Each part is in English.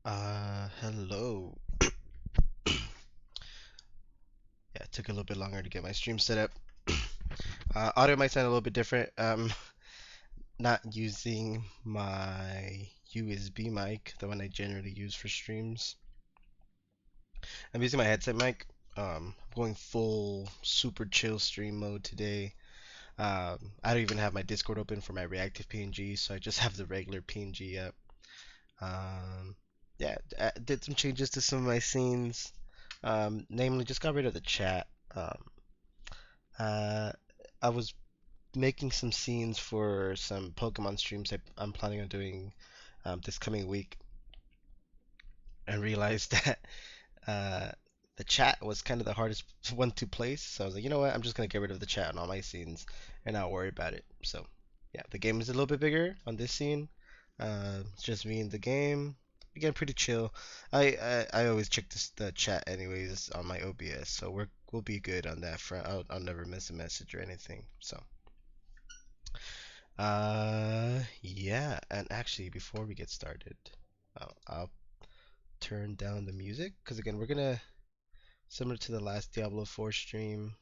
Hello. Yeah, it took a little bit longer to get my stream set up. Audio might sound a little bit different. Not using my USB mic, the one I generally use for streams. I'm using my headset mic. I'm going full super chill stream mode today. I don't even have my Discord open for my reactive PNG, so I just have the regular PNG up. Um, yeah, I did some changes to some of my scenes. Namely, just got rid of the chat. Uh, I was making some scenes for some Pokemon streams I'm planning on doing this coming week, and realized that uh, the chat was kind of the hardest one to place. So I was like, you know what? I'm just gonna get rid of the chat on all my scenes and not worry about it. So yeah, the game is a little bit bigger on this scene. It's just me in the game. Again, pretty chill. I always check the chat anyways on my OBS, so we'll be good on that front. I'll never miss a message or anything. So. Yeah, and actually, before we get started, I'll turn down the music because again, we're gonna similar to the last Diablo 4 stream.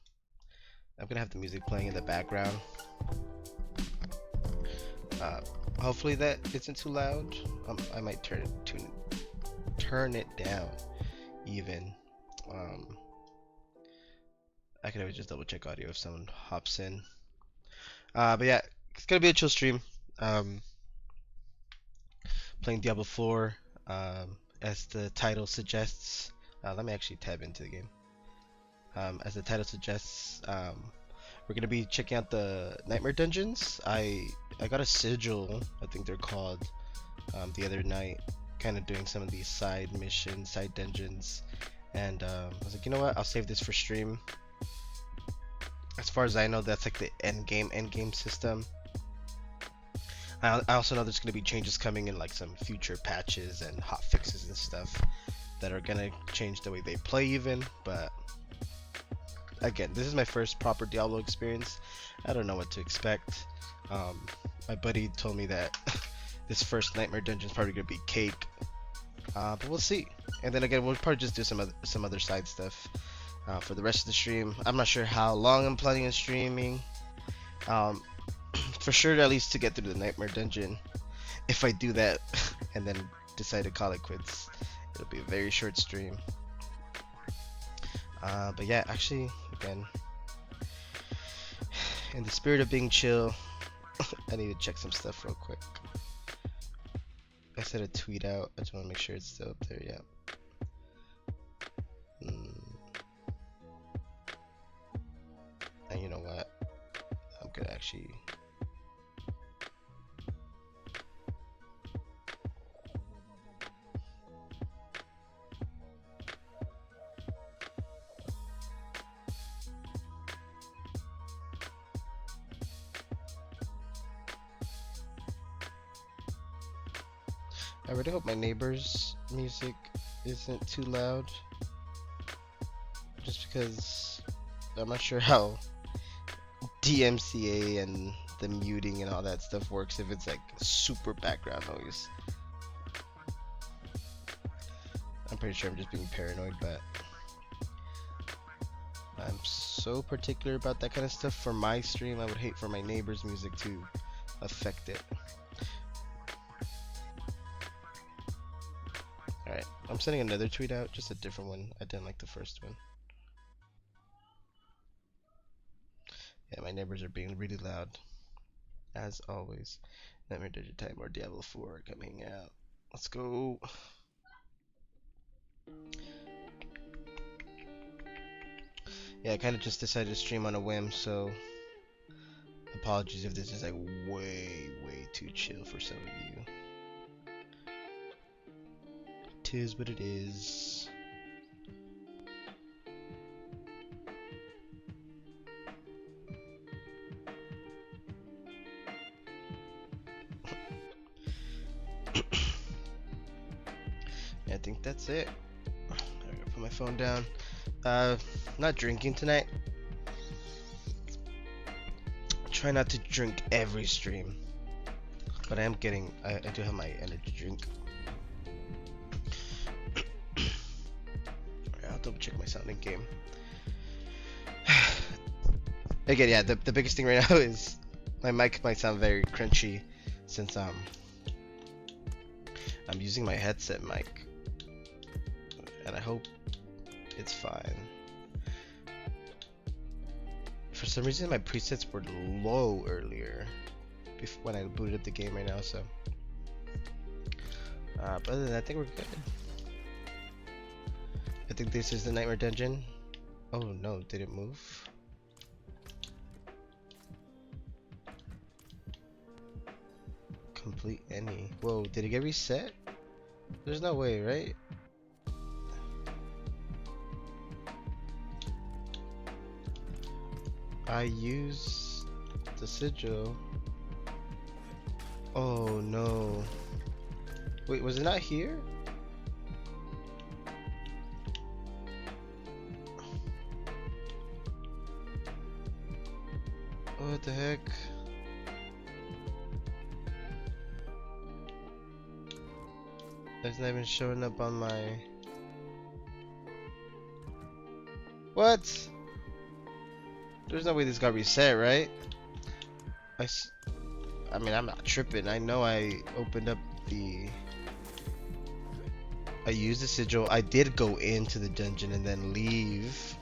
I'm gonna have the music playing in the background. Uh, Hopefully that isn't too loud. I might turn it down even. Um, I can always just double check audio if someone hops in. But yeah, it's gonna be a chill stream. Um, Playing Diablo 4, as the title suggests. Let me actually tab into the game. As the title suggests, we're gonna be checking out the nightmare dungeons. I got a sigil, I think they're called, the other night, kind of doing some of these side missions, side dungeons, and I was like, you know what? I'll save this for stream. As far as I know, that's like the end game system. I also know there's going to be changes coming in, like some future patches and hot fixes and stuff that are going to change the way they play even. But again, this is my first proper Diablo experience. I don't know what to expect. My buddy told me that this first Nightmare Dungeon is probably going to be cake. But we'll see. And then again, we'll probably just do some other side stuff for the rest of the stream. I'm not sure how long I'm planning on streaming. Um, for sure, at least to get through the Nightmare Dungeon. If I do that and then decide to call it quits, it'll be a very short stream. But yeah, actually, again, in the spirit of being chill, I need to check some stuff real quick. I sent a tweet out. I just want to make sure it's still up there. Yeah. And you know what? I'm gonna actually. I really hope my neighbor's music isn't too loud. Just because I'm not sure how DMCA and the muting and all that stuff works if it's like super background noise. I'm pretty sure I'm just being paranoid, but I'm so particular about that kind of stuff for my stream. I would hate for my neighbor's music to affect it. Alright, I'm sending another tweet out, just a different one. I didn't like the first one. Yeah, my neighbors are being really loud. As always. Nightmare Digitime or Diablo 4 coming out. Let's go. Yeah, I kind of just decided to stream on a whim, so apologies if this is like way too chill for some of you. Tis what it is. I think that's it. I'm gonna put my phone down. Not drinking tonight. Try not to drink every stream, but I do have my energy drink. double check my sound in game. Again, yeah, the biggest thing right now is my mic might sound very crunchy since I'm using my headset mic, and I hope it's fine. For some reason my presets were low earlier when I booted up the game right now, so but other than that, I think we're good. I think this is the Nightmare Dungeon. Oh no, did it move? Complete any. Whoa, did it get reset? There's no way, right? I used the sigil. Oh no. Wait, was it not here? What the heck? It's not even showing up on my... What? There's no way this got reset, right? I mean, I'm not tripping. I know I opened up the... I used the sigil. I did go into the dungeon and then leave,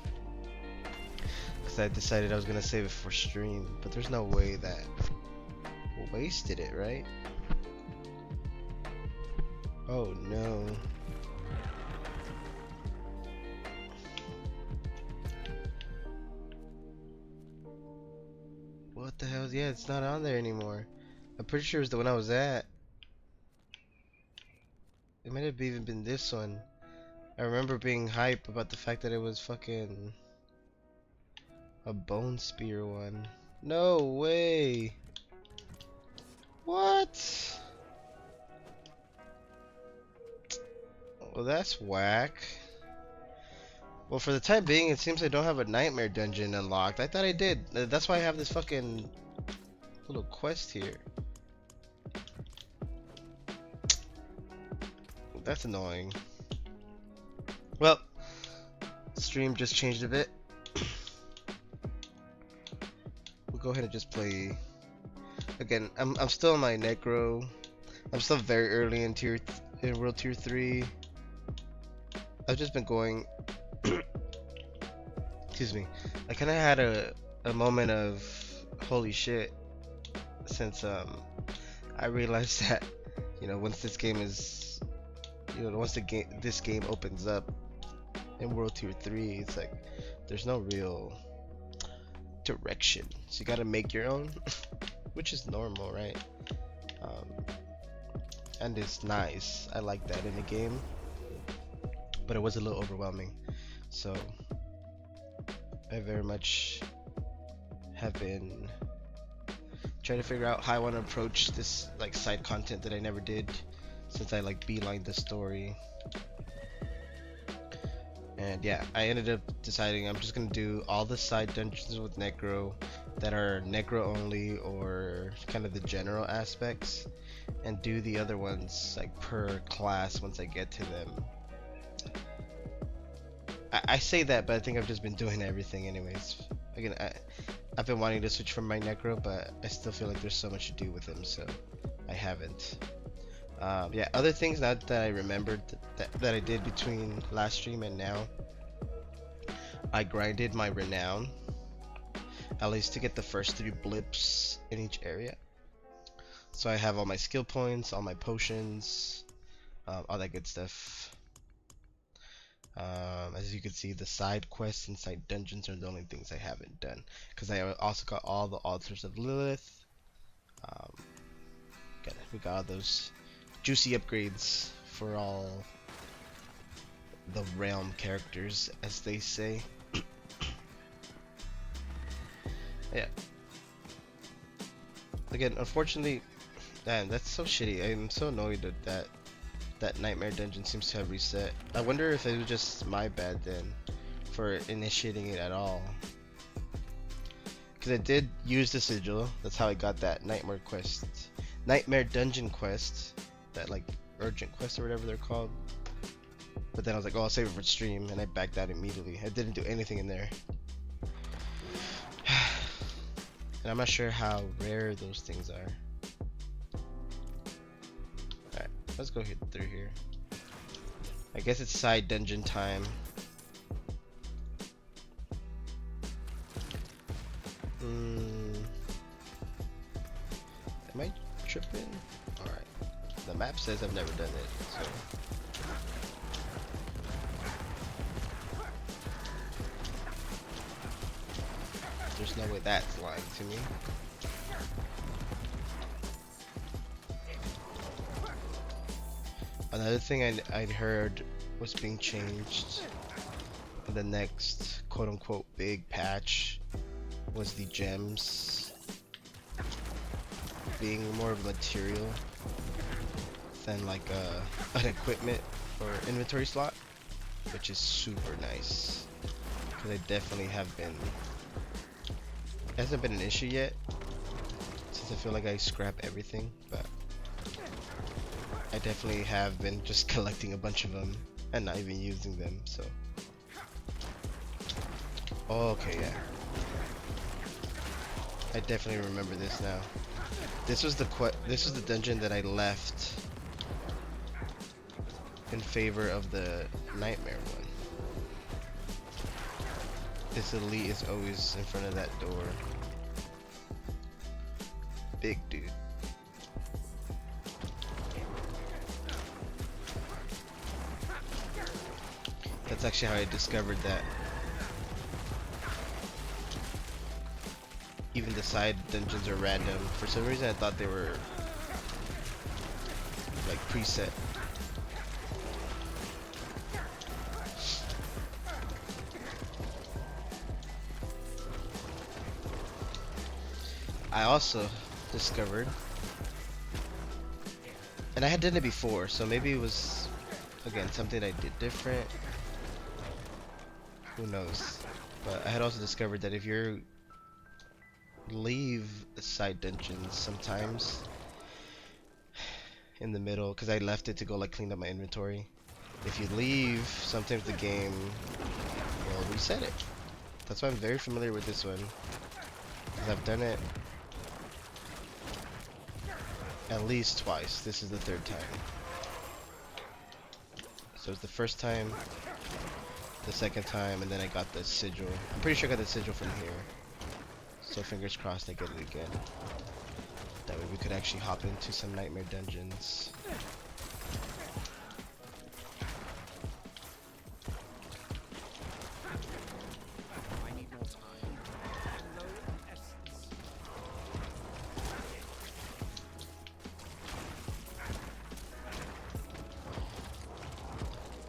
because I decided I was gonna save it for stream. But there's no way that wasted it, right? Oh no. What the hell? Yeah, it's not on there anymore. I'm pretty sure it was the one I was at. It might have even been this one. I remember being hype about the fact that it was fucking a bone spear one. No way. What? Well, that's whack. Well, for the time being, it seems I don't have a nightmare dungeon unlocked. I thought I did. That's why I have this fucking little quest here. That's annoying. Well, stream just changed a bit. We'll go ahead and just play. Again, I'm still in my Necro. I'm still very early in World Tier 3. I've just been going. Excuse me. I kind of had a moment of holy shit since I realized that, you know, once this game is, you know, once this game opens up in World Tier 3, it's like there's no real direction, so you gotta make your own, which is normal, right? And it's nice. I like that in the game, but it was a little overwhelming, so I very much have been trying to figure out how I want to approach this like side content that I never did since I like beelined the story. And yeah, I ended up deciding I'm just gonna do all the side dungeons with Necro that are Necro only or kind of the general aspects, and do the other ones like per class once I get to them. I say that, but I think I've just been doing everything anyways. Again, I've been wanting to switch from my Necro, but I still feel like there's so much to do with him, so I haven't. Yeah, other things now that I remembered that I did between last stream and now, I grinded my renown, at least to get the first 3 blips in each area. So I have all my skill points, all my potions, all that good stuff. As you can see, the side quests and side dungeons are the only things I haven't done, because I also got all the altars of Lilith. We got all those juicy upgrades for all the realm characters, as they say. Yeah. Again, unfortunately, man, that's so shitty. I'm so annoyed that Nightmare Dungeon seems to have reset. I wonder if it was just my bad then for initiating it at all. Because I did use the sigil. That's how I got that Nightmare Dungeon quest, that like urgent quest or whatever they're called. But then I was like, oh, I'll save it for stream, and I backed out immediately. I didn't do anything in there. And I'm not sure how rare those things are. Alright, let's go through here. I guess it's side dungeon time. Am I tripping? Alright. The map says I've never done it, so. There's no way that's lying to me. Another thing I'd heard was being changed in the next quote-unquote big patch was the gems being more of a material than like an equipment or inventory slot, which is super nice because I definitely have been. It hasn't been an issue yet since I feel like I scrap everything, but I definitely have been just collecting a bunch of them and not even using them. So okay, yeah, I definitely remember this now. This was the dungeon that I left in favor of the nightmare one. This elite is always in front of that door. Big dude. That's actually how I discovered that even the side dungeons are random. For some reason I thought they were like preset. I also discovered, and I had done it before, so maybe it was again something I did different. Who knows? But I had also discovered that if you leave the side dungeons sometimes in the middle, because I left it to go like clean up my inventory. If you leave, sometimes the game will reset it. That's why I'm very familiar with this one, because I've done it at least twice. This is the third time. So it's the first time, the second time, and then I got the sigil. I'm pretty sure I got the sigil from here. So fingers crossed I get it again. That way we could actually hop into some nightmare dungeons.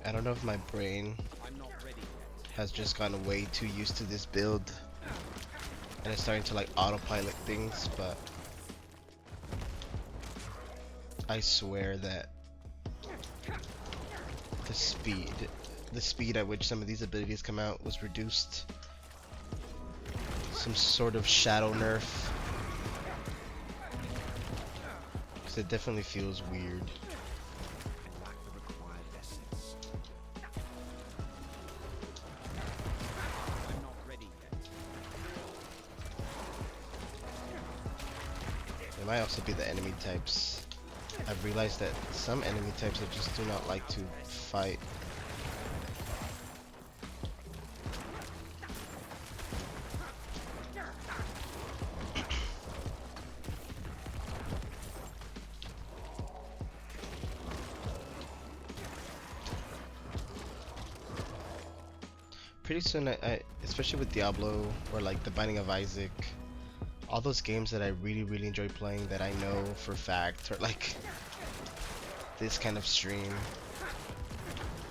I don't know if my brain has just gotten way too used to this build and it's starting to like autopilot things, but I swear that the speed at which some of these abilities come out was reduced. Some sort of shadow nerf. Because it definitely feels weird. It might also be the enemy types. I've realized that some enemy types I just do not like to fight. Pretty soon, I especially with Diablo or like The Binding of Isaac, all those games that I really enjoy playing that I know for a fact are like this kind of stream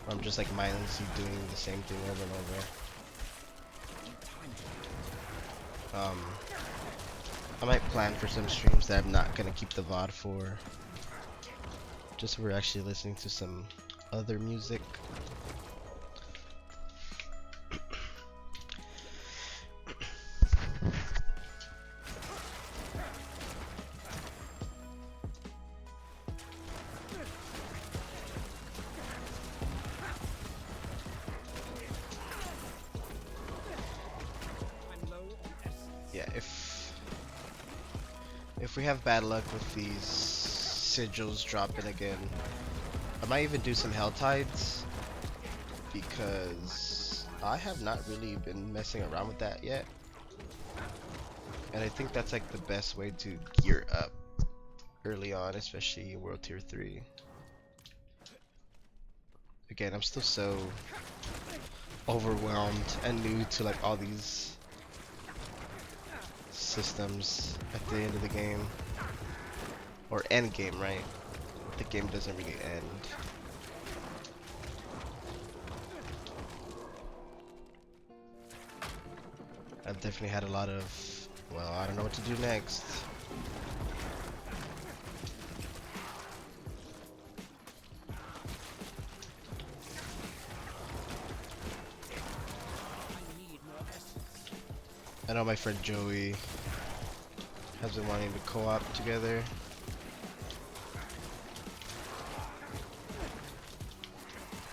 where I'm just like mindlessly doing the same thing over and over. I might plan for some streams that I'm not gonna keep the VOD for, just so we're actually listening to some other music. yeah, if we have bad luck with these sigils dropping again, I might even do some Hell Tides, because I have not really been messing around with that yet. And I think that's like the best way to gear up early on, especially World Tier 3. Again, I'm still so overwhelmed and new to like all these systems at the end of the game. Or end game, right? The game doesn't really end. I've definitely had a lot of, well, I don't know what to do next. I know my friend Joey has been wanting to co-op together.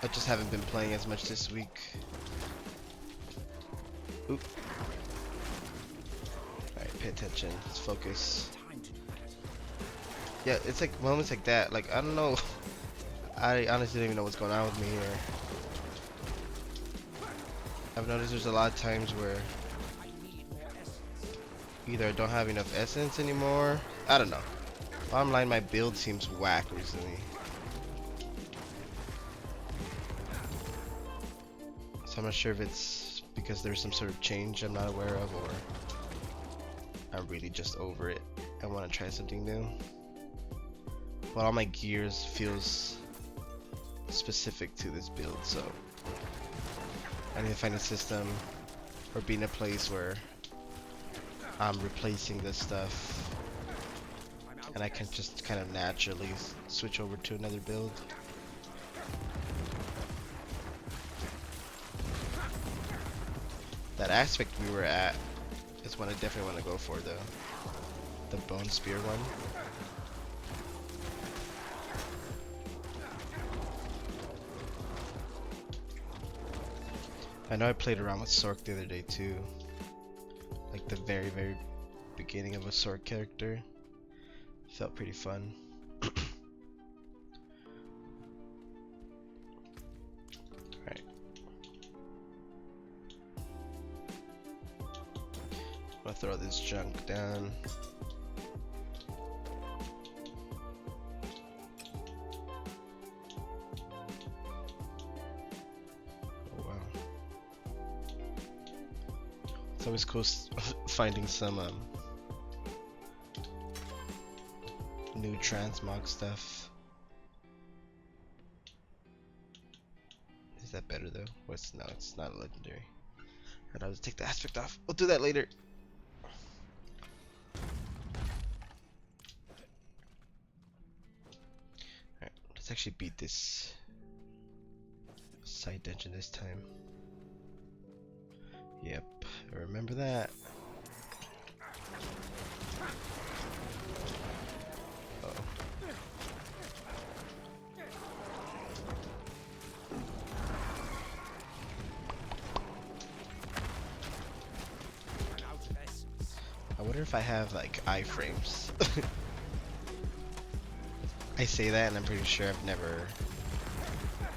I just haven't been playing as much this week. Oop. Alright, pay attention. Let's focus. Yeah, it's like moments like that. Like, I don't know. I honestly don't even know what's going on with me here. I've noticed there's a lot of times where either I don't have enough essence anymore. I don't know. Bottom line, my build seems whack recently. So I'm not sure if it's because there's some sort of change I'm not aware of, or I'm really just over it. I want to try something new. But all my gears feels specific to this build, so I need to find a system or be in a place where I'm replacing this stuff and I can just kind of naturally switch over to another build. That aspect we were at is one I definitely want to go for, though. The bone spear one. I know I played around with Sork the other day too. Like the very beginning of a Sork character. Felt pretty fun. Alright. I'll throw this junk down. It's always cool finding some new transmog stuff. Is that better though? What's no? It's not a legendary. I'd have to take the aspect off. We'll do that later. Alright, let's actually beat this side dungeon this time. Yep, I remember that. Uh-oh. I wonder if I have like iframes. I say that and I'm pretty sure I've never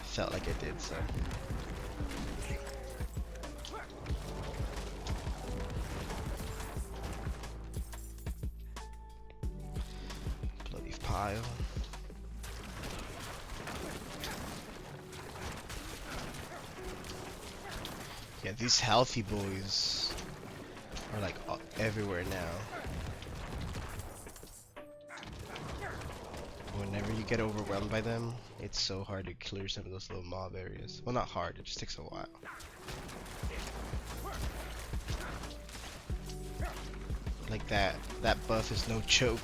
felt like I did, so. Pile. Yeah, these healthy boys are like everywhere now. Whenever you get overwhelmed by them, it's so hard to clear some of those little mob areas. Well, not hard, it just takes a while. Like that buff is no joke.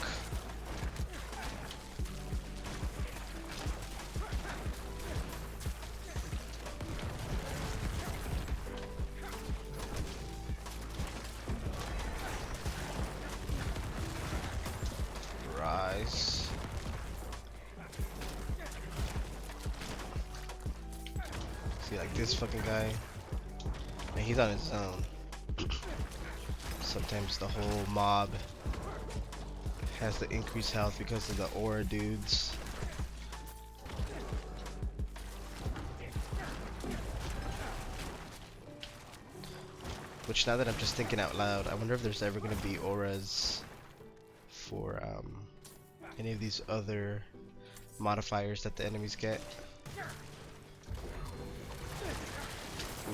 See, like this fucking guy, and he's on his own. Sometimes the whole mob has the increased health because of the aura dudes. Which, now that I'm just thinking out loud, I wonder if there's ever going to be auras for any of these other modifiers that the enemies get. Ooh.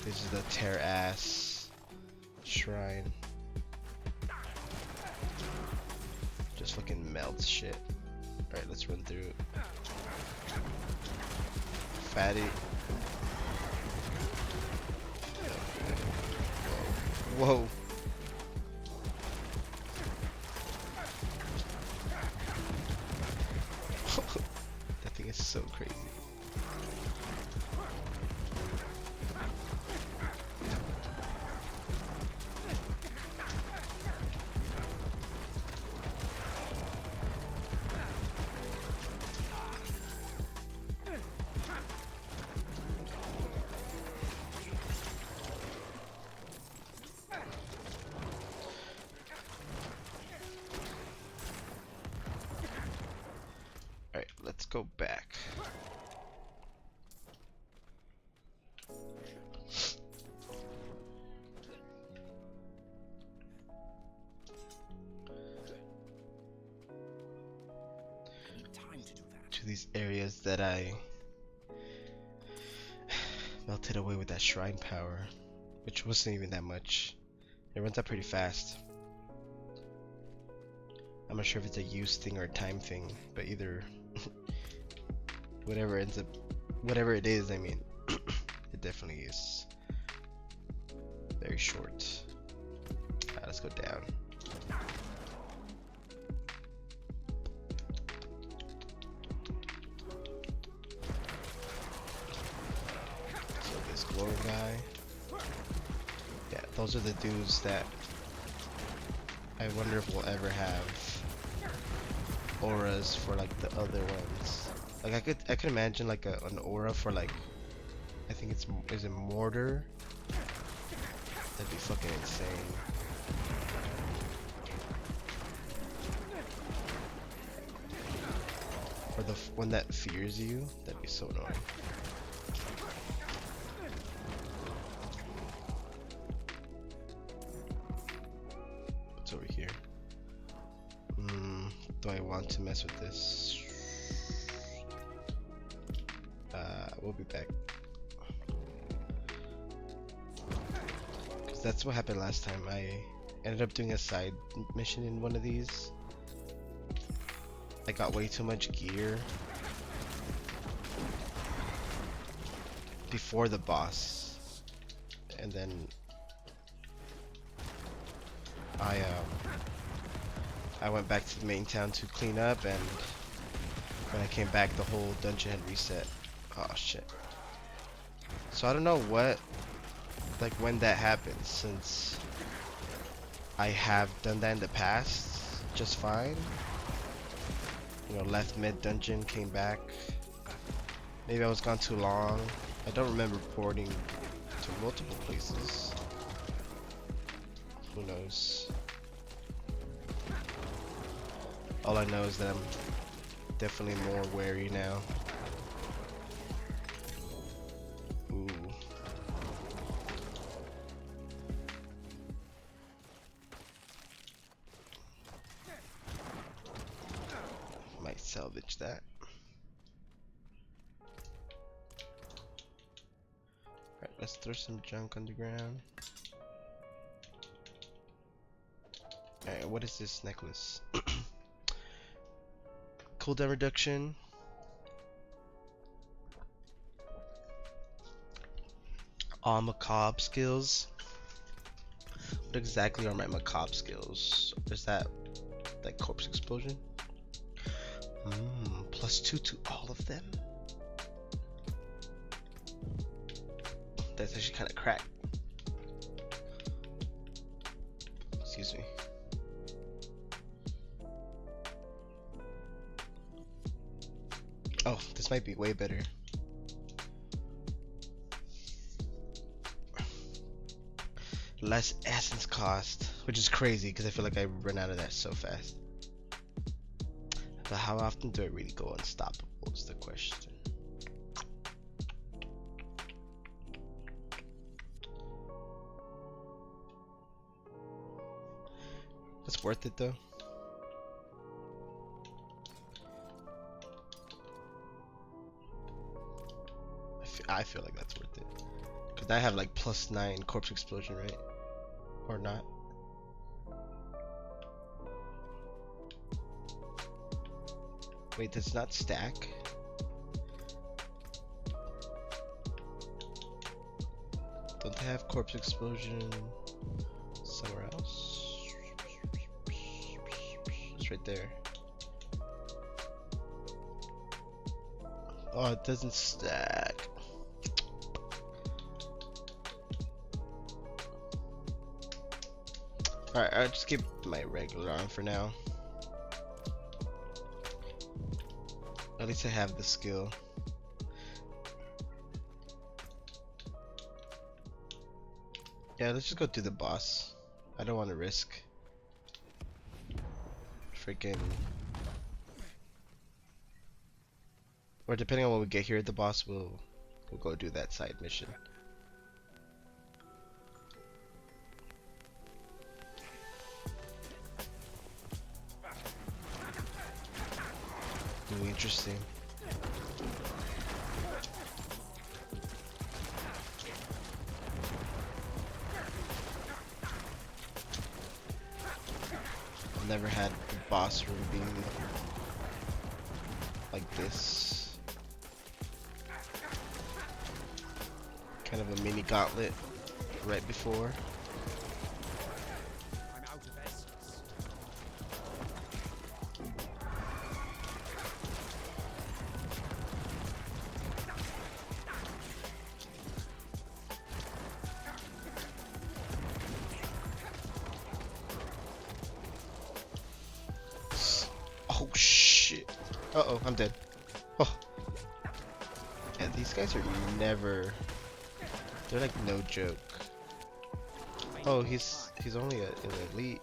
This is the tear ass shrine. Just fucking melts shit. Alright, let's run through it. Fatty. Whoa. That thing is so crazy. Alright, let's go back. To these areas that I melted away with that shrine power, which wasn't even that much. It runs up pretty fast. I'm not sure if it's a use thing or a time thing, but either whatever it is, I mean, it definitely is very short. Let's go down. So this glow guy, yeah, those are the dudes that I wonder if we'll ever have auras for like the other ones. Like I could imagine like an aura for like, I think is it mortar? That'd be fucking insane. Or the one that fears you, that'd be so annoying. What's over here? Do I want to mess with this? We'll be back. Cause that's what happened last time. I ended up doing a side mission in one of these. I got way too much gear before the boss, and then I went back to the main town to clean up, and when I came back, the whole dungeon had reset. Oh shit. So I don't know when that happens, since I have done that in the past just fine. You know, left mid dungeon, came back. Maybe I was gone too long. I don't remember porting to multiple places. Who knows? All I know is that I'm definitely more wary now. Ooh. Might salvage that. Alright, let's throw some junk on the ground. Alright, what is this necklace? Cooldown reduction. All macabre skills. What exactly are my macabre skills? Is that like corpse explosion? +2 to all of them. That's actually kind of crack. Excuse me. Oh, this might be way better. less essence cost, which is crazy because I feel like I run out of that so fast. But how often do I really go unstoppable is the question. It's worth it though. I feel like that's worth it. Cause I have like +9 corpse explosion, right? Or not? Wait, does not stack? Don't they have corpse explosion somewhere else? It's right there. Oh, it doesn't stack. Alright, I'll just keep my regular on for now. At least I have the skill. Yeah, let's just go do the boss. I don't want to risk freaking... Or depending on what we get here at the boss, we'll go do that side mission. Really interesting. I've never had the boss room being like this. Kind of a mini gauntlet right before. Oh shit. Uh-oh, I'm dead. Oh. Yeah, these guys are never... They're like no joke. Oh, he's only an elite.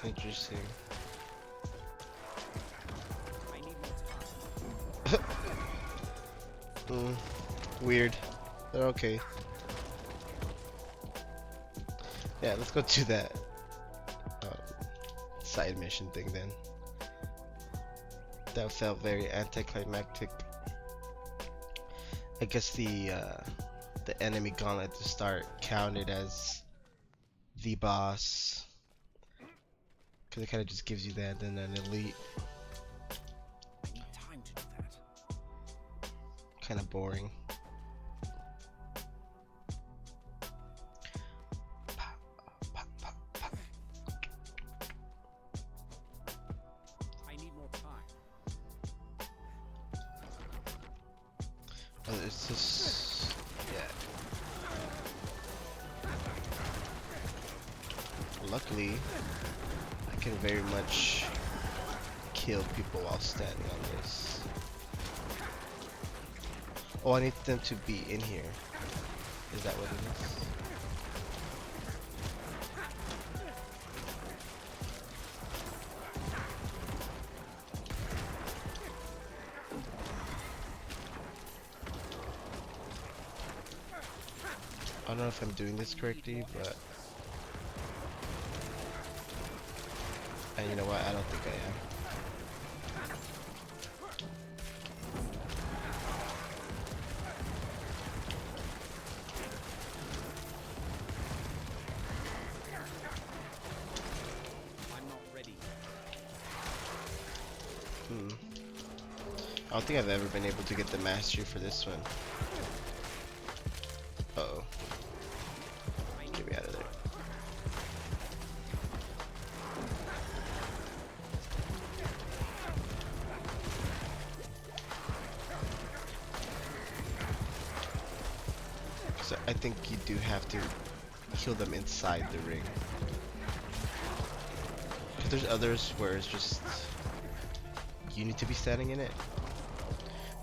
Interesting. Weird. They're okay. Yeah, let's go do that side mission thing then. That felt very anticlimactic. I guess the enemy gauntlet to start counted as the boss, because it kind of just gives you that, and then an elite. Kind of boring. It's just, yeah. Luckily, I can very much kill people while standing on this. Oh, I need them to be in here. Is that what it is? I don't know if I'm doing this correctly, but... And you know what? I don't think I am. I'm not ready. I don't think I've ever been able to get the mastery for this one. Uh-oh. Get me out of there. So I think you do have to kill them inside the ring. Because there's others where it's just... You need to be standing in it.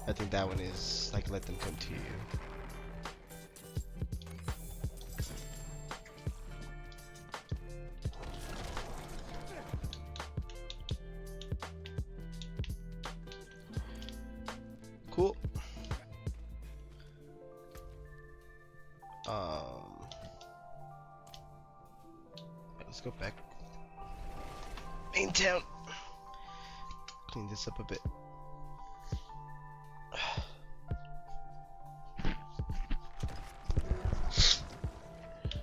I think that one is like let them come to you. Cool. Let's go back. Main town. Clean this up a bit.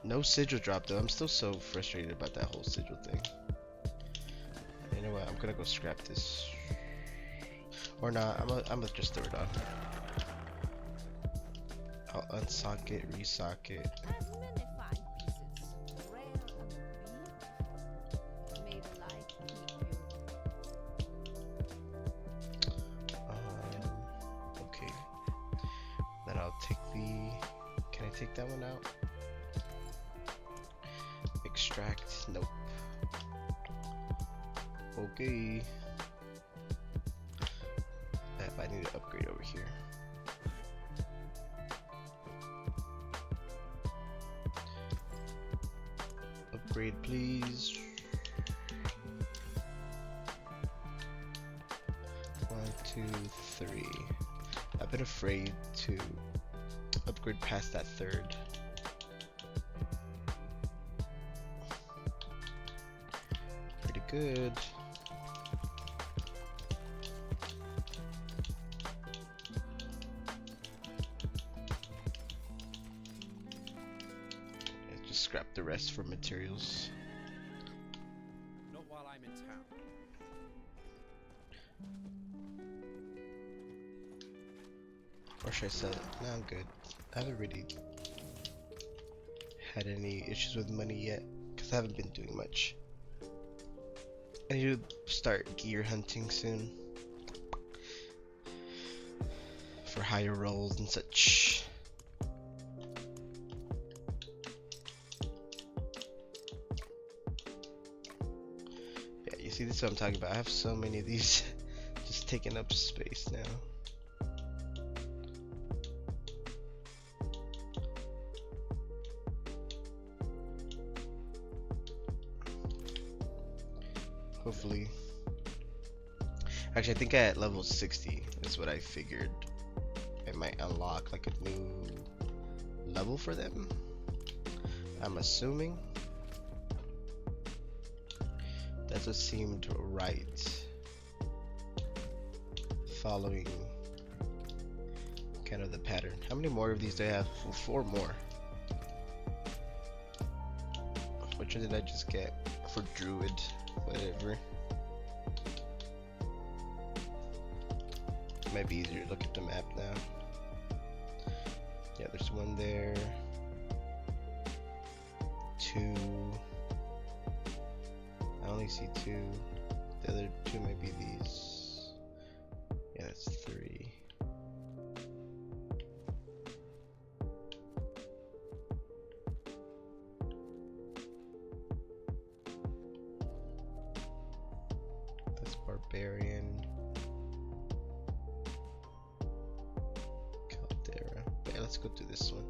No sigil drop though. I'm still so frustrated about that whole sigil thing. You know what? I'm gonna go scrap this. Or not. I'm gonna just throw it on. I'll unsock it, resock it. Okay. Then I'll take the. Can I take that one out? Extract. Nope. Okay. I need to upgrade over here. Upgrade, please. 1, 2, 3. I've been afraid to upgrade past that third. Pretty good. Just scrap the rest for materials. Not while I'm in town. Or should I sell it? No, I'm good. I haven't really had any issues with money yet, because I haven't been doing much. I need to start gear hunting soon. For higher rolls and such. Yeah, you see, this is what I'm talking about. I have so many of these just taking up space now. Hopefully. Actually, I think at level 60 is what I figured. It might unlock like a new level for them. I'm assuming. That's what seemed right. Following kind of the pattern. How many more of these do I have? 4 more. Which one did I just get? For Druid. Whatever. It might be easier to look at the map now. Yeah, there's one there. 2. I only see 2. The other 2 might be these. Yeah, that's 3. That's Barbarian. Caldera. Yeah, let's go to this one.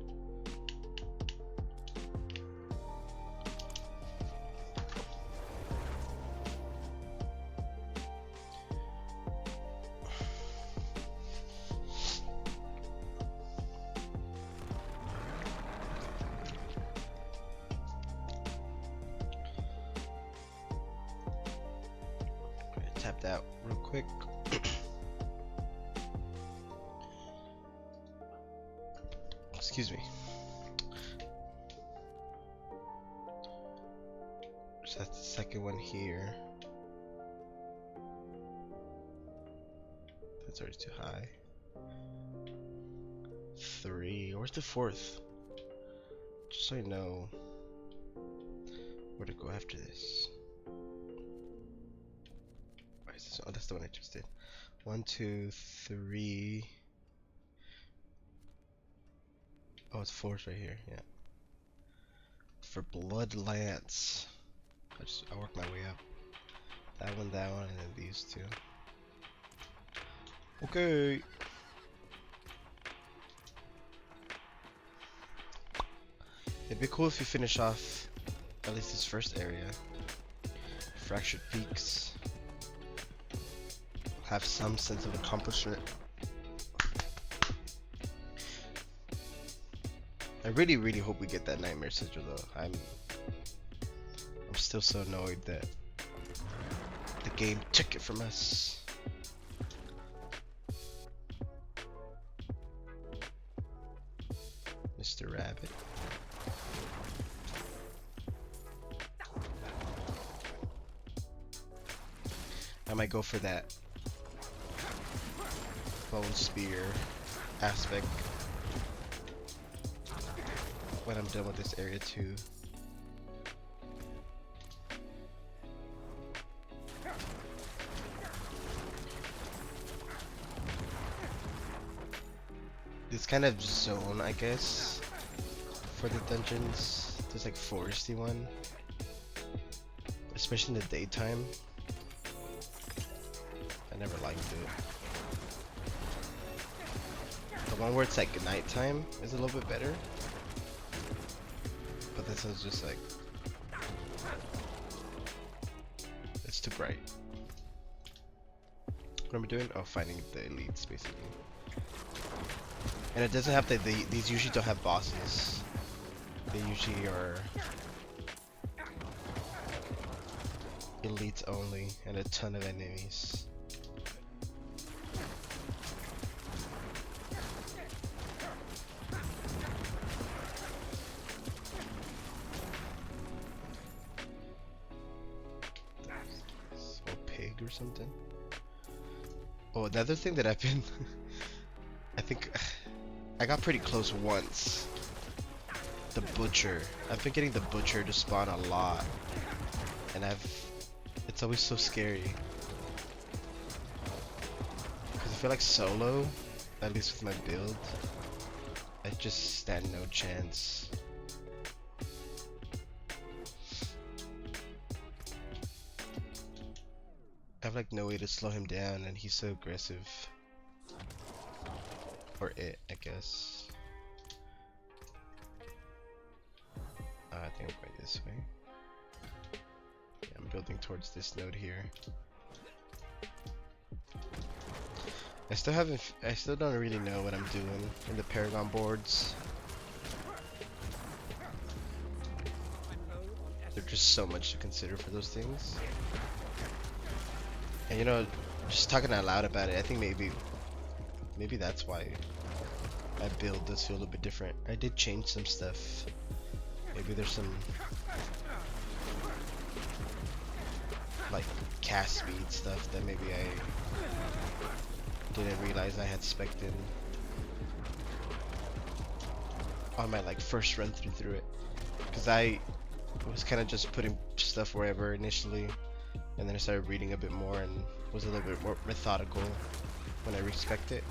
Tap that real quick. Excuse me. So that's the second one here. That's already too high. 3. Where's the 4th? Just so I know where to go after this. Oh, that's the one I just did. 1, 2, 3. Oh, it's 4th right here. Yeah. For Blood Lance, I work my way up. That one, and then these 2. Okay. It'd be cool if you finish off at least this first area. Fractured Peaks. Have some sense of accomplishment. I really, really hope we get that nightmare sigil though. I'm still so annoyed that the game took it from us. Mr. Rabbit. I might go for that bone spear aspect when I'm done with this area too. This kind of zone, I guess, for the dungeons. There's like foresty one, especially in the daytime. I never liked it. The one where it's like nighttime is a little bit better, but this one's just like, it's too bright. What am I doing? Oh, finding the elites basically. And it doesn't have these usually don't have bosses. They usually are elites only and a ton of enemies. Or pig or something. Oh, another thing that I've been I think I got pretty close once. The butcher. I've been getting the butcher to spawn a lot, and it's always so scary. Cause I feel like solo, at least with my build, I just stand no chance. I have like no way to slow him down, and he's so aggressive. Or it, I guess. I think I'm going this way. Yeah, I'm building towards this node here. I still don't really know what I'm doing in the Paragon boards. There's just so much to consider for those things. And you know, just talking out loud about it, I think maybe that's why my build does feel a little bit different. I did change some stuff. Maybe there's some like cast speed stuff that maybe I didn't realize I had spec'd in on my like first run through it. Because I was kind of just putting stuff wherever initially, and then I started reading a bit more and was a little bit more methodical when I respect it.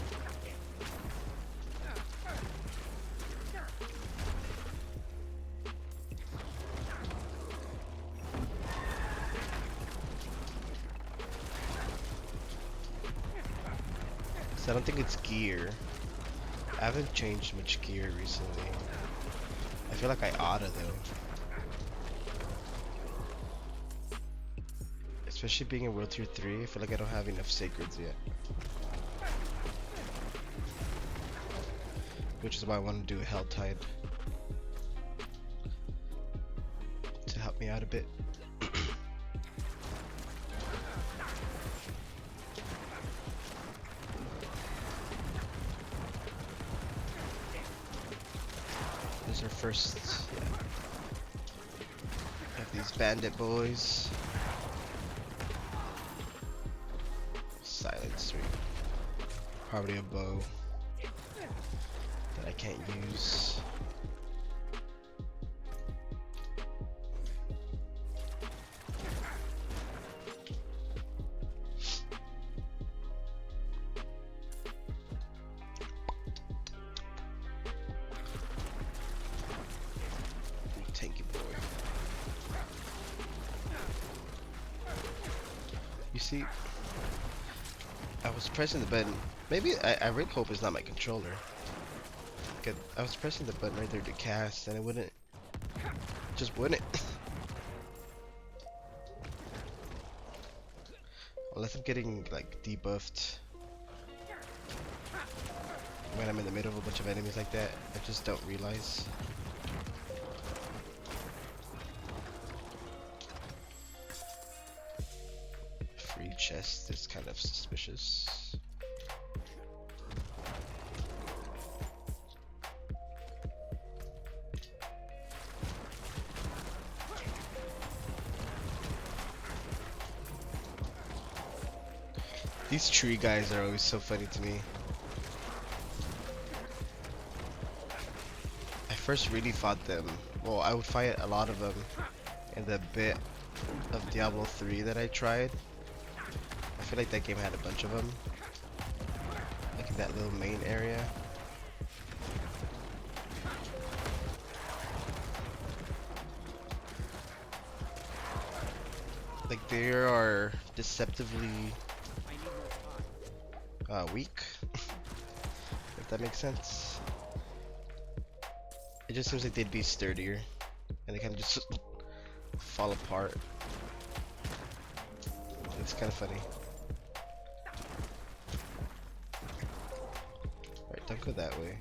So I don't think it's gear. I haven't changed much gear recently. I feel like I oughta though. Especially being in World Tier 3, I feel like I don't have enough sacreds yet. Which is why I want to do a Hell Tide. To help me out a bit. There's our first, yeah. We have these bandit boys. Silent Street. Probably a bow that I can't use. Tanky boy. You see, I was pressing the button. Maybe I really hope it's not my controller. I was pressing the button right there to cast, and it wouldn't just wouldn't. Unless I'm getting like debuffed when I'm in the middle of a bunch of enemies like that, I just don't realize. Free chest is kind of suspicious. These tree guys are always so funny to me. I first really fought them. Well, I would fight a lot of them in the bit of Diablo 3 that I tried. I feel like that game had a bunch of them. Like in that little main area. Like they are deceptively weak. If that makes sense. It just seems like they'd be sturdier. And they kind of just fall apart. It's kind of funny. Alright, don't go that way.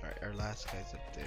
Alright, our last guy's up there.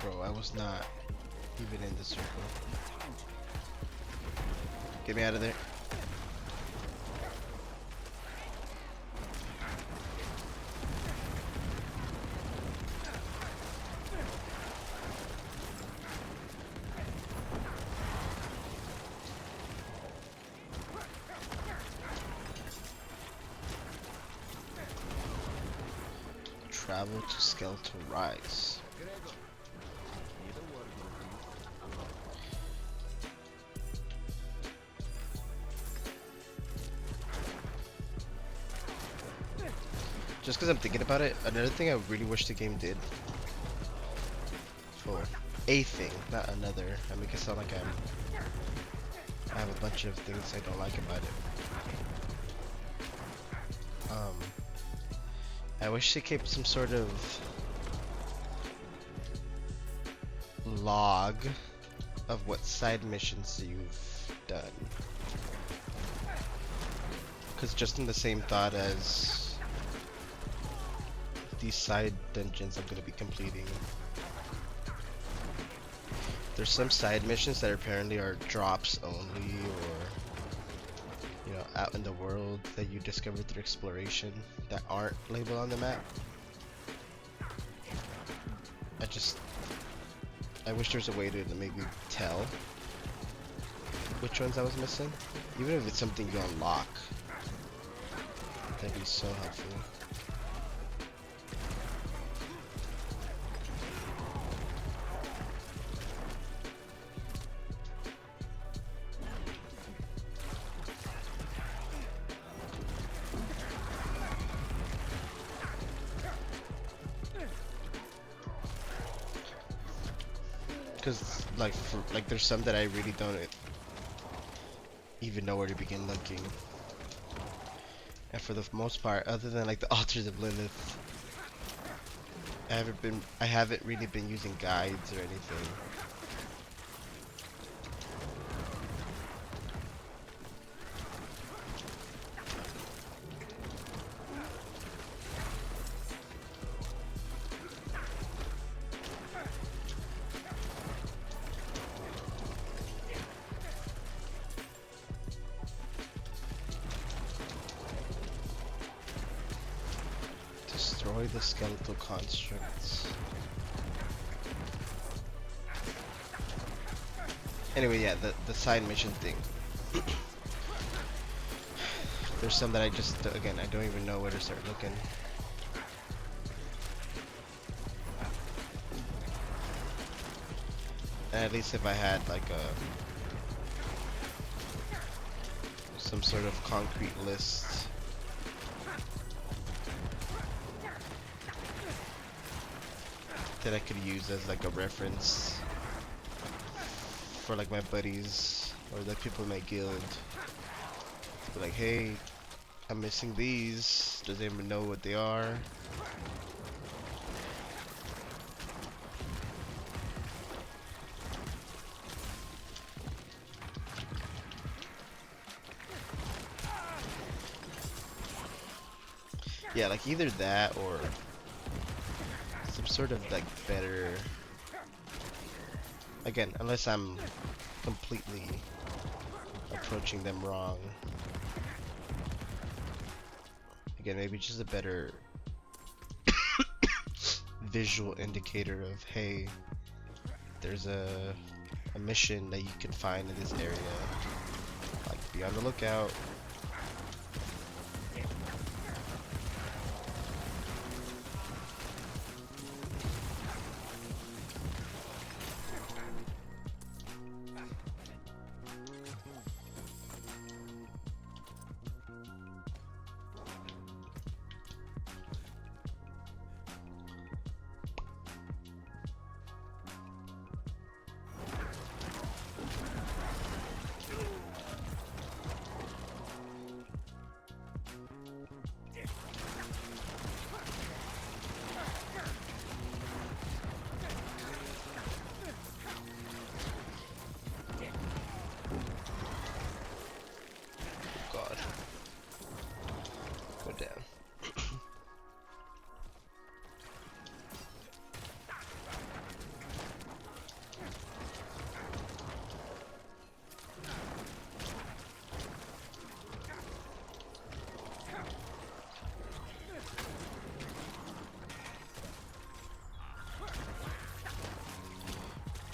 Bro, I was not even in the circle. Get me out of there. Travel to Skeletal Rise. Just because I'm thinking about it, another thing I really wish the game did. Well, a thing, not another. I make it sound like I have a bunch of things I don't like about it. I wish they kept some sort of log of what side missions you've done. Because just in the same thought as these side dungeons I'm going to be completing, there's some side missions that apparently are drops only, or you know, out in the world that you discover through exploration that aren't labeled on the map. I wish there's a way to maybe tell which ones I was missing, even if it's something you unlock. That'd be so helpful. Because like there's some that I really don't even know where to begin looking. And for the most part, other than like the Altars of Lilith, I haven't really been using guides or anything. Destroy the skeletal constructs. Anyway, yeah, the side mission thing. There's some that I just, again, I don't even know where to start looking. And at least if I had like some sort of concrete list. That I could use as like a reference for like my buddies or the people in my guild. Be like, hey, I'm missing these. Does anyone know what they are? Yeah, like either that or some sort of like better, again, unless I'm completely approaching them wrong. Again, maybe just a better visual indicator of, hey, there's a mission that you can find in this area. Like, be on the lookout. God. Go down.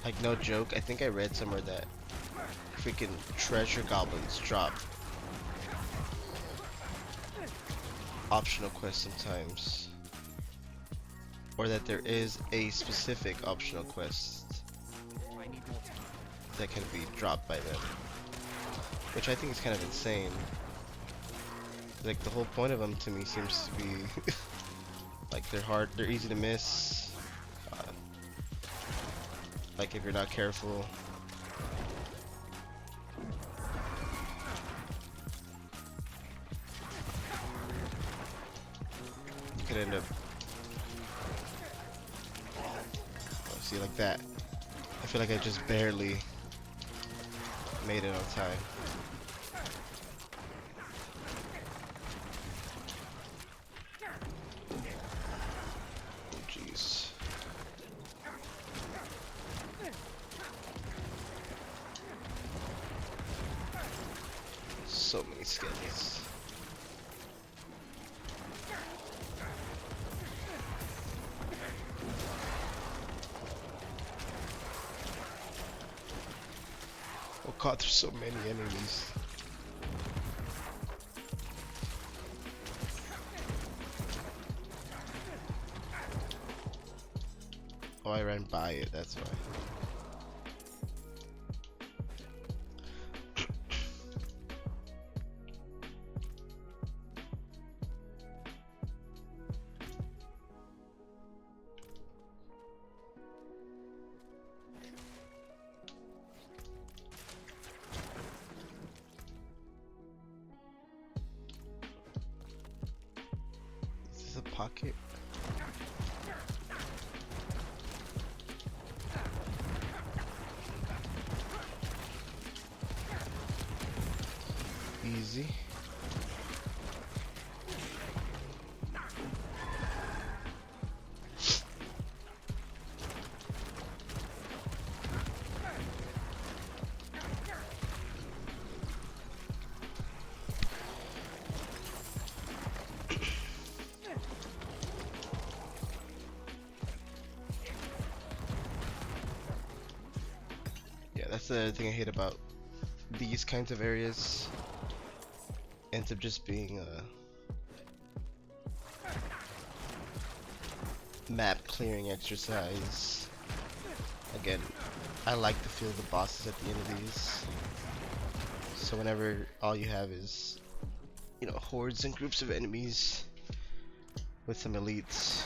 Like, no joke, I think I read somewhere that freaking treasure goblins drop optional quests sometimes. Or that there is a specific optional quest that can be dropped by them. Which I think is kind of insane. Like, the whole point of them to me seems to be like they're easy to miss. Like if you're not careful. You could end up, see, like that. I feel like I just barely made it on time. Oh, jeez. So many skeletons. Oh god, there's so many enemies. Oh, I ran by it, that's why. Is this a pocket? Easy. That's the thing I hate about these kinds of areas. Ends up just being a map clearing exercise. Again, I like to feel the bosses at the end of these. So whenever all you have is, you know, hordes and groups of enemies with some elites,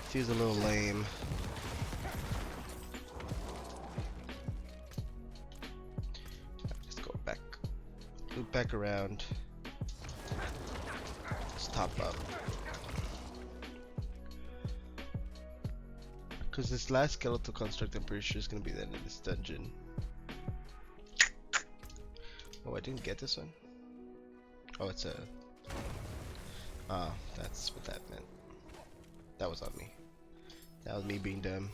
feels a little lame. Let's go back, loop back around. Let's top up. Because this last skeletal construct, I'm pretty sure is going to be the end of this dungeon. Oh, I didn't get this one? Oh, it's a... Ah, that's what that meant. That was on me. That was me being dumb.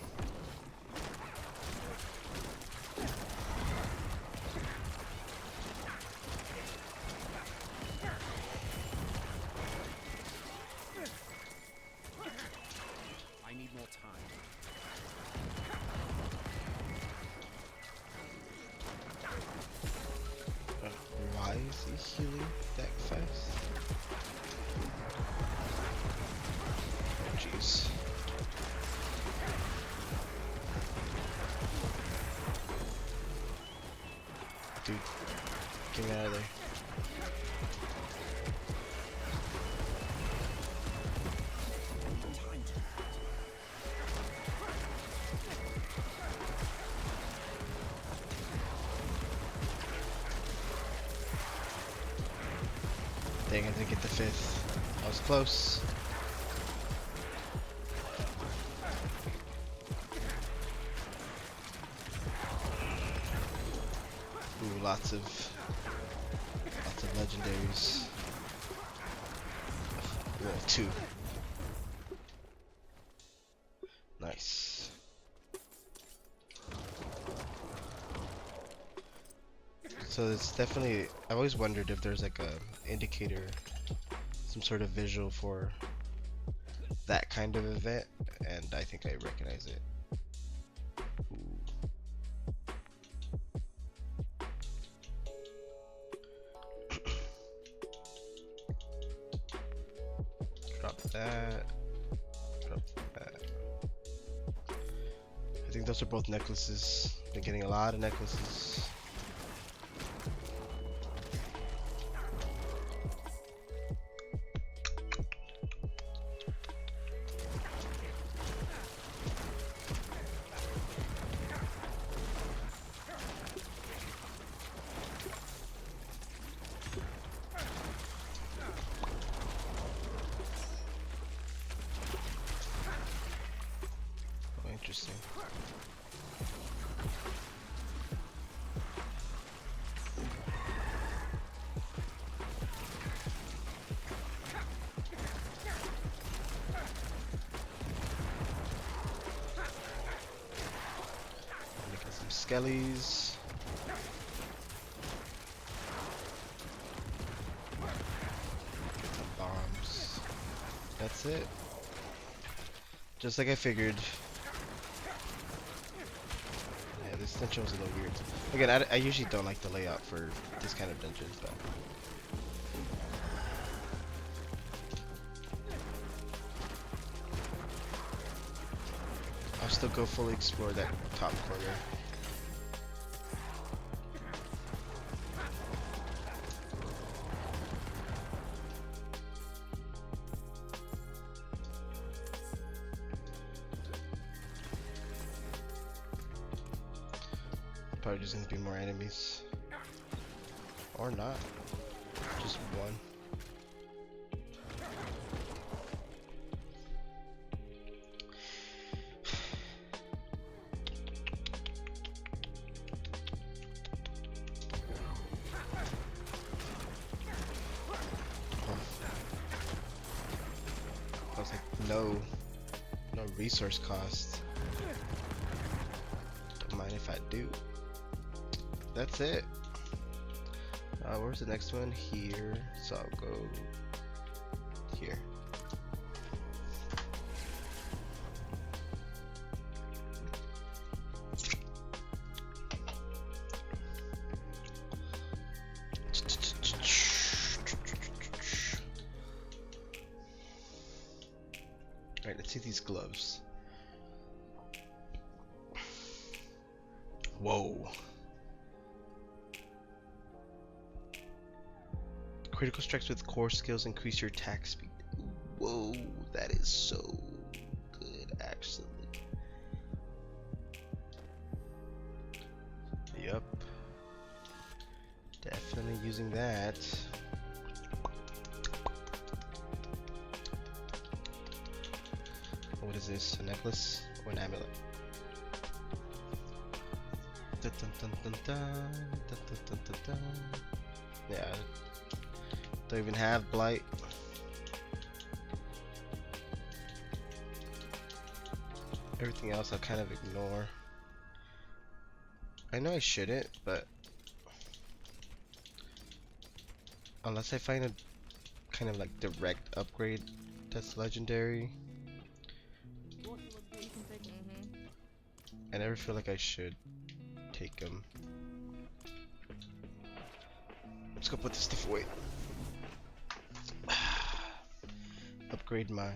I need more time. Why is he healing that fast? Oh, jeez. Dude, get me out of there. Time to Dang, I didn't get the fifth. I was close. Ooh, lots of legendaries. Well, 2. Nice. So it's definitely, I've always wondered if there's like a indicator, some sort of visual for that kind of event, and I think I recognize it. Drop that. Drop that. I think those are both necklaces. Been getting a lot of necklaces. Interesting. Look at some skellies. Get some bombs. That's it. Just like I figured. This dungeon was a little weird. Again, I usually don't like the layout for this kind of dungeons, but I'll still go fully explore that top corner. Probably just gonna be more enemies. Or not. Just one. I was like, no resource cost. Don't mind if I do. That's it. Where's the next one? Here. So I'll go here. Let's see these gloves. Whoa. Critical strikes with core skills increase your attack speed. Whoa, that is so good, actually. Yup. Definitely using that. What is this? A necklace or an amulet? Dun, dun, dun, dun, dun, dun, dun, dun, dun, dun. Yeah. Don't even have blight. Everything else I'll kind of ignore. I know I shouldn't, but unless I find a kind of like direct upgrade that's legendary, I never feel like I should take them. Let's go put this stuff away. Upgrade my...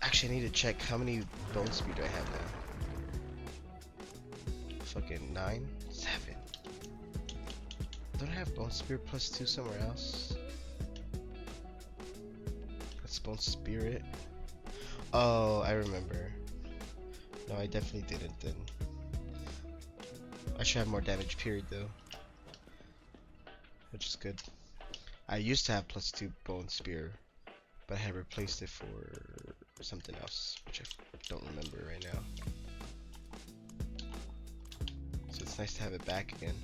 Actually, I need to check how many bone speed do I have now. Fucking 9? 7. Don't I have bone spear plus 2 somewhere else? That's bone spirit. Oh, I remember. No, I definitely didn't then. I should have more damage period though, which is good. I used to have plus 2 bone spear, but I had replaced it for something else, which I don't remember right now. So it's nice to have it back again.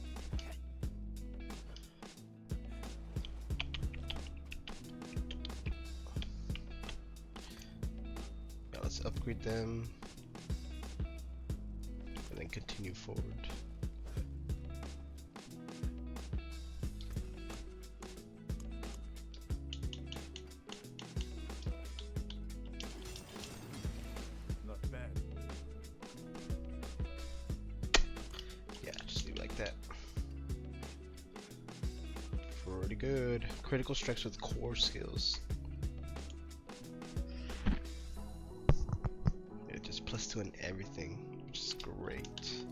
Yeah, let's upgrade them and then continue forward. Pretty good. Critical strikes with core skills. Yeah, just plus 2 in everything, which is great.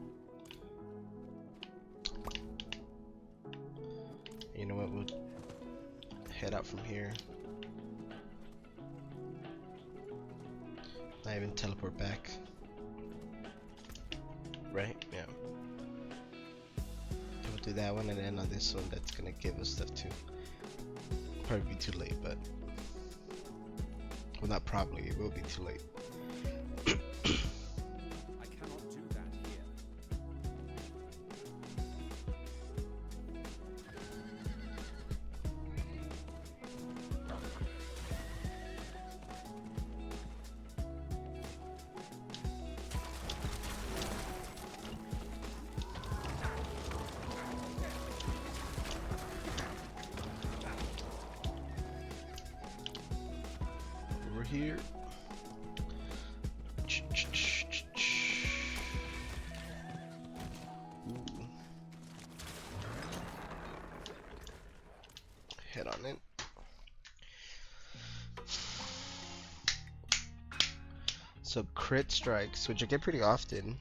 You know what? We'll head out from here. Not even teleport back. Right? Yeah. We'll do that one and then on this one that's gonna give us stuff too. Probably be too late, but well, not probably, it will be too late. I cannot do that here. Over here. Ooh. Head on it. So crit strikes, which I get pretty often,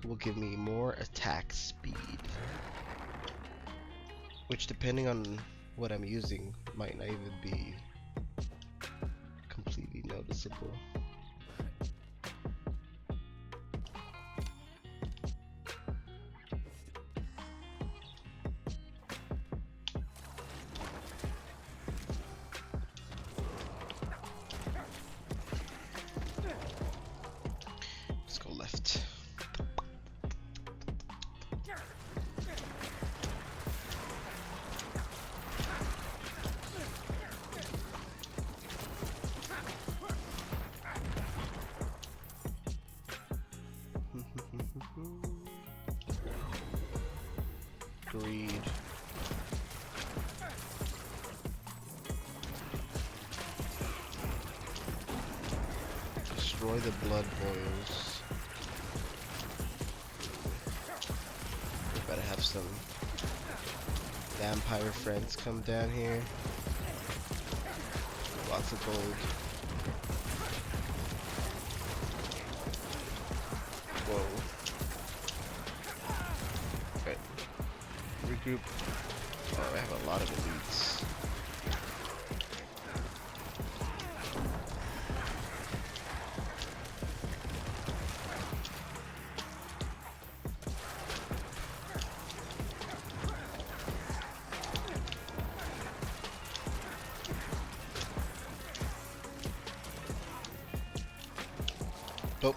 will give me more attack speed, which depending on what I'm using might not even be completely noticeable. Let's go left. Greed. Destroy the blood boils. We better have some vampire friends come down here. lots of gold. Whoa. Okay. Regroup. Oh, I have a lot of elites. Oh.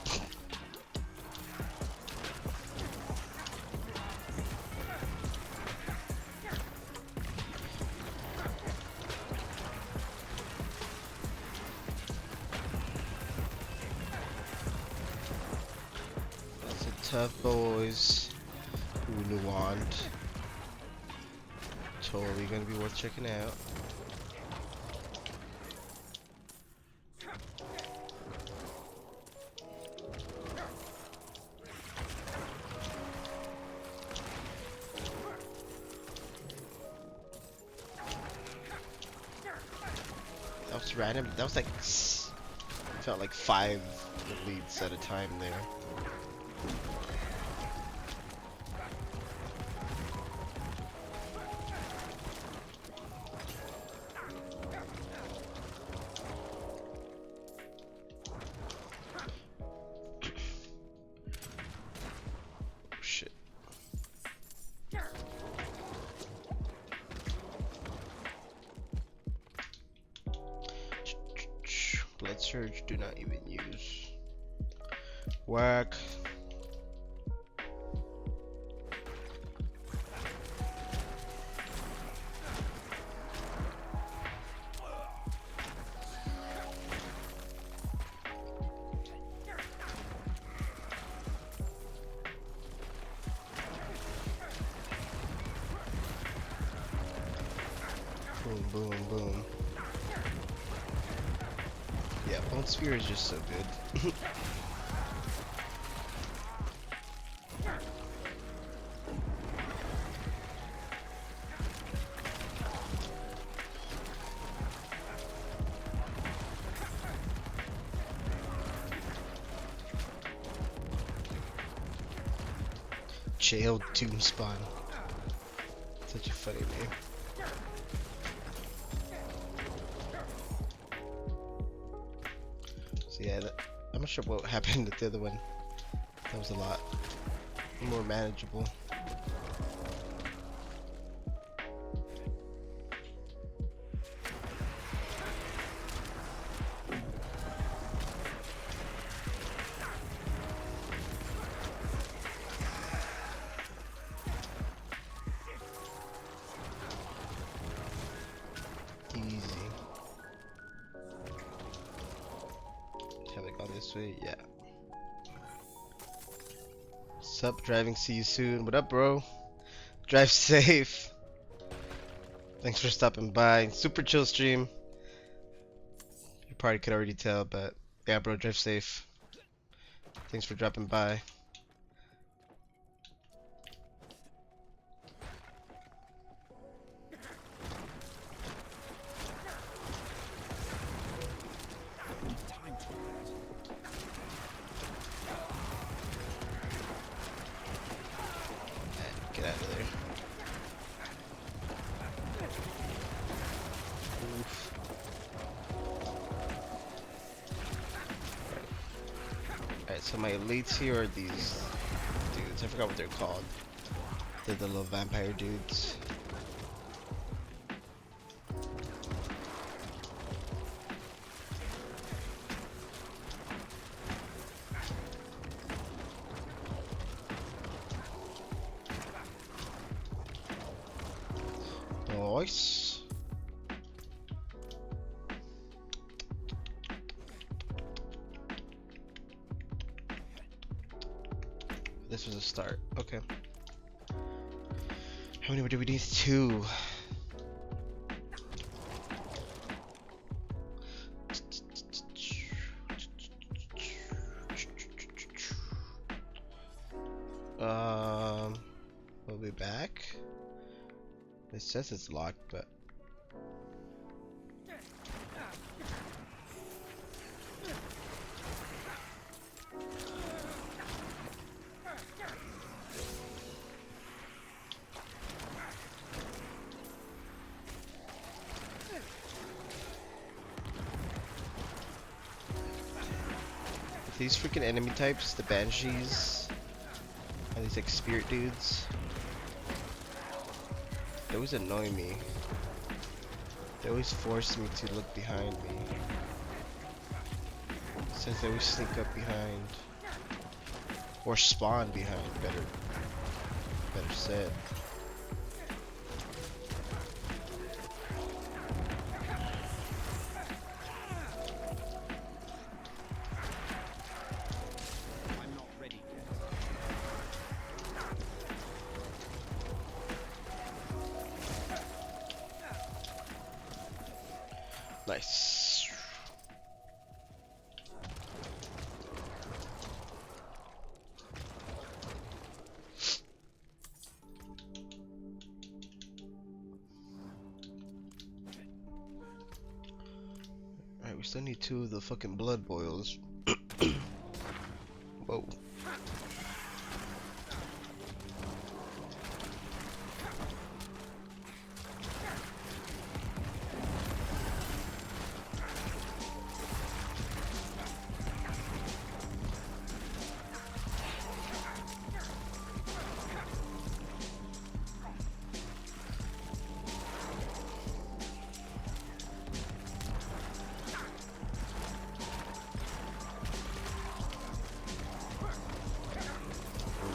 That's a tough boys. Who knew want? Totally gonna be worth checking out. That was random. That was like felt like 5 elites at a time there. Shit. Blood surge, do not even use. Whack. Boom, boom, boom. Yeah, Bone Sphere is just so good. Jailed Tombspawn. Such a funny name. So yeah, I'm not sure what happened with the other one. That was a lot more manageable. Easy. Have I gone this way? Yeah. Sup, driving, see you soon. What up, bro? Drive safe. Thanks for stopping by. Super chill stream. You probably could already tell, but yeah, bro, drive safe. Thanks for dropping by. Time to rest. Get out of there. Oof. Alright, so my elites here are these dudes. I forgot what they're called. They're the little vampire dudes. Nice. This was a start. Okay. How many do we need? 2. We'll be back. It says it's locked, but These freaking enemy types, the banshees, and these like spirit dudes, they always annoy me. They always force me to look behind me, since they always sneak up behind, or spawn behind. Better said. I'm not ready yet. Nice. Alright, we still need 2 of the fucking blood boils. Whoa.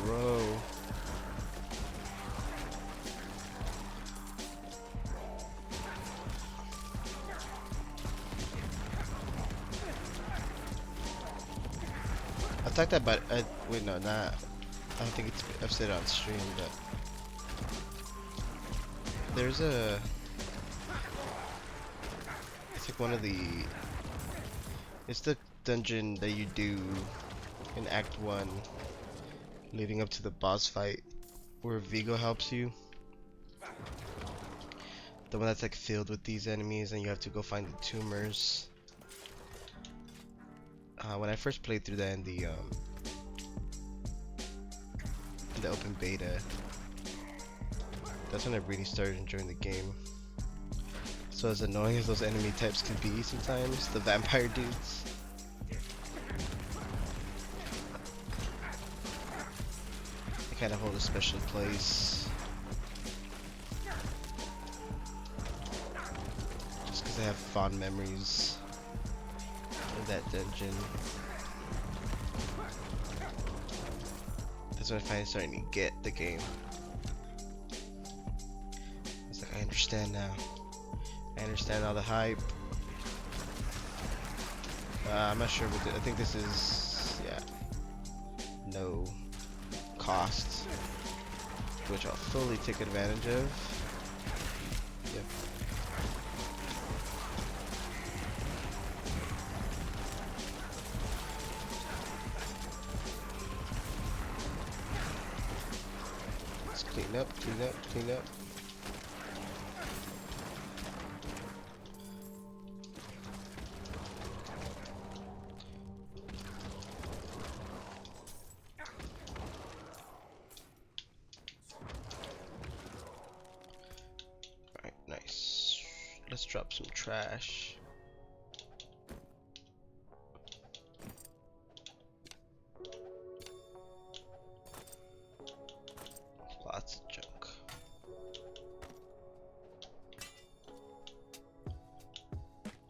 Bro. I thought that, but wait, no, not. I don't think it's. I've said it on stream, but there's a. It's like one of the. It's the dungeon that you do in Act 1, leading up to the boss fight, where Vigo helps you. The one that's like filled with these enemies, and you have to go find the tumors. When I first played through that in the open beta, that's when I really started enjoying the game. So as annoying as those enemy types can be sometimes, the vampire dudes, they kind of hold a special place. Just because I have fond memories of that dungeon. That's when I finally started to get the game. It's like, I understand now. I understand all the hype. I'm not sure, but I think this is, yeah, no cost, which I'll fully take advantage of. Yep. Let's clean up, clean up, clean up. Alright, nice. Let's drop some trash. Lots of junk.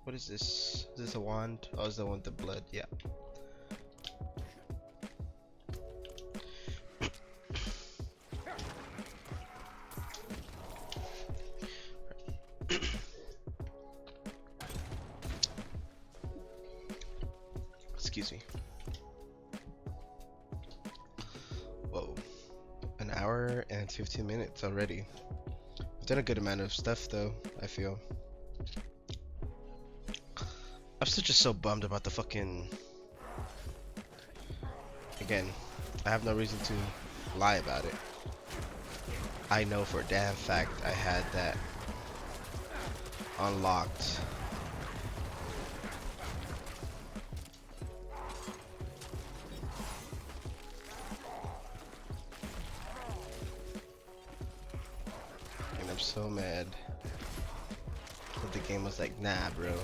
What is this? Is this a wand? Oh, is that one with the blood? Yeah. Excuse me. Whoa. An hour and 15 minutes already. I've done a good amount of stuff though, I feel. I'm still just so bummed about the fucking... Again, I have no reason to lie about it. I know for a damn fact I had that unlocked. And I'm so mad that the game was like, nah bro,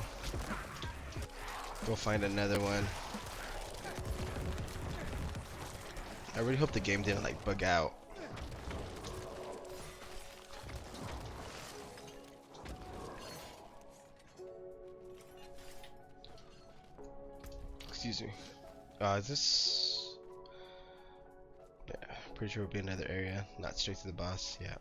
go find another one. I really hope the game didn't like bug out. Excuse me. Is this? Yeah, pretty sure it'll be another area, not straight to the boss. Yeah.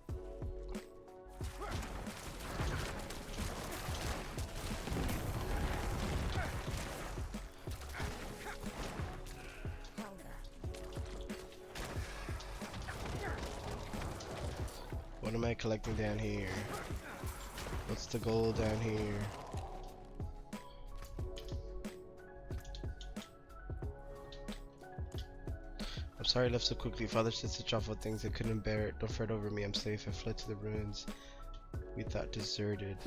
What am I collecting down here? What's the goal down here? I'm sorry I left so quickly. Father said such awful things. I couldn't bear it. Don't fret over me. I'm safe. I fled to the ruins. We thought deserted.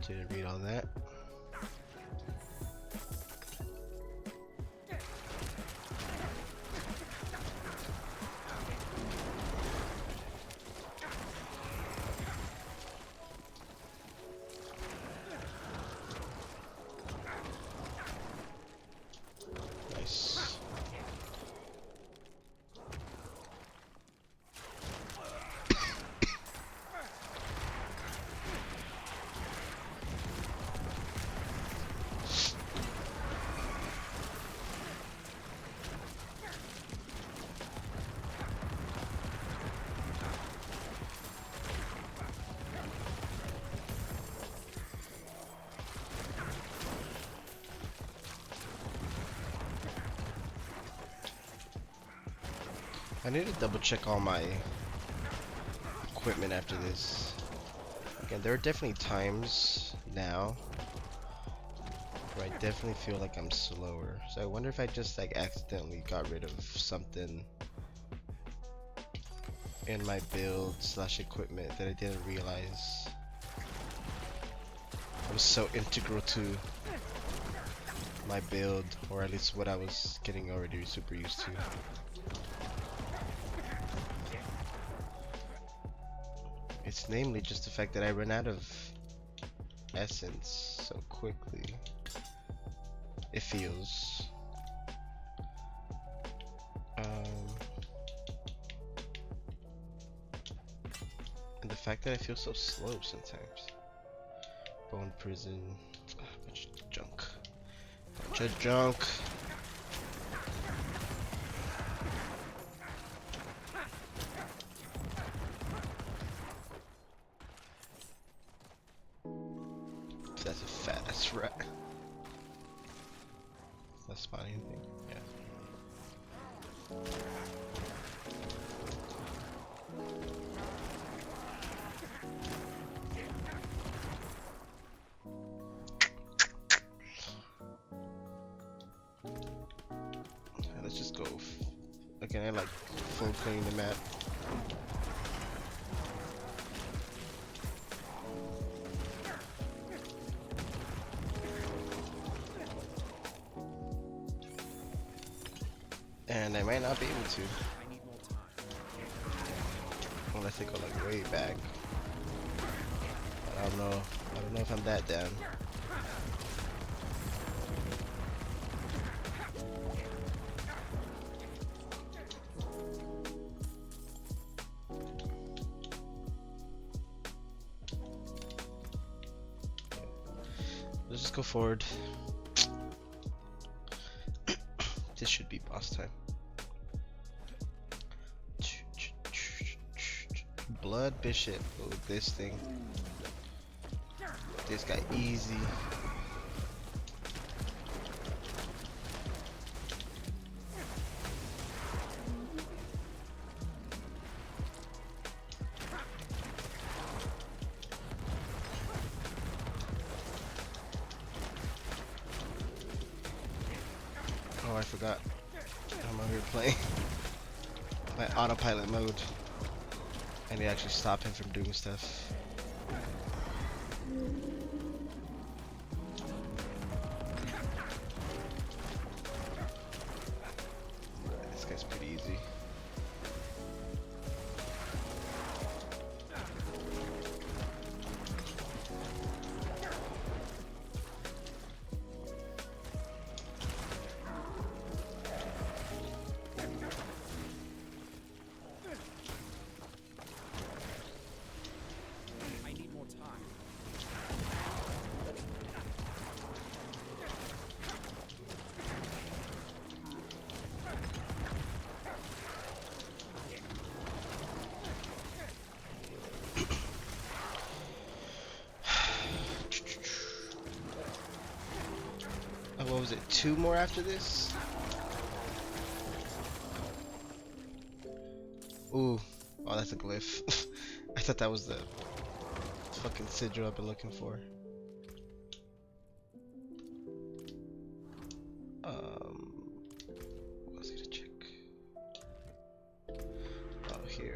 Didn't read all that. Nice. I need to double check all my equipment after this. Again, there are definitely times now where I definitely feel like I'm slower. So I wonder if I just like accidentally got rid of something in my build slash equipment that I didn't realize. It was so integral to my build, or at least what I was getting already super used to. It's namely just the fact that I run out of essence so quickly. It feels. And the fact that I feel so slow sometimes. Bone prison. Bunch of junk. Bunch of junk. That's a fat ass rat. Is that spawning anything? Yeah. Let's just go. Again, I like full clean the map. And I might not be able to. I need more time. Unless they go like way back. But I don't know. I don't know if I'm that down. Let's just go forward. This should be boss time. Blood Bishop. Oh, this thing. This guy easy. Oh, I forgot. I'm over here playing my autopilot mode. I need to actually stop him from doing stuff. This guy's pretty easy. what was it? 2 more after this? Ooh. Oh, that's a glyph. I thought that was the fucking sigil I've been looking for. What was I gonna check? Oh, here.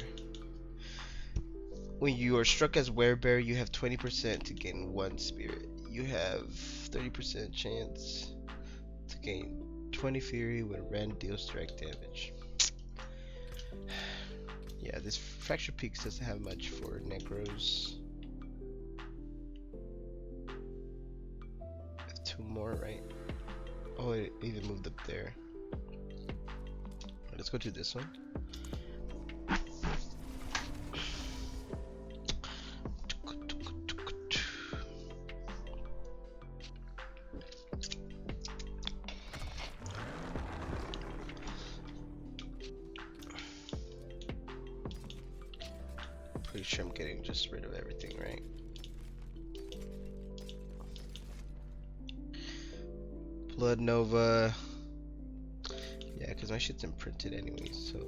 When you are struck as werebear, you have 20% to gain 1 spirit. You have 30% chance to gain 20 fury when rend deals direct damage. Yeah, this Fracture Peaks doesn't have much for Necros. 2 more, right? Oh, it even moved up there. Let's go to this one. Pretty sure I'm getting just rid of everything, right? Blood Nova. Yeah, because my shit's imprinted anyways, so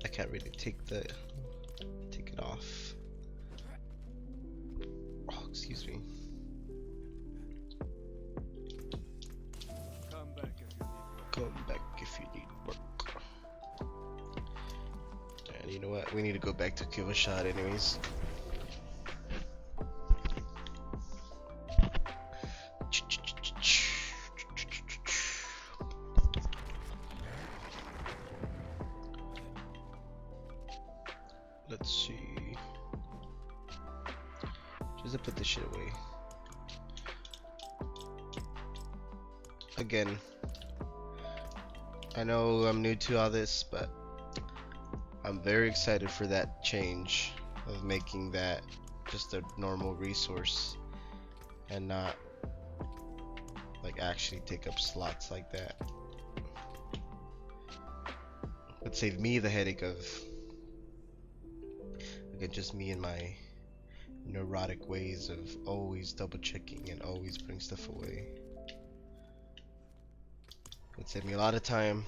I can't really take it off. Oh, excuse me. Come back if you need work. And you know what? We need to go back to Kill a Shot anyways. Let's see. Just to put this shit away. Again, I know I'm new to all this, but I'm very excited for that change of making that just a normal resource and not like actually take up slots like that. Would save me the headache of, again, just me and my neurotic ways of always double checking and always putting stuff away. Would save me a lot of time.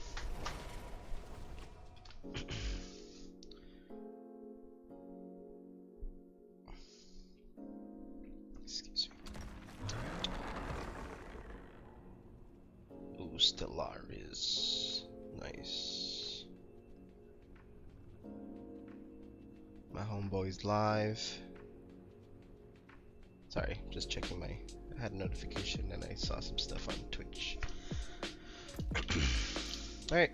Excuse me. Ooh, Stellaris. Nice. My homeboy's live. Sorry, just checking I had a notification and I saw some stuff on Twitch. Alright.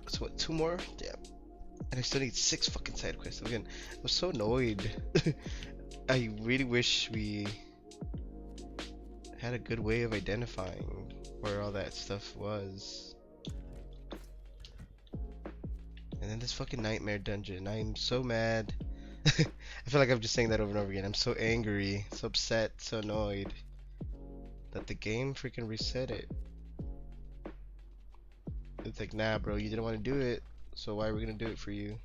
So what, 2 more? Damn. And I still need 6 fucking side quests. Again, I'm so annoyed. I really wish we had a good way of identifying where all that stuff was. And then this fucking nightmare dungeon. I'm so mad. I feel like I'm just saying that over and over again. I'm so angry, so upset, so annoyed that the game freaking reset it. It's like, nah, bro, you didn't want to do it, so why are we gonna do it for you?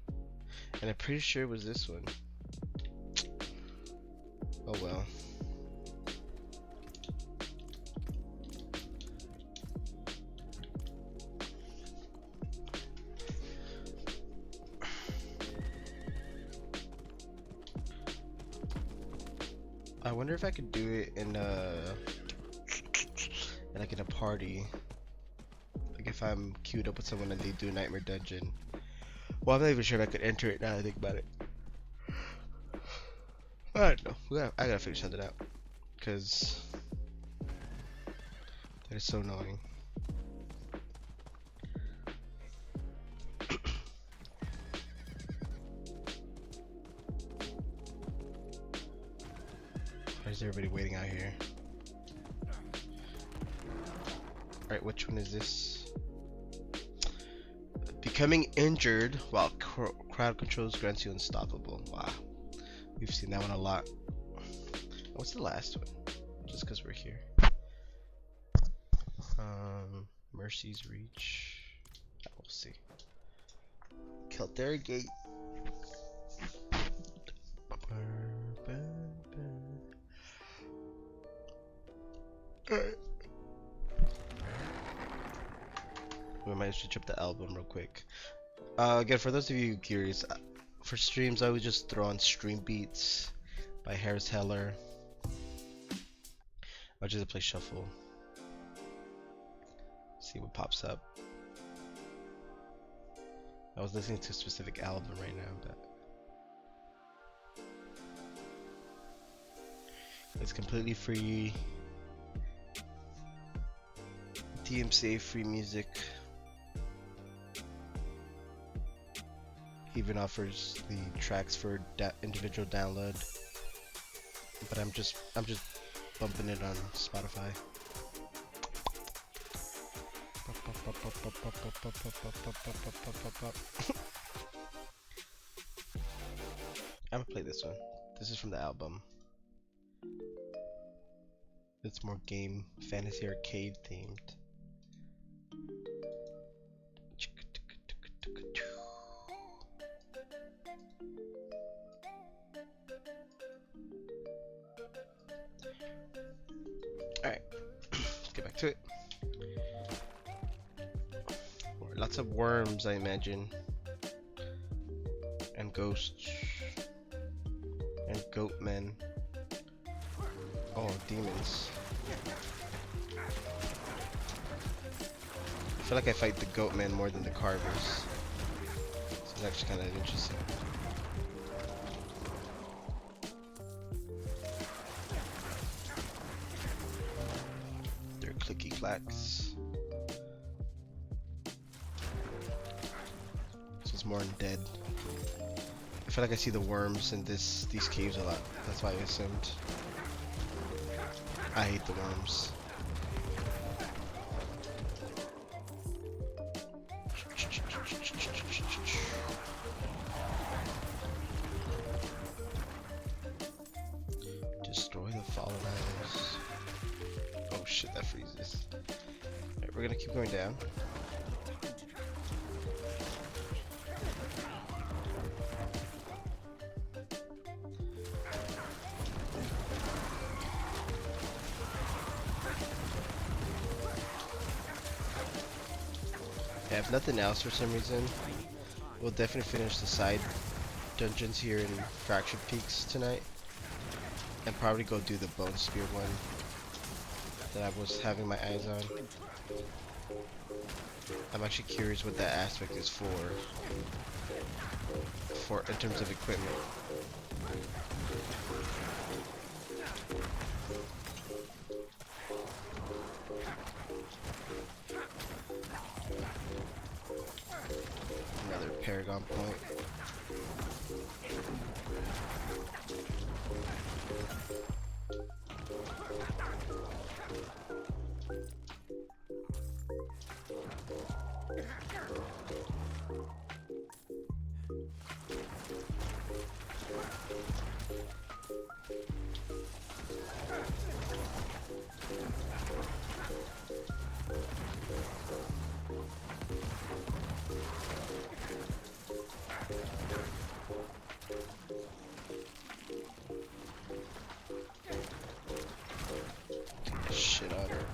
And I'm pretty sure it was this one. Oh well. I wonder if I could do it in like in a party. Like if I'm queued up with someone and they do Nightmare Dungeon. Well, I'm not even sure if I could enter it now that I think about it. I don't know. I gotta figure something out. Cause that is so annoying. Why is everybody waiting out here? Alright, which one is this? Becoming injured while crowd controls grants you unstoppable. Wow. We've seen that one a lot. What's the last one? Just because we're here. Mercy's Reach. We'll see. Keltera Gate. Alright. We might switch up the album real quick. Again, for those of you curious, for streams I would just throw on Stream Beats by Harris Heller. I'll just play shuffle. See what pops up. I was listening to a specific album right now, but it's completely free. DMCA free music. Even offers the tracks for individual download, but I'm just bumping it on Spotify. I'm gonna play this one. This is from the album. It's more game fantasy arcade themed. Alright, let's get back to it. Lots of worms, I imagine. And ghosts. And goat men. Oh, demons. I feel like I fight the goat men more than the carvers. So it's actually kind of interesting. They're clicky clacks. This is more undead. I feel like I see the worms in these caves a lot. That's why I assumed. I hate the worms. Destroy the fallen idols. Oh shit, that freezes. Alright, we're gonna keep going down. Yeah, if nothing else for some reason, we'll definitely finish the side dungeons here in Fractured Peaks tonight. And probably go do the Bone Spear one that I was having my eyes on. I'm actually curious what that aspect is for in terms of equipment. Another Paragon point. Shit on her.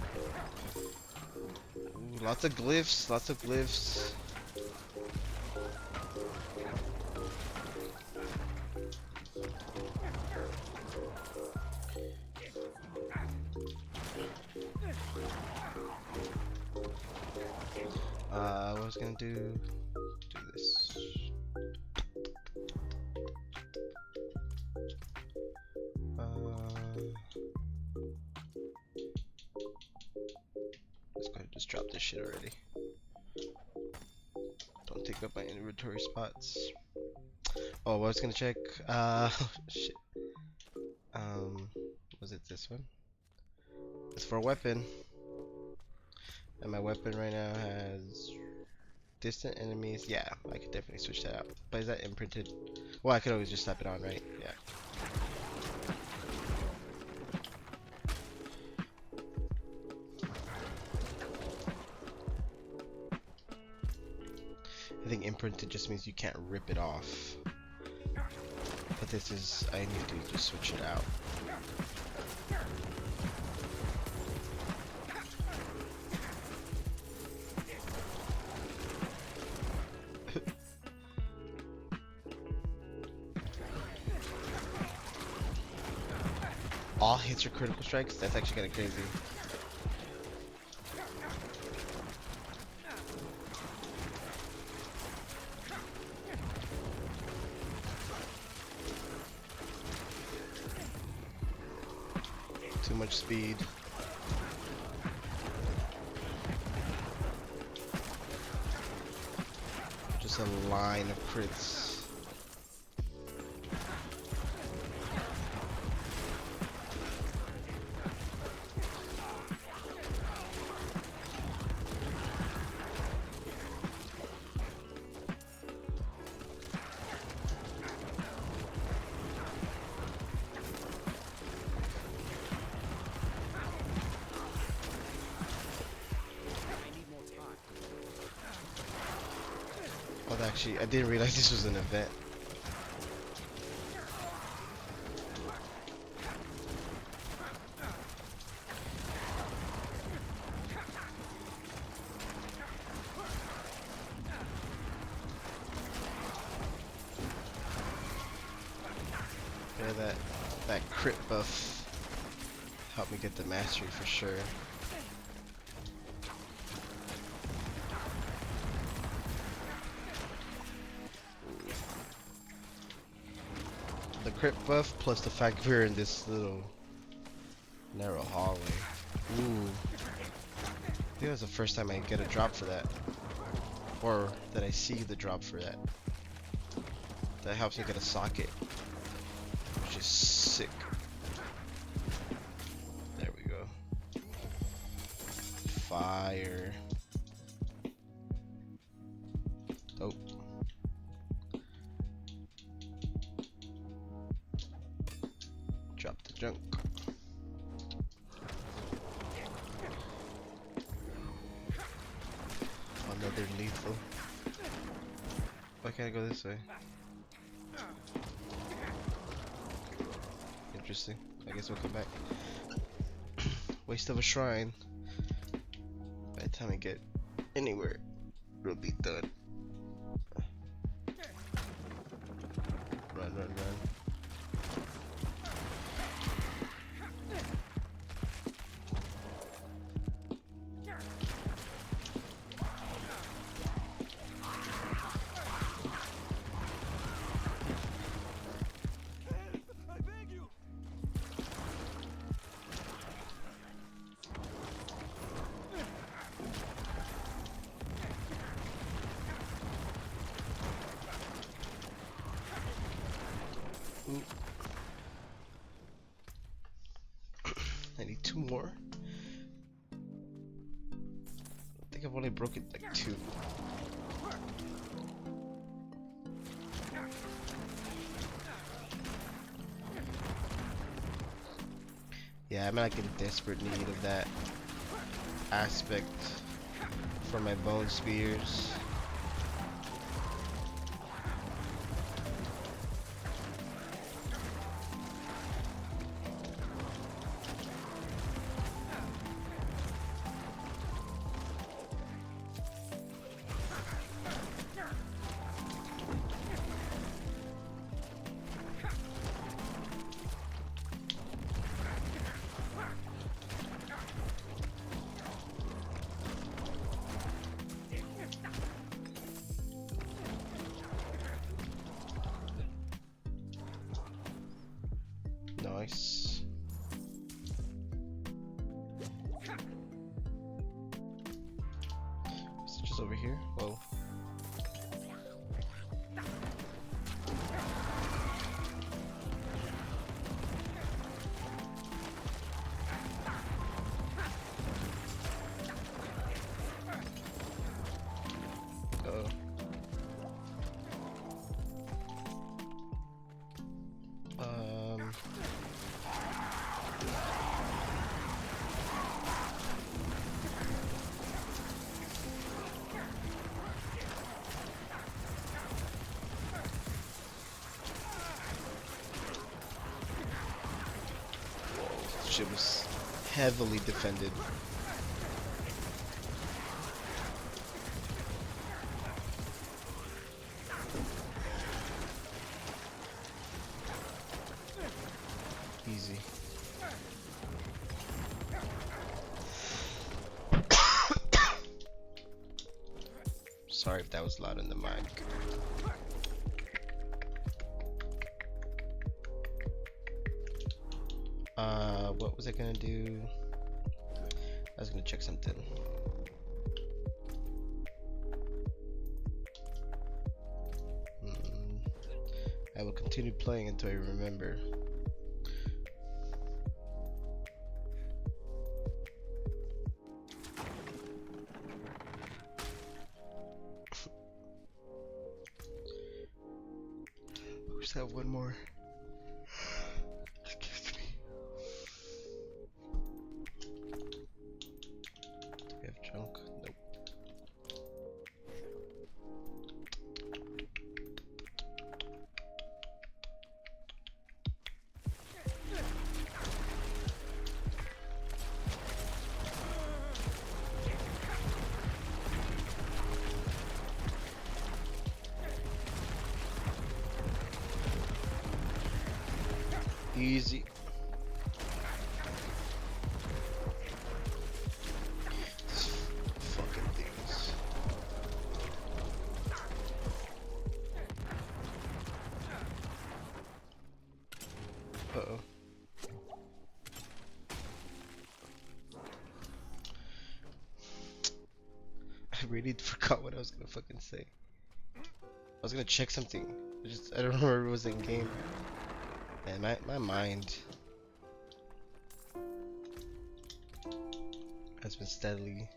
Ooh, lots of glyphs, lots of glyphs. What I was gonna do this. Let's go ahead and just drop this shit already. Don't take up my inventory spots. Oh, I was gonna check. Shit. Was it this one? It's for a weapon. And my weapon right now has distant enemies. Yeah, I could definitely switch that out. But is that imprinted? Well, I could always just slap it on, right? Yeah. I think imprinted just means you can't rip it off. But this is, I need to just switch it out. all hits are critical strikes. That's actually kind of crazy. Too much speed. Just a line of crits. Oh, actually, I didn't realize this was an event. Yeah, that crit buff helped me get the mastery for sure. The crit buff plus the fact we're in this little narrow hallway. Ooh. I think that's the first time I get a drop for that. Or that I see the drop for that. That helps me get a socket. Which is sick. There we go. Fire. Oh. Drop the junk. Another lethal. Why can't I go this way? Interesting. I guess we'll come back. Waste of a shrine. By the time I get anywhere, it'll be done. Run, run, run. I need 2 more. I think I've only broken like 2. Yeah, I'm like in desperate need of that aspect for my bone spears. Nice. Is it just over here? Whoa. Uh-oh. Shit was heavily defended. Easy. Sorry if that was loud in the mic. What was I gonna do? I was gonna check something. I will continue playing until I remember. We just have one more. Excuse me. Do we have junk? Nope. Easy. These fucking things. Uh-oh. I really forgot what I was gonna fucking say. I was gonna check something. I don't remember if it was in game. Man, my mind has been steadily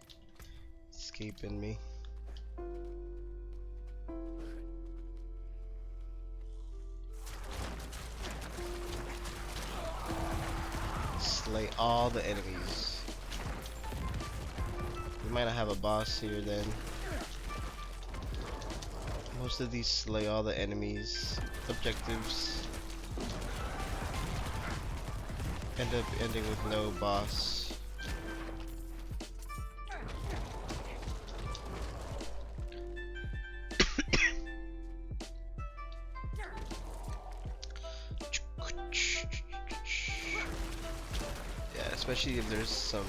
escaping me. Slay all the enemies. We might not have a boss here then. Most of these slay all the enemies objectives end up ending with no boss. Yeah, especially if there's some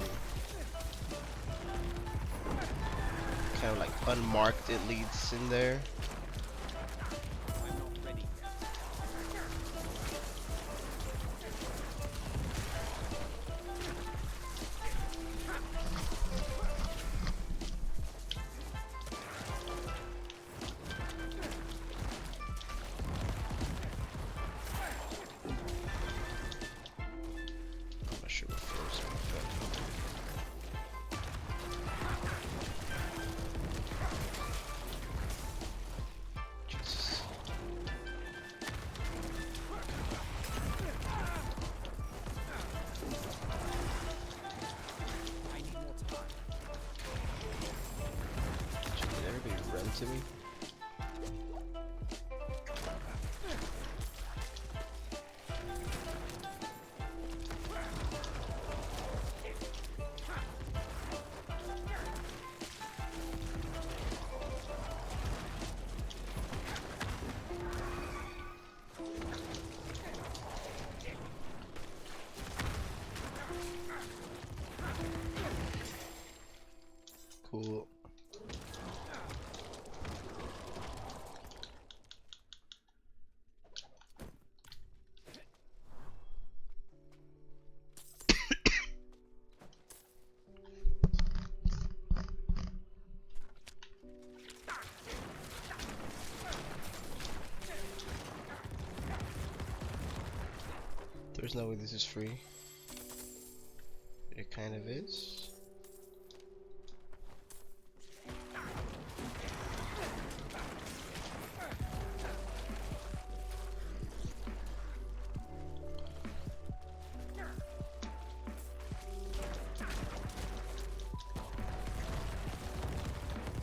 kind of like unmarked elites in there. I'm not ready yet. I'm not sure what floors are, but Jesus. I need more time. Did everybody run to me? Cool. There's no way this is free. It kind of is.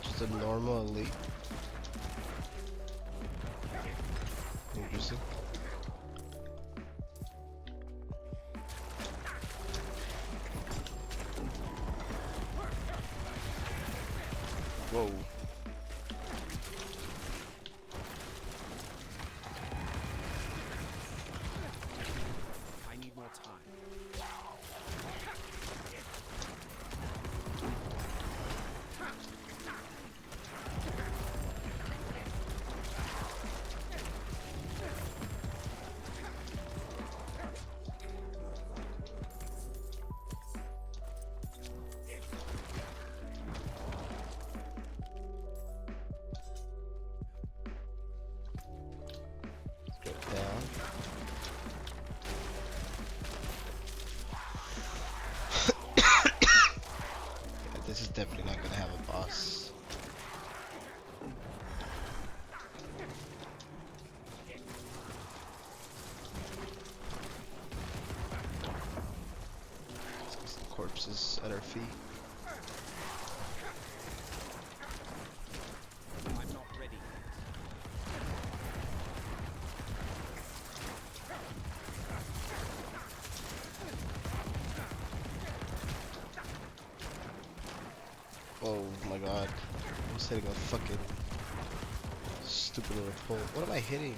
Just a normal elite. Interesting. Whoa. I need more time. definitely not gonna have a boss. Some corpses at our feet. I'm not ready. Oh my god. I'm just hitting a fucking stupid little pole. What am I hitting?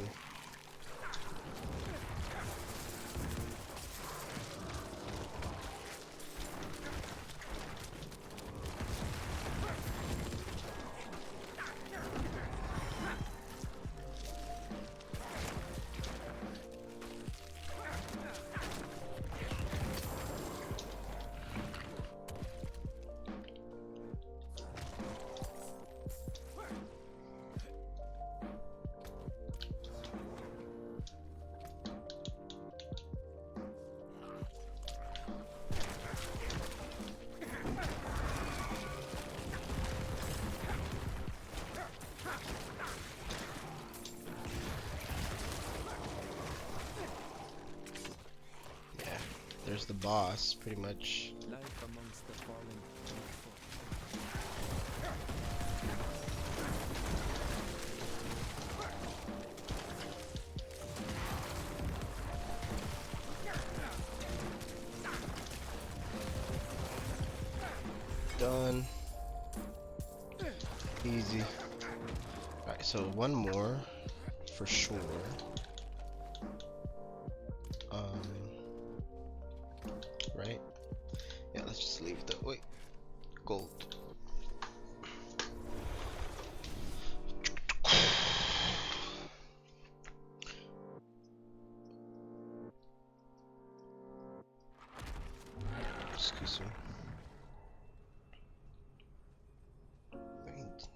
There's the boss, pretty much. Life amongst the fallen. Done. Easy. Alright, so one more for sure. Right? Yeah, let's just leave the wait. Gold. Excuse me. Maintenance.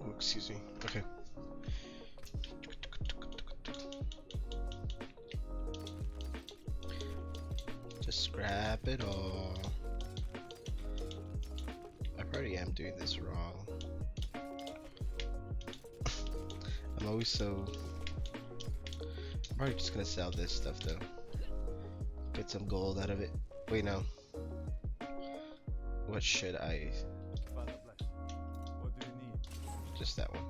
Oh, excuse me. Okay. Just scrap it all. I probably am doing this wrong. I'm always so... I'm probably just gonna sell this stuff though. Get some gold out of it. Wait, no. What should I... What do you need? Just that one.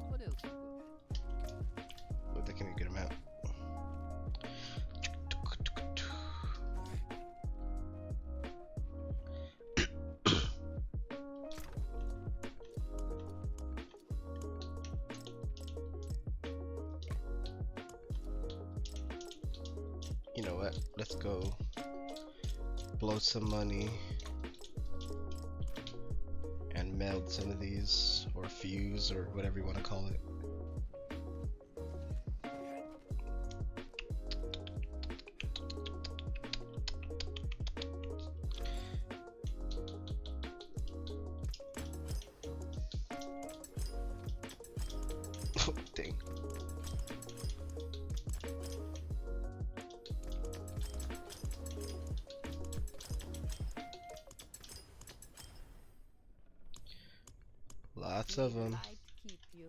What else? Oh, that can be a good amount. You know what? Let's go blow some money and meld some of these, or fuse, or whatever you want to call it. Oh, dang. Lots of them. I'd keep you.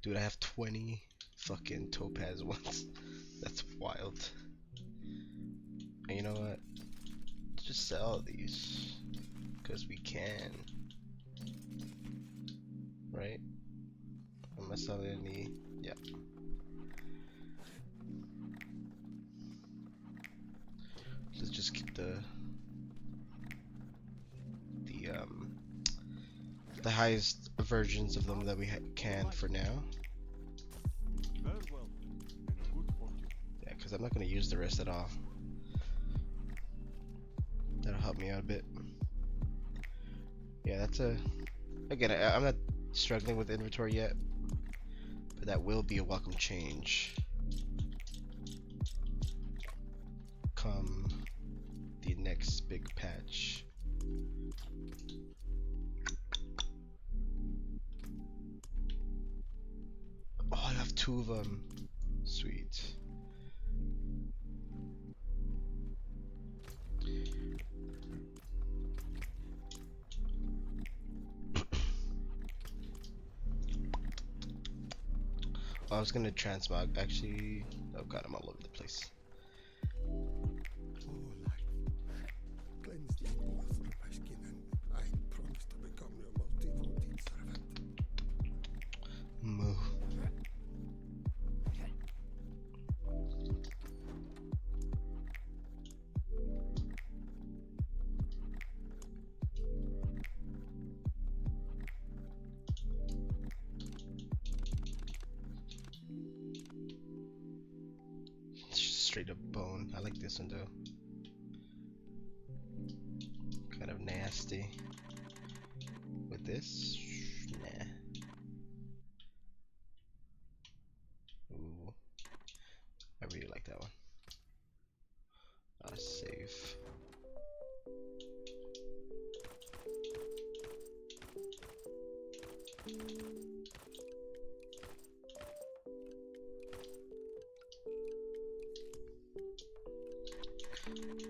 Dude, I have 20 fucking topaz ones. That's wild. And you know what? Let's just sell these. Because we can. Right? Am I selling any? Yeah. Let's just keep the highest versions of them that we can for now. Very well. And good fortune. Yeah, because I'm not going to use the rest at all. That'll help me out a bit. Yeah, that's a... Again, I'm not struggling with inventory yet, but that will be a welcome change come next big patch. Oh, I have 2 of them. Sweet. I was gonna transmog. Actually, oh god, I'm all over the place. Oh, life, cleanse the evil from my skin, and I promise to become your most devoted servant. Moo. Straight up bone. I like this one though. Kind of nasty. With this, nah. Ooh, I really like that one. Save.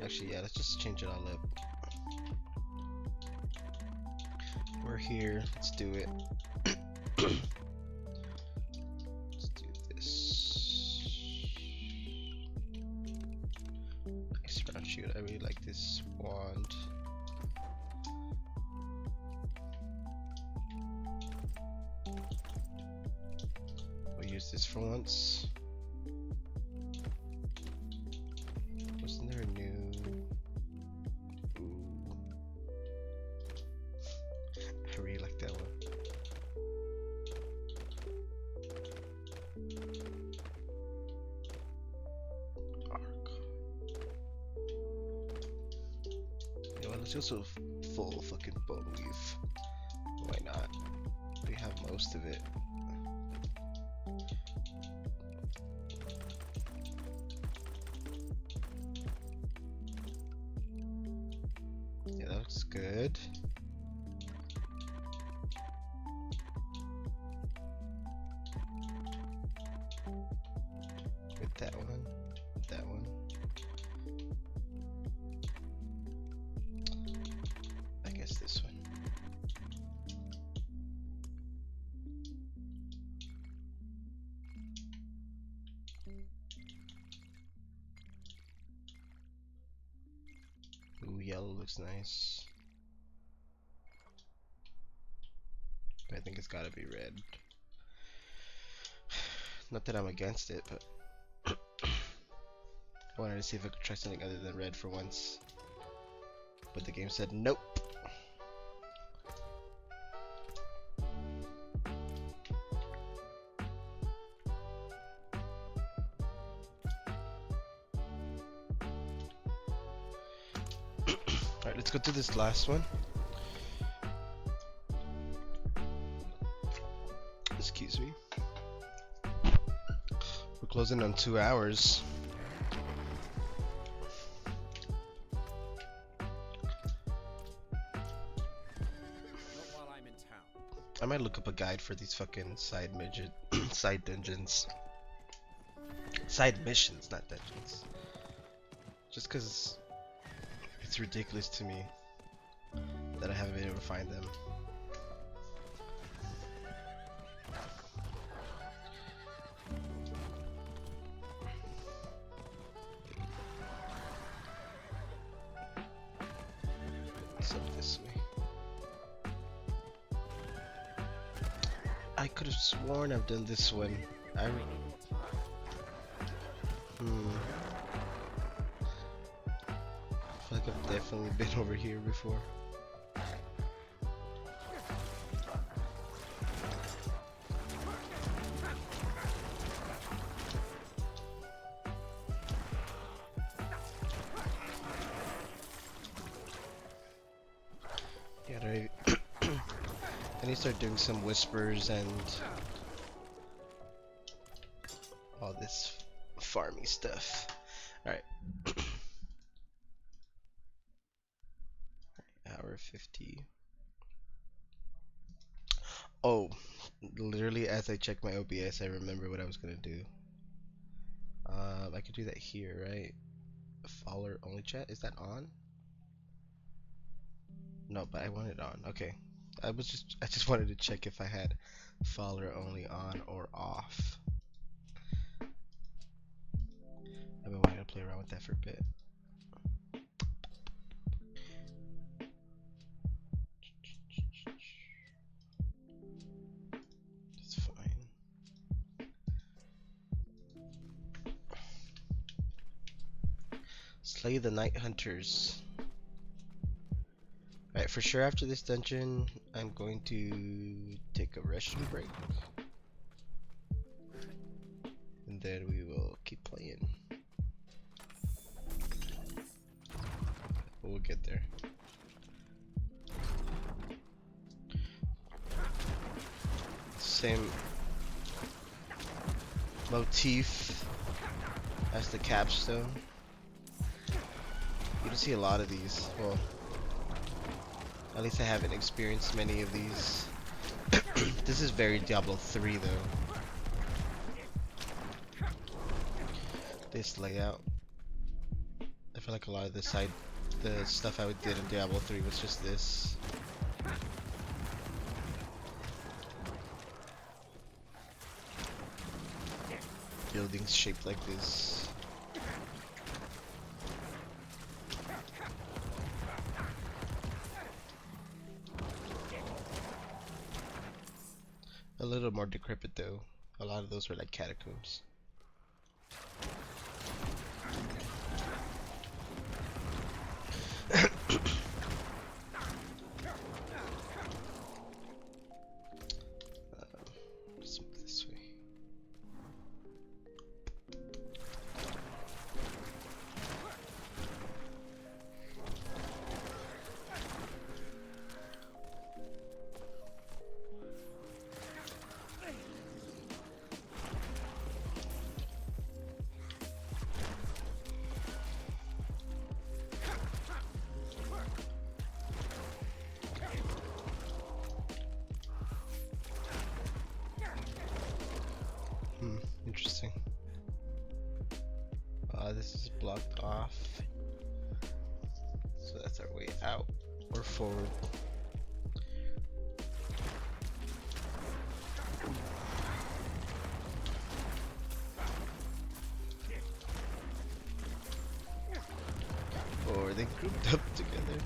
Actually, yeah, let's just change it all up. We're here. Let's do it. Let's do this. Nice round shoot. I really like this wand. We'll use this for once. Wasn't there a new? Ooh. I really like that one. Arc. Yeah, well, let's also full fucking bone weave. Why not? We have most of it. Yeah, that looks good. With that one, with that one. I guess this one. Ooh, yellow looks nice. But I think it's gotta be red. Not that I'm against it, but I wanted to see if I could try something other than red for once. But the game said nope. Alright, let's go to this last one. Excuse me. We're closing on 2 hours. Not while I'm in town. I might look up a guide for these fucking side midget side dungeons. Side missions, not dungeons. Just cause it's ridiculous to me that I haven't been able to find them. It's up this way. I could have sworn I've done this one. I feel like I've definitely been over here before. Yeah, I need to start doing some whispers and all this farming stuff. Alright. 50. Oh, literally as I check my OBS, I remember what I was gonna do. I could do that here, right? Follower only chat, is that on? No, but I want it on. Okay. I just wanted to check if I had follower only on or off. I've been wanting to play around with that for a bit. It's fine. Slay the Night Hunters. Alright, for sure after this dungeon, I'm going to take a restroom break. And then we will keep playing. We'll get there. Same motif as the capstone. You don't see a lot of these. Well, at least I haven't experienced many of these. This is very Diablo 3 though. This layout. I feel like a lot of the stuff I did in Diablo 3 was just this. Buildings shaped like this. A little more decrepit though. A lot of those were like catacombs. Let's move this way. Interesting. This is blocked off. So that's our way out or forward. Or they grouped up together.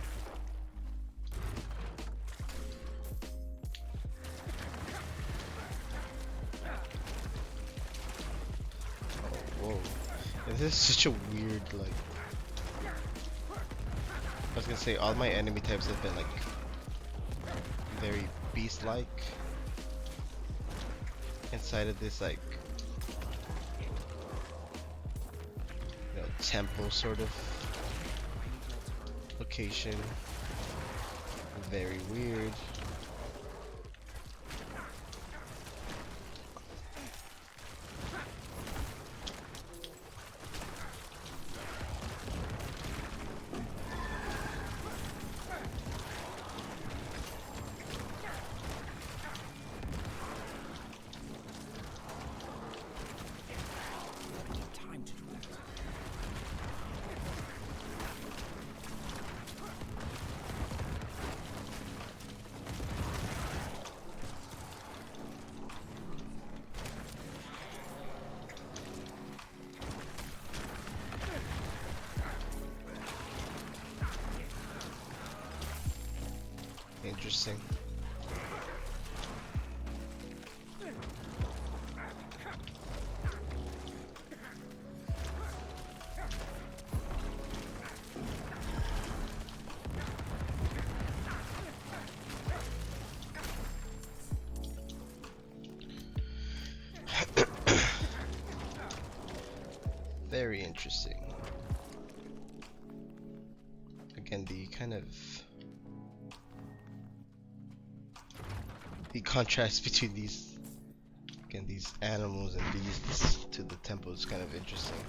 Whoa. This is such a weird, like... I was gonna say, all my enemy types have been, like, very beast-like. Inside of this, like... you know, temple sort of location. Very weird. Time to do that. Interesting. Very interesting. Again, the kind of the contrast between these animals and beasts to the temple is kind of interesting.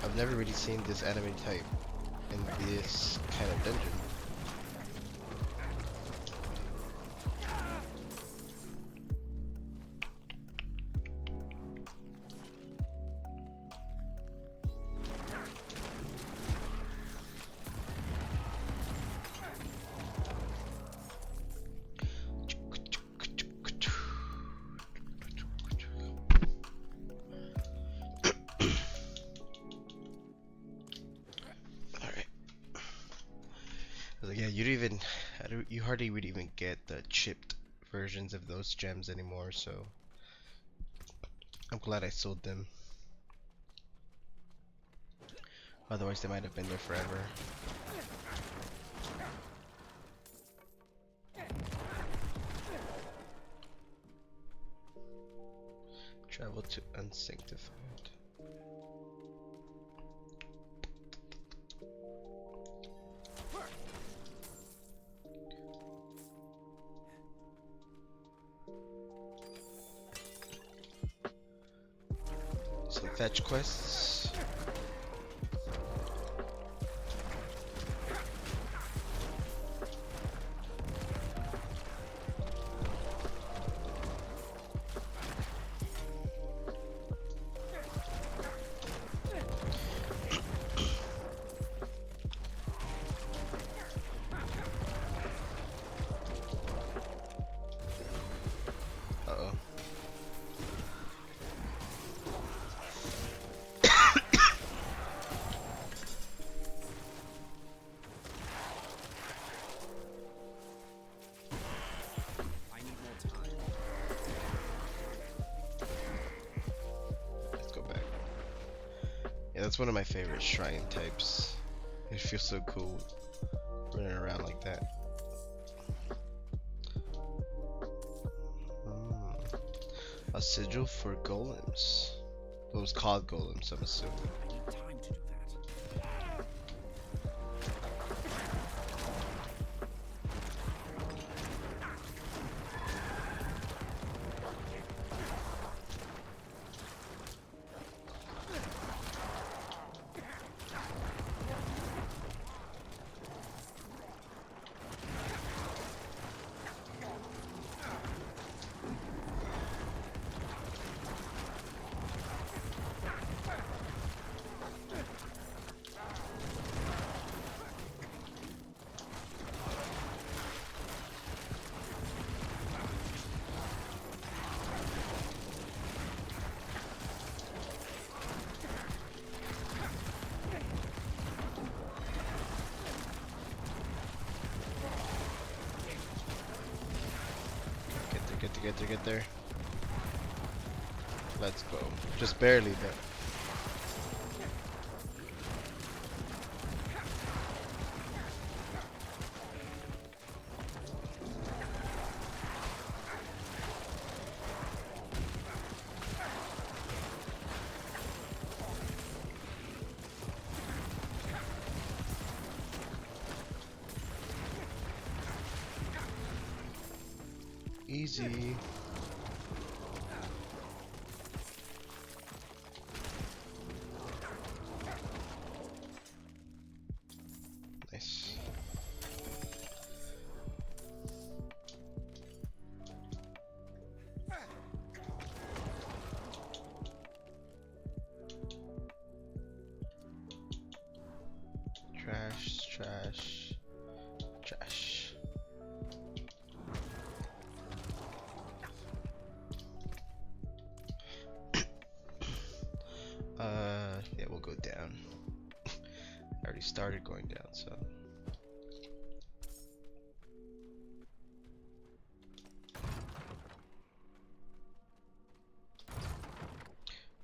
I've never really seen this anime type in this kind of dungeon. even, you hardly would even get the chipped versions of those gems anymore, so I'm glad I sold them. Otherwise they might have been there forever. Travel to Unsanctified. Some fetch quests. Uh-oh. I need more time. Let's go back. Yeah, that's one of my favorite shrine types. It feels so cool running around like that. A sigil for golems. It was called golems, I'm assuming. I need time to do that. Get there. Let's go. Just barely, but. Easy. Nice. Trash, trash, trash. Yeah, we'll go down. I already started going down, so.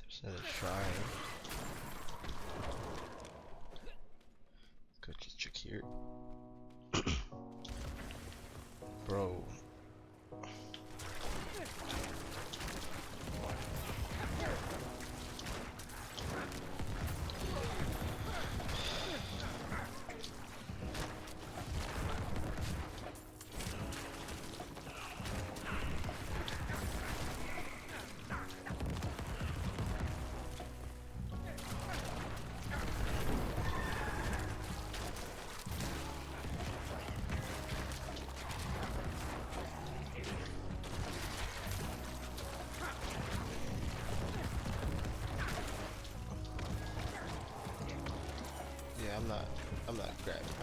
There's another shrine. Go just check here. Bro. Yeah, I'm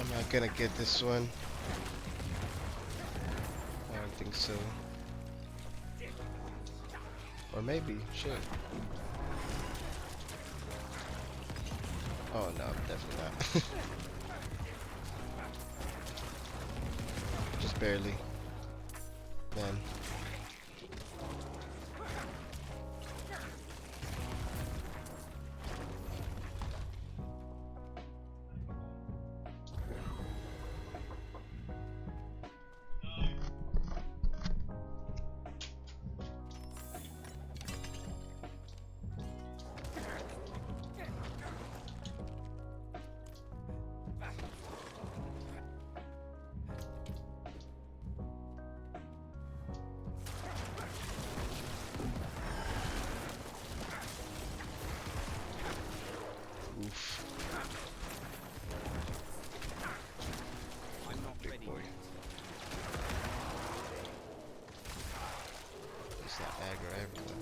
not gonna get this one. I don't think so. Or maybe, shit. Oh no, definitely not. Barely. Man. Oof. I'm not Big ready boy. yet. It's that aggro everywhere.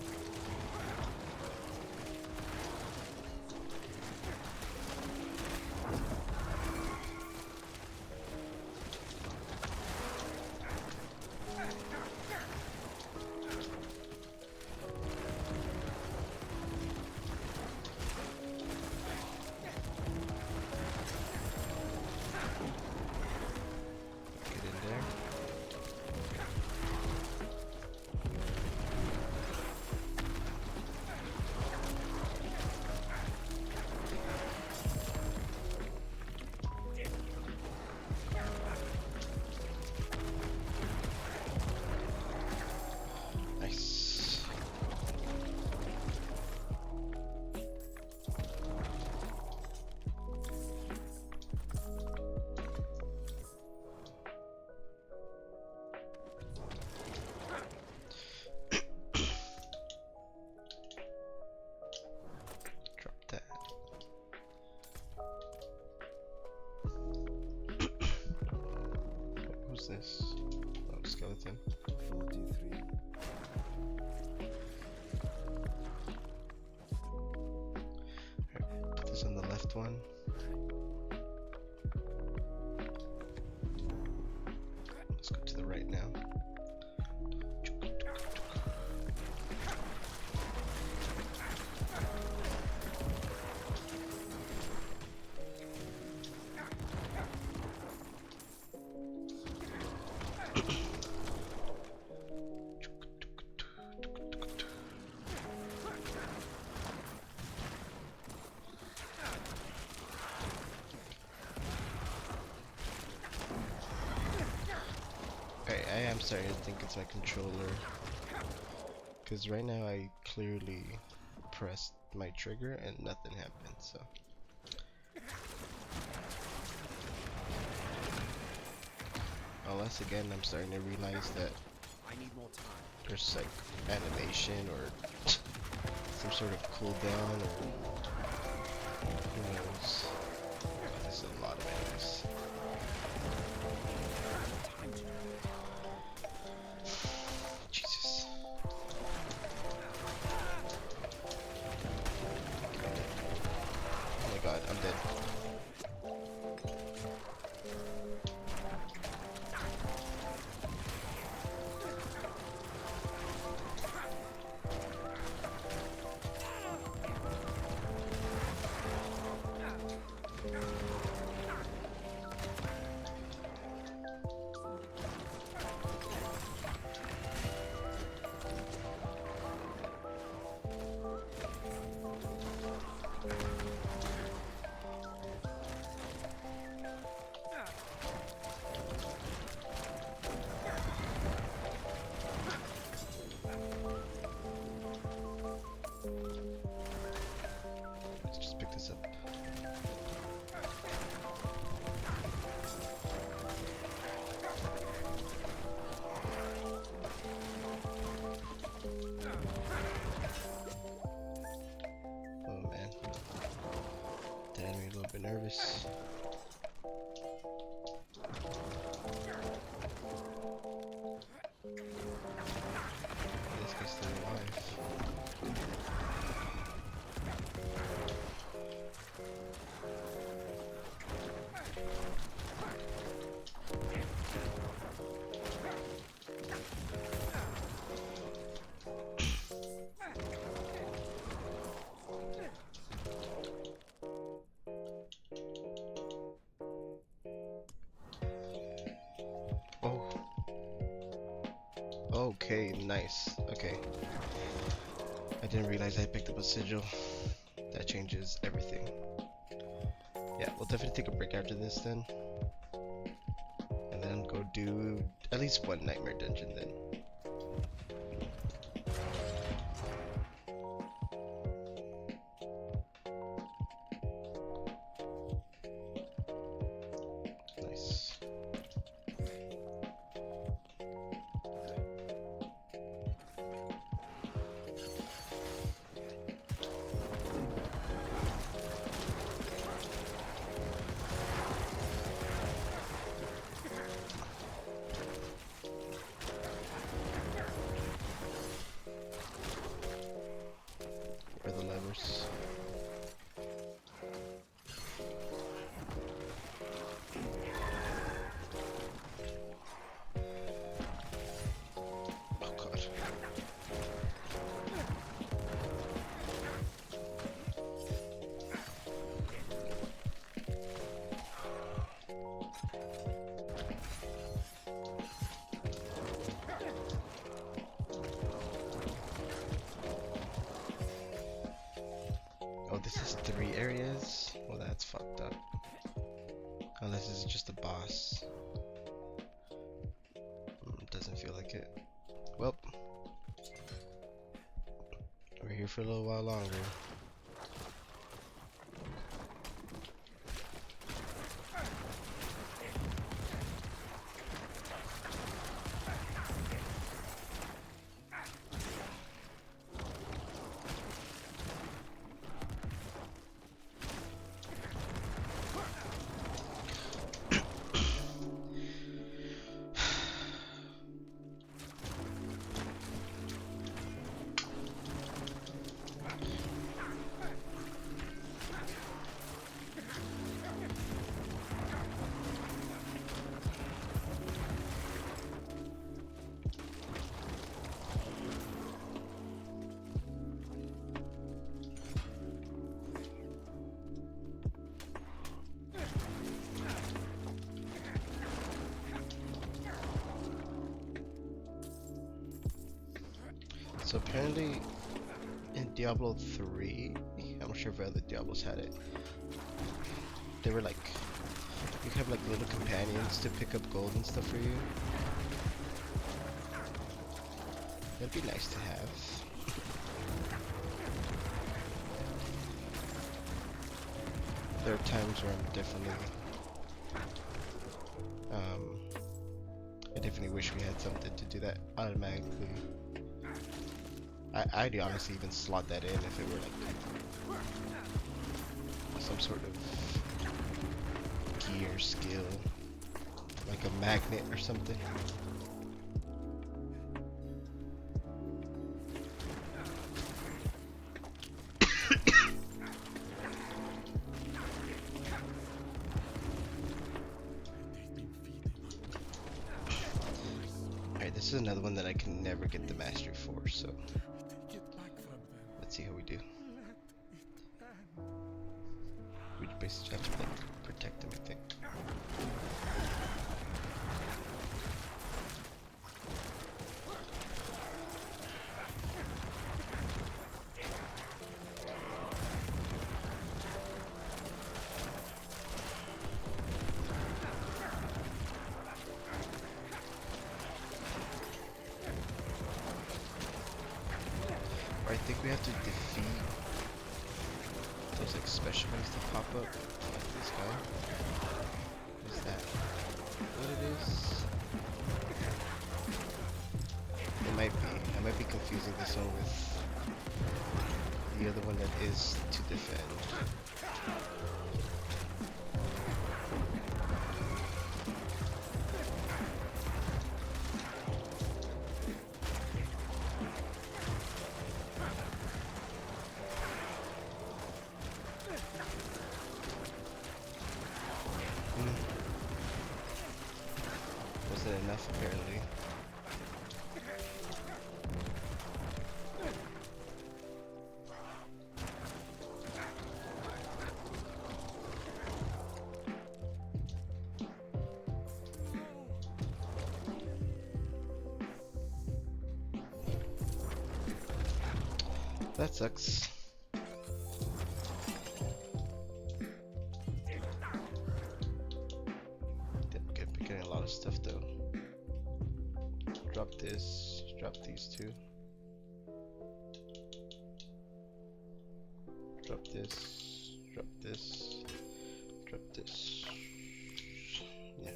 Get in there. Nice. Drop that. Who's this? Oh, skeleton. 43. Put this on the left one. Let's go to the right now. Alright, I am starting to think it's my controller. Because right now I clearly pressed my trigger and nothing happened, so. Unless again I'm starting to realize that I need more time. there's like animation or some sort of cooldown or who knows. God, this is a lot of enemies. Time to Jesus. Oh my god, I'm dead. Let's just pick this up. Oh man. That made me a little bit nervous. This guy's still alive. Okay, nice. Okay. I didn't realize I picked up a sigil. That changes everything. Yeah, we'll definitely take a break after this then. And then go do at least one nightmare dungeon then. Nice. Where are the levers? Oh god. Oh, this is 3 areas? Well, that's fucked up. Unless this is just a boss. Doesn't feel like it. Well, we're here for a little while longer. So apparently in Diablo 3, I'm not sure if other Diablos had it, they were like, you could have like little companions to pick up gold and stuff for you. That'd be nice to have. There are times where I'm definitely, I definitely wish we had something to do that automatically. I'd honestly even slot that in if it were like some sort of gear skill, like a magnet or something. Alright, this is another one that I can never get the mastery for, so let's see how we do. We basically have to like protect them, I think. Or I think we have to defeat those like special ones that pop up, like this guy. What is that? What it is? It might be. I might be confusing this one with the other one that is to defend. Wasn't enough apparently. That sucks. Getting a lot of stuff though. Drop this, drop these two. Drop this, drop this, drop this. Yeah.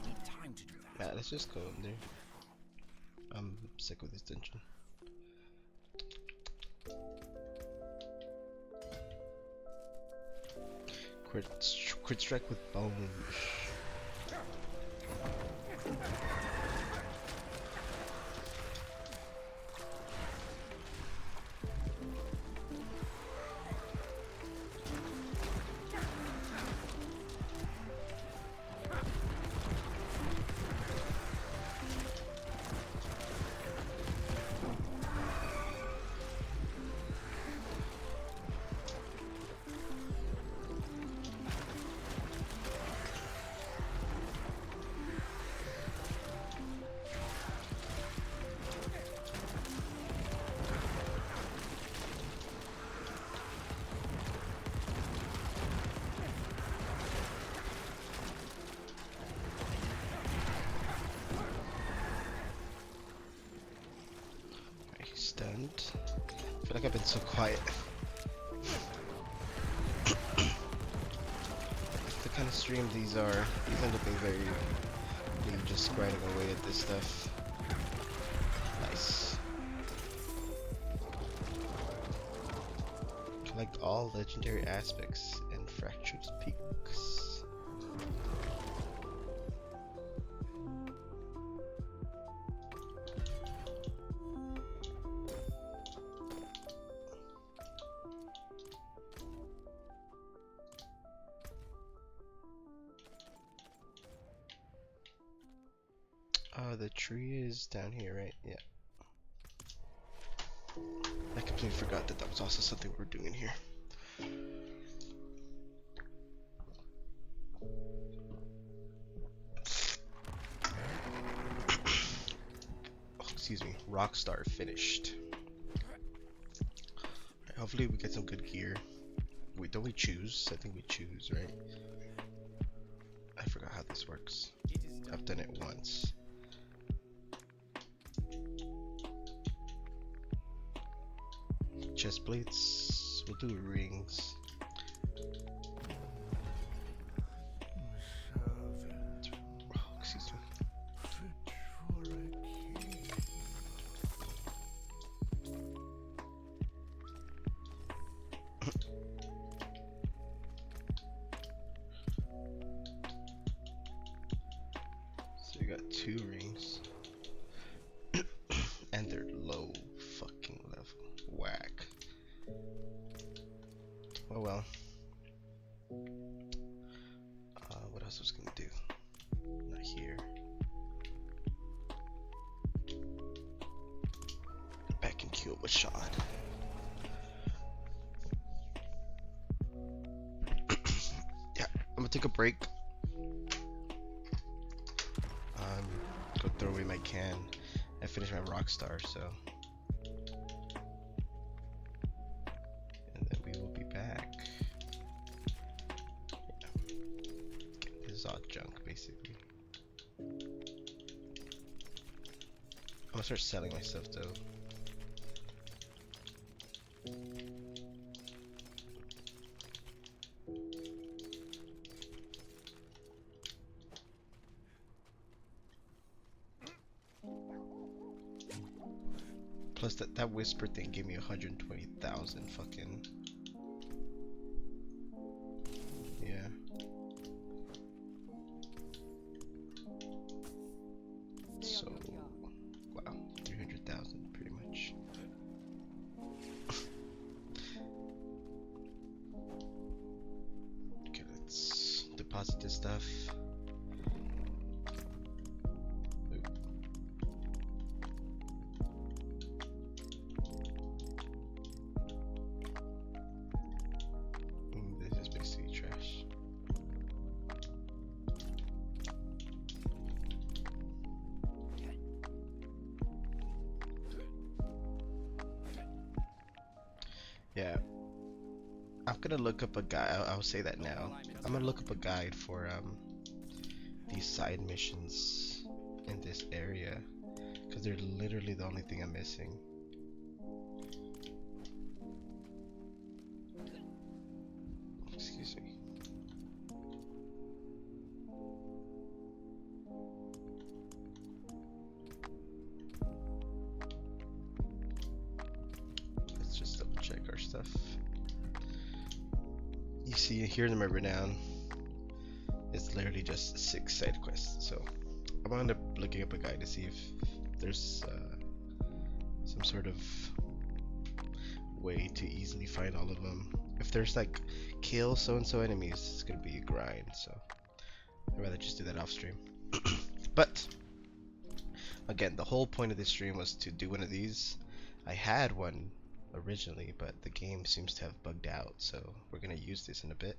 I need time to do that. Yeah, let's just go in there. I'm sick with this dungeon. Crit strike with bones. Stunned. I feel like I've been so quiet. It's the kind of stream these are. These end up being very me just grinding away at this stuff. Nice. Collect all legendary aspects and fractures peaks. Oh, the tree is down here, right? Yeah. I completely forgot that that was also something we were doing here. Oh, excuse me. Rockstar finished. Alright, hopefully we get some good gear. Wait, don't we choose? I think we choose, right? I forgot how this works. I've done it once. Chest plates. We'll do rings. Oh, excuse me. So you got 2 rings. And they're low fucking level. Whack. Oh well. What else was gonna do? Not here. Back and kill with shot. Yeah, I'm gonna take a break. Go throw away my can. I finished my Rockstar, so. And then we will be back. Yeah. Get this odd junk, basically. I'm gonna start selling my stuff, though. Plus that whisper thing gave me 120,000 fucking. Yeah. So, wow, 300,000 pretty much. Okay, let's deposit this stuff. Yeah, I'm gonna look up a guide. I'll say that now. I'm gonna look up a guide for these side missions in this area, because they're literally the only thing I'm missing. Excuse me. Let's just double check our stuff. You see here in the Renown, it's literally just 6 side quests. So I'm gonna end up looking up a guide to see if there's some sort of way to easily find all of them. If there's like kill so and so enemies, it's gonna be a grind. So I'd rather just do that off stream. But again, the whole point of this stream was to do one of these. I had one originally, but the game seems to have bugged out, so we're gonna use this in a bit.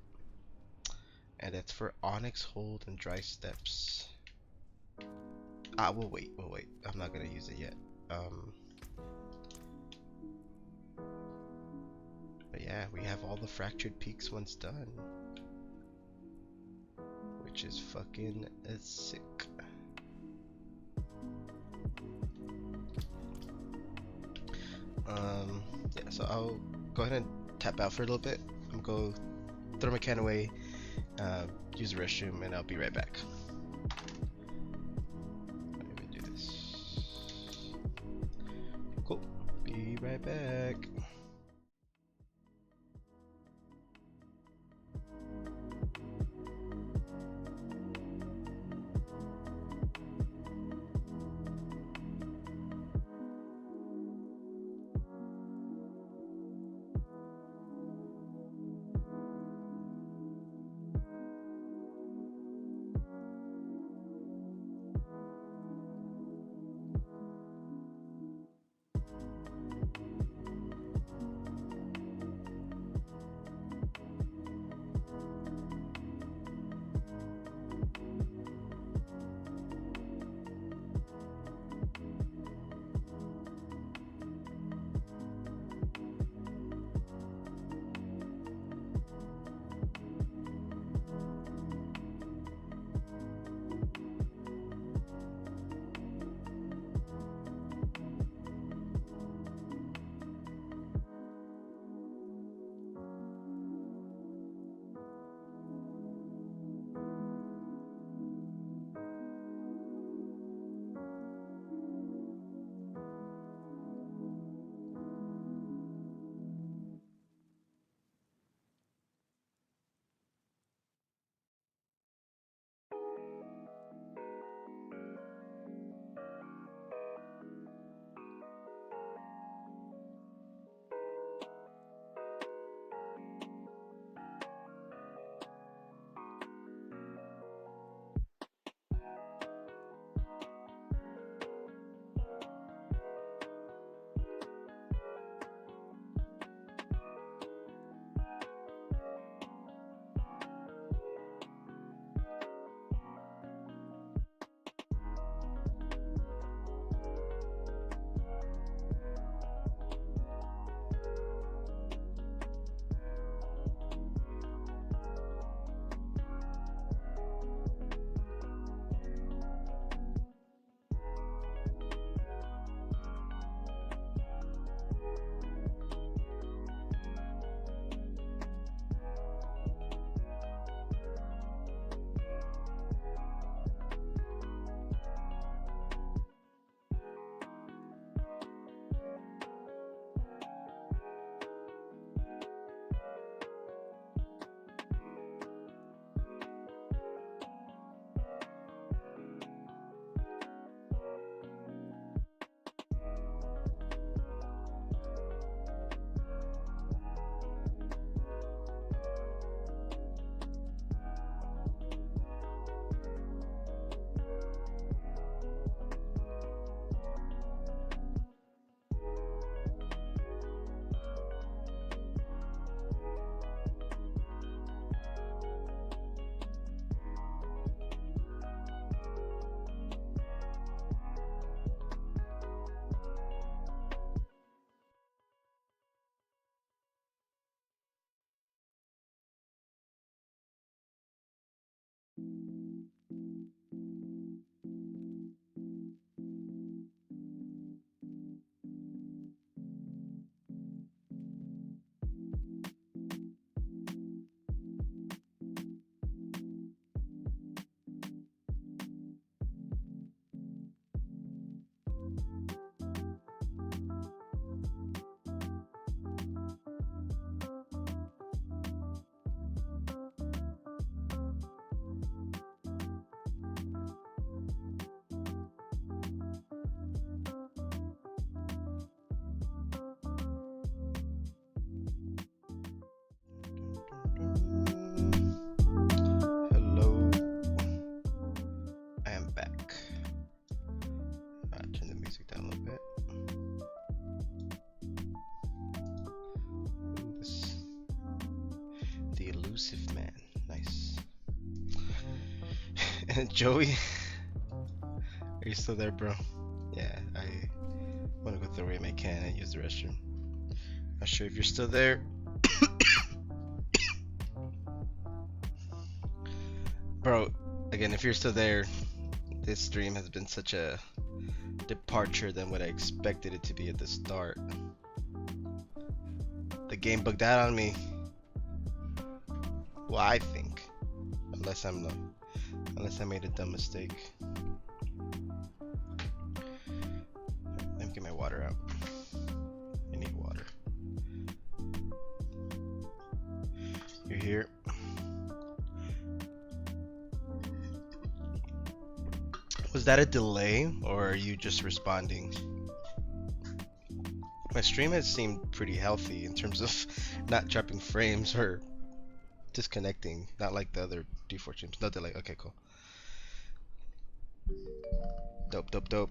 And that's for Onyx Hold and Dry Steps. We'll wait. I'm not gonna use it yet. But yeah, we have all the Fractured Peaks ones done, which is fucking sick. Yeah, so I'll go ahead and tap out for a little bit. I'm gonna go throw my can away, use the restroom, and I'll be right back. Let me do this. Cool. Be right back. Exclusive man. Nice. And Joey, are you still there, bro? Yeah, I want to go throw away my can and use the restroom. Not sure if you're still there. Bro, again, if you're still there, this stream has been such a departure than what I expected it to be at the start. The game bugged out on me. Well, I think. Unless I made a dumb mistake. Let me get my water out. I need water. You're here. Was that a delay, or are you just responding? My stream has seemed pretty healthy in terms of not dropping frames or disconnecting, not like the other D4 streams. No delay. Okay, cool. Dope.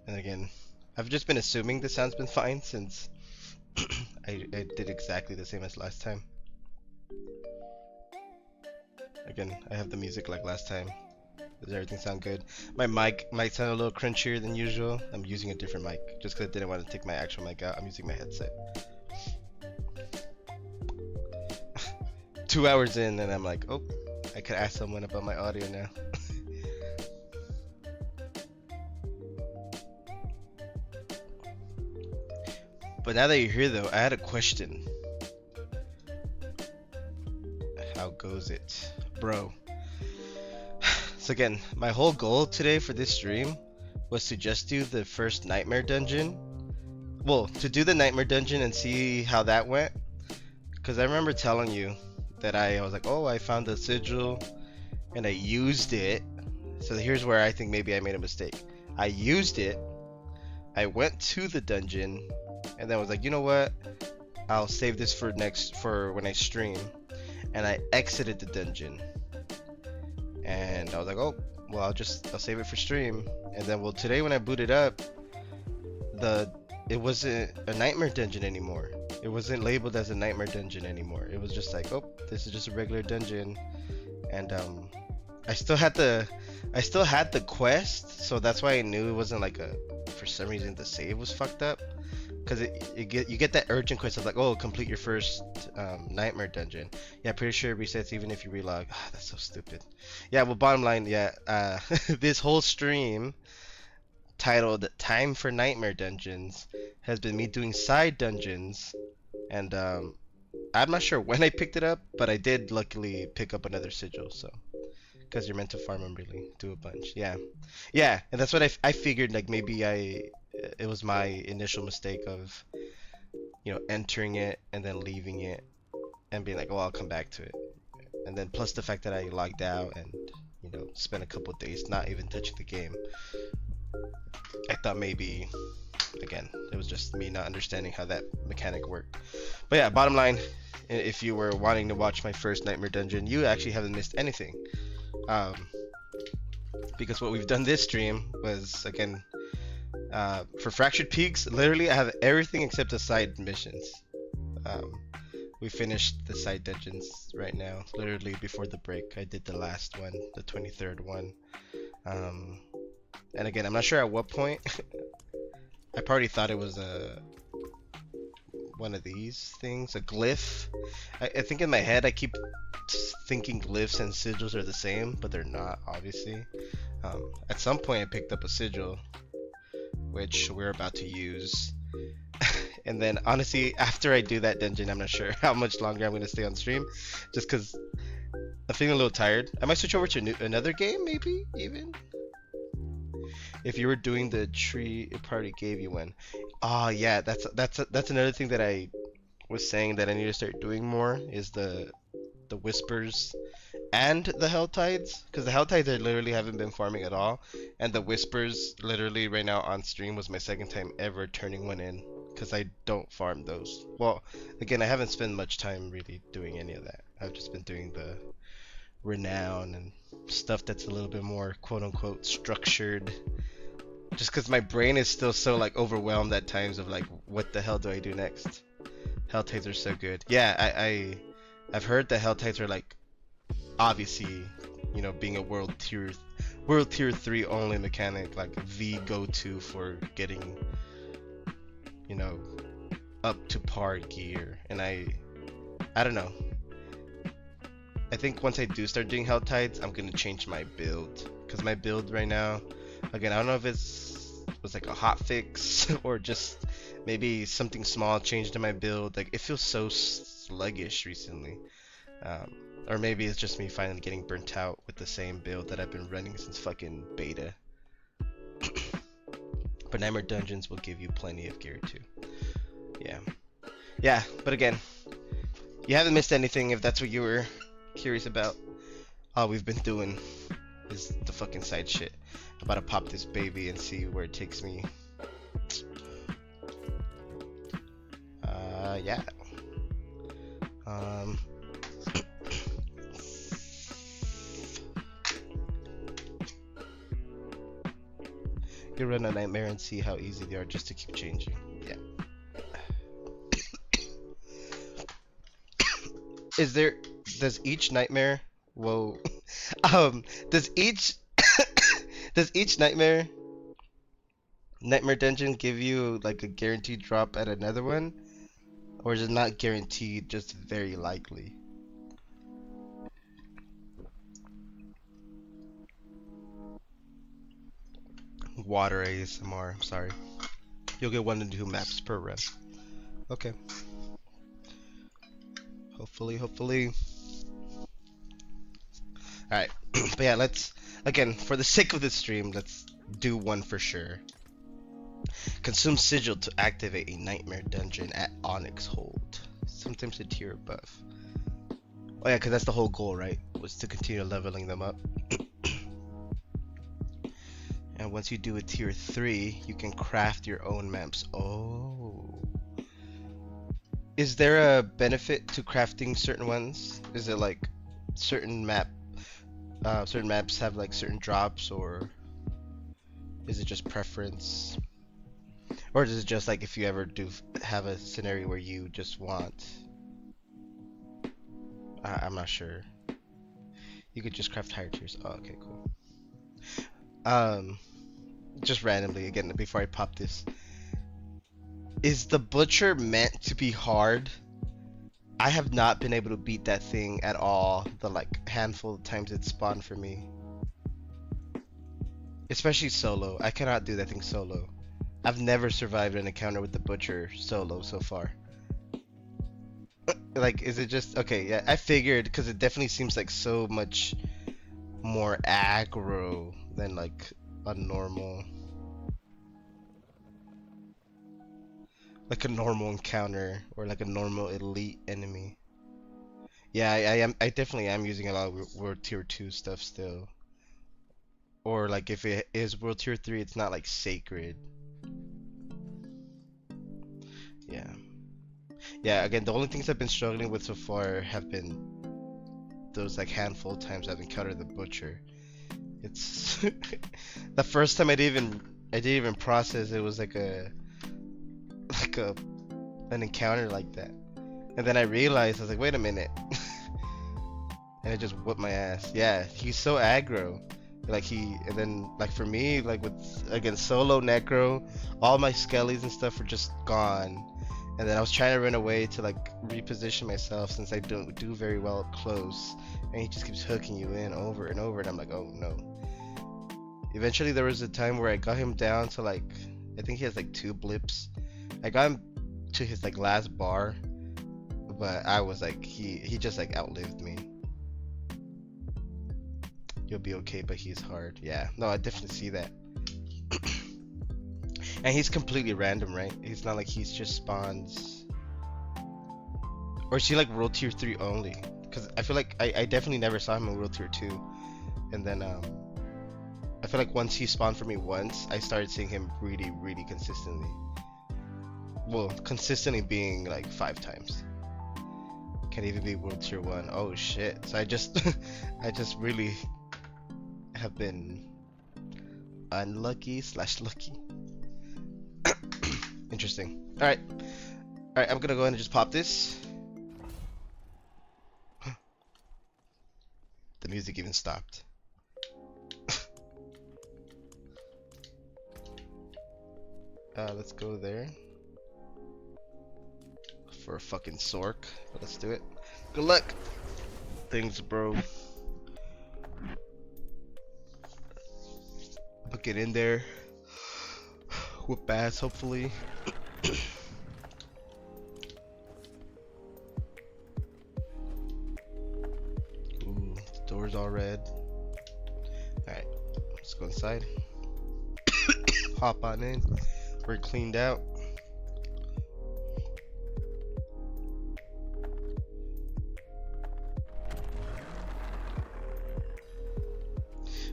And again, I've just been assuming the sound's been fine since I did exactly the same as last time. Again, I have the music like last time. Does everything sound good? My mic might sound a little crunchier than usual. I'm using a different mic just because I didn't want to take my actual mic out. I'm using my headset. 2 hours in and I'm like, oh, I could ask someone about my audio now. But now that you're here though, I had a question. How goes it? Bro. So again, my whole goal today for this stream was to just do the first nightmare dungeon. Well, to do the nightmare dungeon and see how that went. Because I remember telling you that I was like, oh, I found the sigil and I used it. So here's where I think maybe I made a mistake. I used it, I went to the dungeon, and then I was like, you know what? I'll save this for when I stream. And I exited the dungeon. And I was like, oh, well, I'll save it for stream. And then, well, today when I booted up, it wasn't a nightmare dungeon anymore. It wasn't labeled as a nightmare dungeon anymore. It was just like, oh, this is just a regular dungeon. And I still had the quest, so that's why I knew it wasn't like for some reason the save was fucked up. Because you get that urgent quest of like, oh, complete your first nightmare dungeon. Yeah, pretty sure it resets even if you relog. Oh, that's so stupid. Yeah, well, bottom line, yeah, this whole stream titled Time for Nightmare Dungeons has been me doing side dungeons. And I'm not sure when I picked it up, but I did luckily pick up another sigil, so. Because you're meant to farm them really, do a bunch. Yeah, and that's what I figured, like maybe it was my initial mistake of, entering it and then leaving it and being like, oh, I'll come back to it. And then plus the fact that I logged out and, spent a couple of days not even touching the game. I thought maybe, again, it was just me not understanding how that mechanic worked. But yeah, bottom line, if you were wanting to watch my first Nightmare Dungeon, you actually haven't missed anything. Because what we've done this stream was, again, for Fractured Peaks, literally I have everything except the side missions. We finished the side dungeons right now, literally before the break. I did the last one, the 23rd one. And again, I'm not sure at what point. I probably thought it was one of these things, a glyph. I think in my head I keep thinking glyphs and sigils are the same, but they're not, obviously. At some point I picked up a sigil, which we're about to use. And then honestly, after I do that dungeon, I'm not sure how much longer I'm going to stay on stream, just because I'm feeling a little tired. I might switch over to another game, maybe, even. If you were doing the tree, it probably gave you one. Oh yeah, that's another thing that I was saying that I need to start doing more, is the whispers and the hell tides, because the hell tides I literally haven't been farming at all, and the whispers literally right now on stream was my second time ever turning one in, because I don't farm those. Well, again, I haven't spent much time really doing any of that. I've just been doing the renown and stuff that's a little bit more quote unquote structured, just because my brain is still so like overwhelmed at times of like, what the hell do I do next? Hell tides are so good. Yeah, I've heard that hell tides are like obviously, you know, being a world tier 3 only mechanic, like the go-to for getting, you know, up to par gear. And I don't know. I think once I do start doing hell tides, I'm gonna change my build, because my build right now, again, I don't know if was like a hot fix or just maybe something small changed in my build. Like, it feels so sluggish recently. Or maybe it's just me finally getting burnt out with the same build that I've been running since fucking beta. But Nightmare Dungeons will give you plenty of gear too. Yeah. Yeah, but again, you haven't missed anything if that's what you were curious about. All we've been doing is the fucking side shit. I'm about to pop this baby and see where it takes me. Yeah. You run a nightmare and see how easy they are just to keep changing. Yeah. Does each nightmare, whoa, does each does each nightmare dungeon give you like a guaranteed drop at another one, or is it not guaranteed, just very likely? Water ASMR, sorry. You'll get 1 to 2 maps per run. Okay. Hopefully. Alright, but yeah, let's, again, for the sake of this stream, let's do one for sure. Consume Sigil to activate a Nightmare Dungeon at Onyx Hold. Sometimes a tier above. Oh yeah, because that's the whole goal, right? Was to continue leveling them up. And once you do a tier 3, you can craft your own maps. Oh. Is there a benefit to crafting certain ones? Is it like certain maps have like certain drops, or is it just preference? Or is it just like if you ever do have a scenario where you just want... I'm not sure. You could just craft higher tiers. Oh, okay, cool. Just randomly, again, before I pop this. Is the Butcher meant to be hard? I have not been able to beat that thing at all, the like handful of times it spawned for me. Especially solo. I cannot do that thing solo. I've never survived an encounter with the Butcher solo so far. Like, is it just... Okay, yeah, I figured, because it definitely seems like so much more aggro than like a normal... Like a normal encounter, or like a normal elite enemy. Yeah, I definitely am using a lot of World Tier 2 stuff still. Or like if it is World Tier 3, it's not like sacred. Yeah. Yeah, again, the only things I've been struggling with so far have been those like handful of times I've encountered the Butcher. It's the first time I didn't even process it was like an encounter like that. And then I realized, I was like, wait a minute. And it just whooped my ass. Yeah, he's so aggro. And then like for me, like with, again, solo necro, all my skellies and stuff were just gone. And then I was trying to run away to like reposition myself, since I don't do very well up close. And he just keeps hooking you in over and over, and I'm like, oh no. Eventually there was a time where I got him down to like, I think he has like 2 blips. I got him to his like last bar, but I was like, he just like outlived me. You'll be okay, but he's hard. Yeah, no, I definitely see that. And he's completely random, right? He's not like he's just spawns. Or is he like World Tier 3 only? Because I feel like I definitely never saw him in World Tier 2. And then I feel like once he spawned for me once, I started seeing him really, really consistently. Well, consistently being like 5 times. Can't even be World Tier 1. Oh shit. So I just really have been unlucky / lucky. Interesting. Alright. Alright, I'm gonna go ahead and just pop this. The music even stopped. Let's go there. For a fucking Sork. But let's do it. Good luck! Things, bro. I'll get in there. Whoop ass, hopefully. Ooh, the door's all red. Alright, let's go inside. Hop on in. We're cleaned out.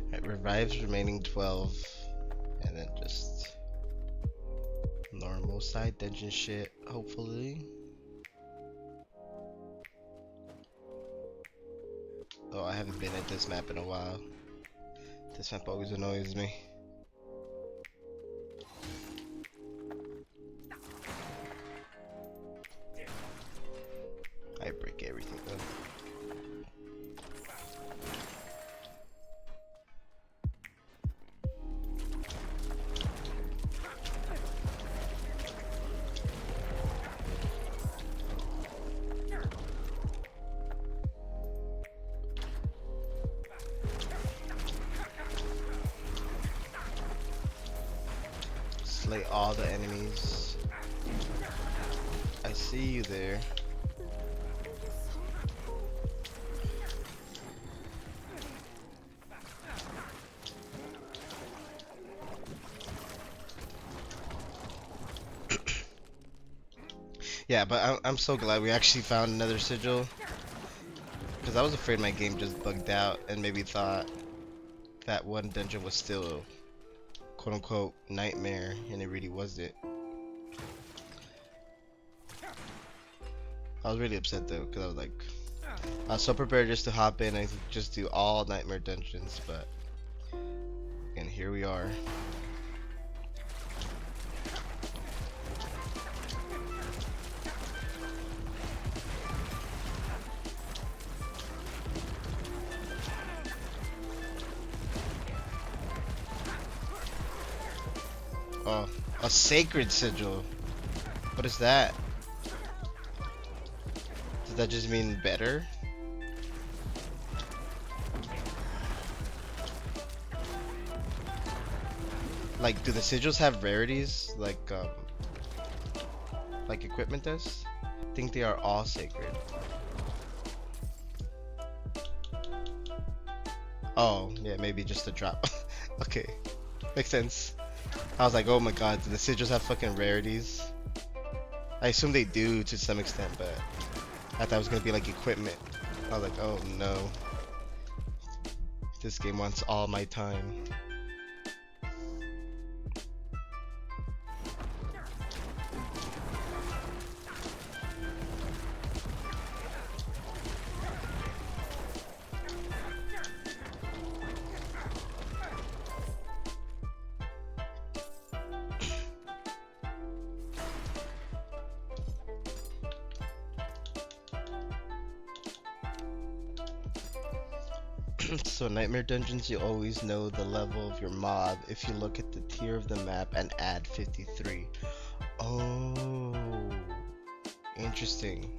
Alright, revives remaining 12. And then just normal side dungeon shit, hopefully. Oh, I haven't been at this map in a while. This map always annoys me. I break everything though. Slay all the enemies. I see you there. Yeah, but I'm so glad we actually found another sigil. Because I was afraid my game just bugged out and maybe thought that one dungeon was still quote unquote nightmare, and it really wasn't. I was really upset though, because I was so prepared just to hop in and just do all nightmare dungeons, but and here we are. Oh, a sacred sigil. What is that? Does that just mean better? Like, do the sigils have rarities like equipment does? I think they are all sacred. Oh, yeah, maybe just a drop. Okay, makes sense. I was like, oh my god, do the sigils have fucking rarities? I assume they do to some extent, but I thought it was gonna be like equipment. I was like, oh no. This game wants all my time. So nightmare dungeons, you always know the level of your mob if you look at the tier of the map and add 53. Oh, interesting.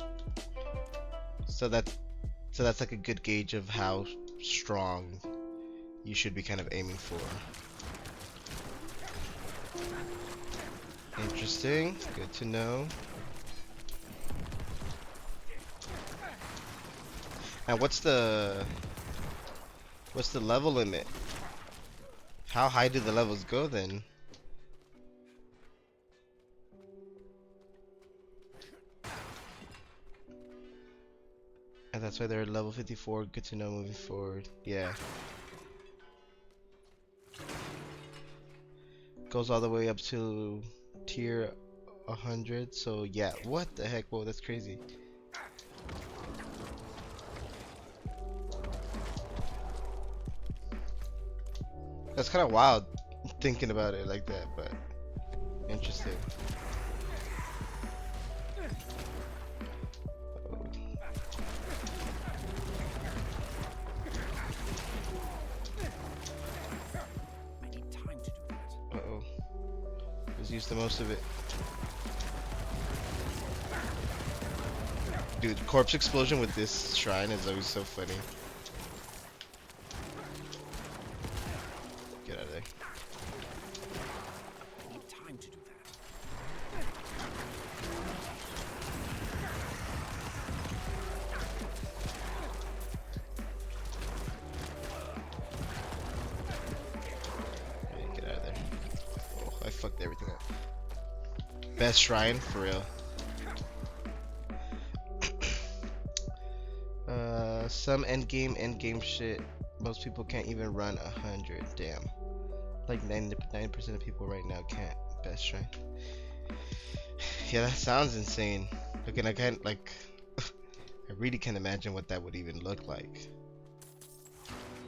So that's like a good gauge of how strong you should be kind of aiming for. Interesting, good to know. And what's the level limit? How high do the levels go then? And that's why they're at level 54. Good to know moving forward. Yeah. Goes all the way up to tier 100. So yeah, what the heck? Whoa, that's crazy. That's kind of wild thinking about it like that, but interesting. Let's use the most of it. Dude, corpse explosion with this shrine is always so funny. Get out of there. Need time to do that. Okay, get out of there. Oh, I fucked everything up. Best shrine, for real. Some endgame shit. Most people can't even run 100. Damn. Like 99% of people right now can't. Best shrine. Yeah, that sounds insane. Again, I can't like. I really can't imagine what that would even look like.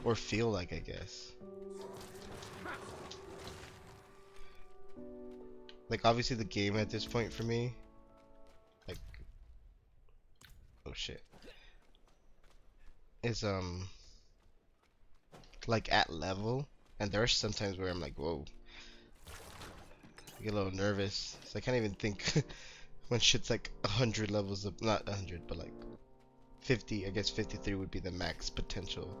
Or feel like, I guess. Like, obviously the game at this point for me. Like. Oh shit. Is, like at level. And there are some times where I'm like, whoa. I get a little nervous. So I can't even think when shit's like 100 levels up. Not 100, but like 50. I guess 53 would be the max potential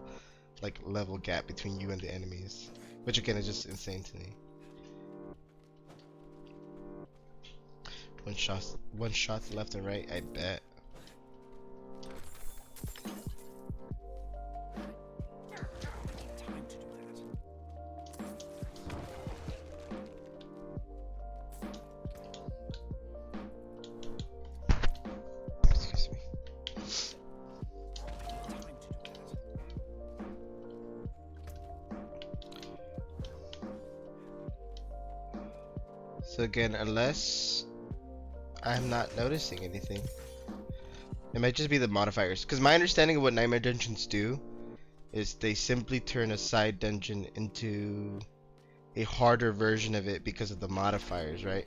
like level gap between you and the enemies, which again is just insane to me. One shots left and right, I bet. Need time to do that. Excuse me. Time to do that. So again, unless I'm not noticing anything, it might just be the modifiers. Because my understanding of what Nightmare Dungeons do is they simply turn a side dungeon into a harder version of it because of the modifiers, right?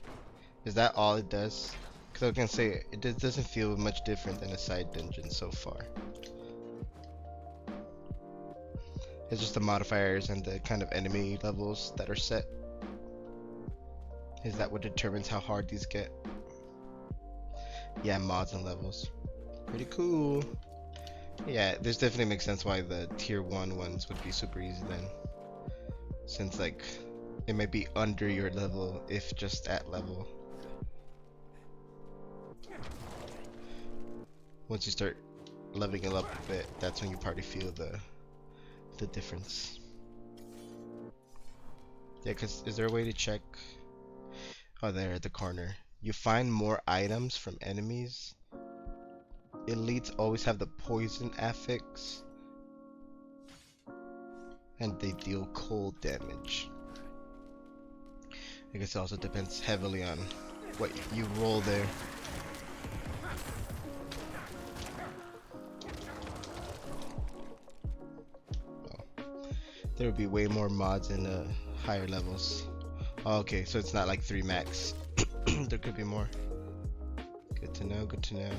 Is that all it does? Because I was gonna say it doesn't feel much different than a side dungeon so far. It's just the modifiers and the kind of enemy levels that are set. Is that what determines how hard these get? Yeah, mods and levels. Pretty cool. Yeah, this definitely makes sense why the tier 1 ones would be super easy then. Since like, it might be under your level if just at level. Once you start leveling up a bit, that's when you probably feel the difference. Yeah, cause is there a way to check? Oh, there at the corner. You find more items from enemies. Elites always have the poison affix. And they deal cold damage. I guess it also depends heavily on what you roll there. Oh. There would be way more mods in higher levels. Oh, okay, so it's not like 3 max. There could be more. Good to know, good to know.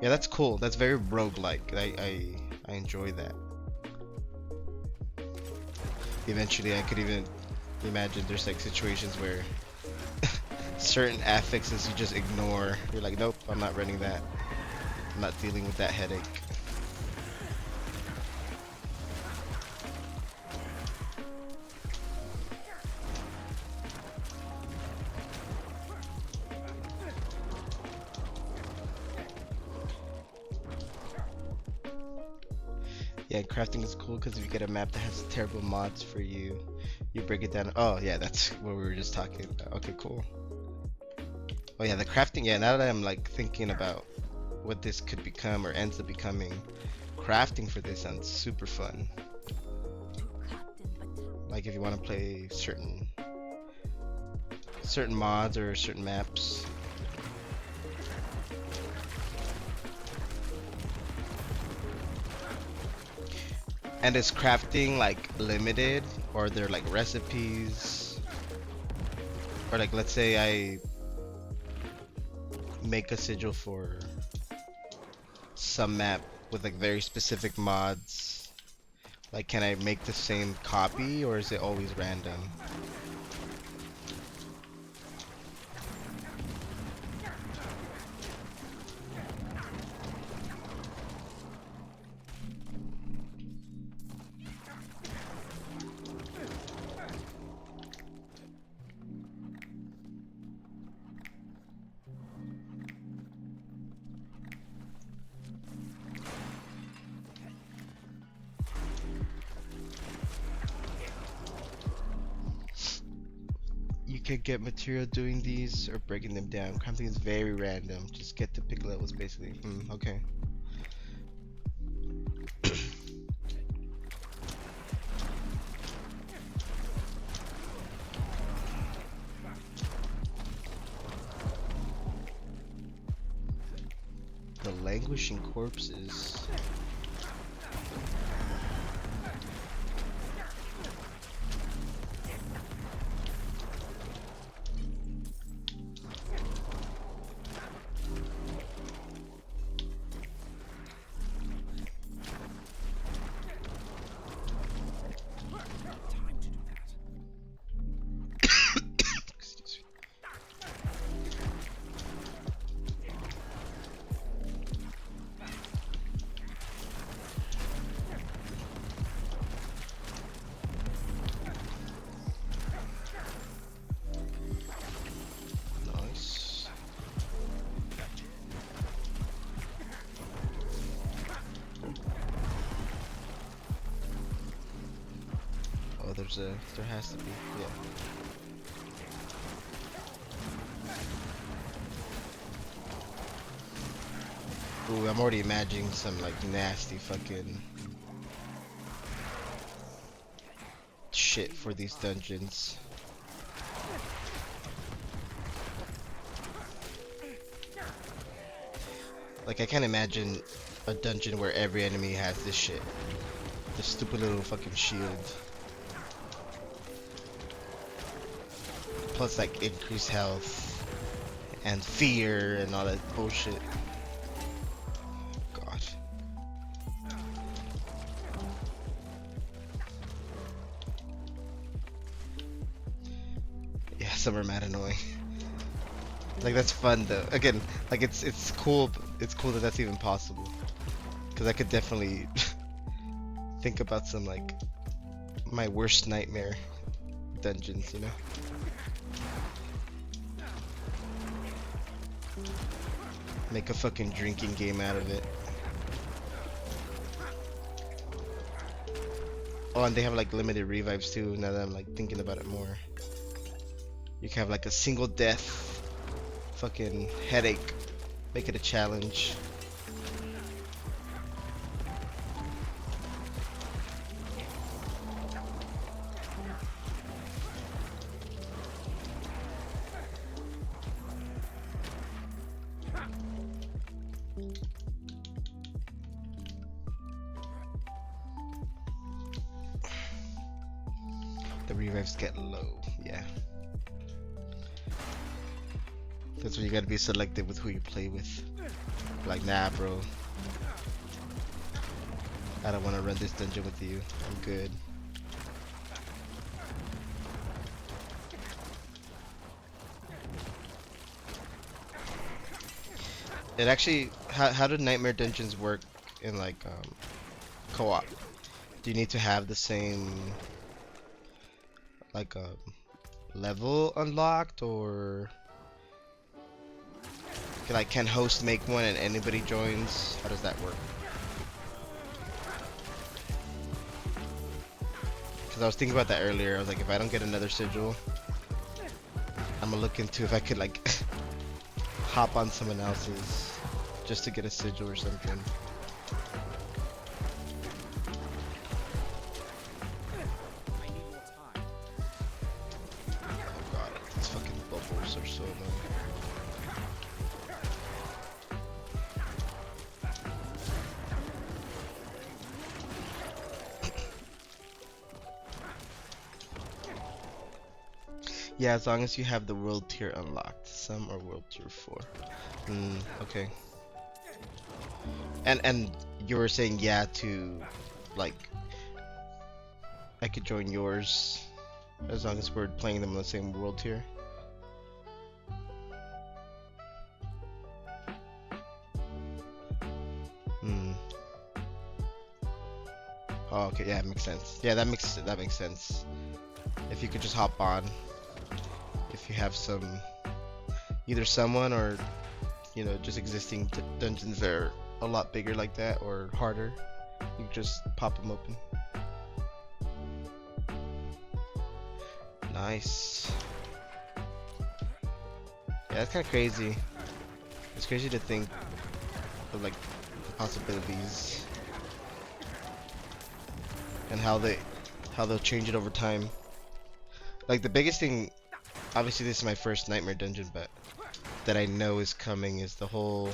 Yeah, that's cool. That's very roguelike. I enjoy that. Eventually I could even imagine there's like situations where certain affixes you just ignore. You're like, nope, I'm not running that. I'm not dealing with that headache. Yeah, crafting is cool because if you get a map that has terrible mods for you, you break it down. Oh yeah, that's what we were just talking about. Okay, cool. Oh yeah, the crafting. Yeah, now that I'm like thinking about what this could become or ends up becoming, crafting for this sounds super fun. Like if you want to play certain mods or certain maps. And is crafting like limited, or they're like recipes, or like let's say I make a sigil for some map with like very specific mods, like can I make the same copy or is it always random? can get material doing these or breaking them down. Crafting is very random. Just get to pick levels basically. Okay. The languishing corpses. Time to do that. Excuse me. Nice. Oh, there has to be, yeah. Ooh, I'm already imagining some like nasty fucking shit for these dungeons. Like I can't imagine a dungeon where every enemy has this shit. This stupid little fucking shield. Plus like increased health and fear and all that bullshit. God. Yeah, some are mad annoying. Like that's fun though. Again, like it's cool. It's cool that that's even possible. Cause I could definitely think about some like my worst nightmare dungeons, you know. Make a fucking drinking game out of it. Oh, and they have like limited revives too. Now that I'm like thinking about it more, you can have like a single death, fucking headache. Make it a challenge. The revives get low, yeah. That's when you gotta be selective with who you play with. Like, nah, bro. I don't want to run this dungeon with you. I'm good. It actually, how do nightmare dungeons work in like co-op? Do you need to have the same like level unlocked, or can host make one and anybody joins? How does that work? Because I was thinking about that earlier. I was like, if I don't get another sigil, I'm gonna look into if I could like hop on someone else's just to get a sigil or something. I need more time. Oh god, these fucking bubbles are so annoying. Yeah, as long as you have the world tier unlocked. Some are world tier 4. Okay. And you were saying yeah to like I could join yours as long as we're playing them on the same world tier. Oh, okay, yeah, it makes sense. Yeah, that makes sense. If you could just hop on, if you have some, either someone or, you know, just existing dungeons that are a lot bigger like that or harder, you can just pop them open. Nice. Yeah, that's kind of crazy. It's crazy to think of like the possibilities and how they'll change it over time. Like the biggest thing, obviously this is my first nightmare dungeon, but that I know is coming is the whole,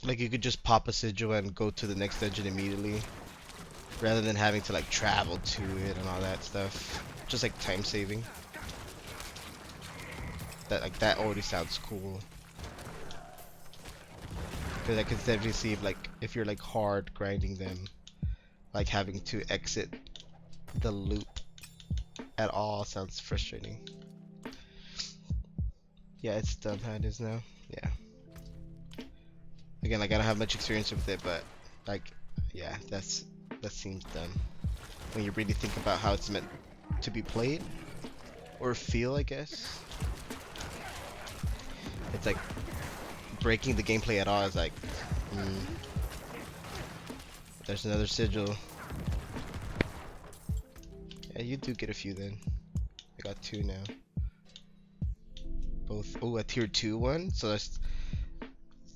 like you could just pop a sigil and go to the next dungeon immediately, rather than having to like travel to it and all that stuff. Just like time saving. That already sounds cool. Because I could definitely see if you're like hard grinding them, like having to exit the loop at all sounds frustrating. Yeah, it's dumb how it is now. Yeah. Again, like I don't have much experience with it, but like, yeah, that seems dumb when you really think about how it's meant to be played or feel, I guess. It's like breaking the gameplay at all is like, there's another sigil. Yeah, you do get a few then. I got 2 now. Both. Oh, a tier 2 one. So that's,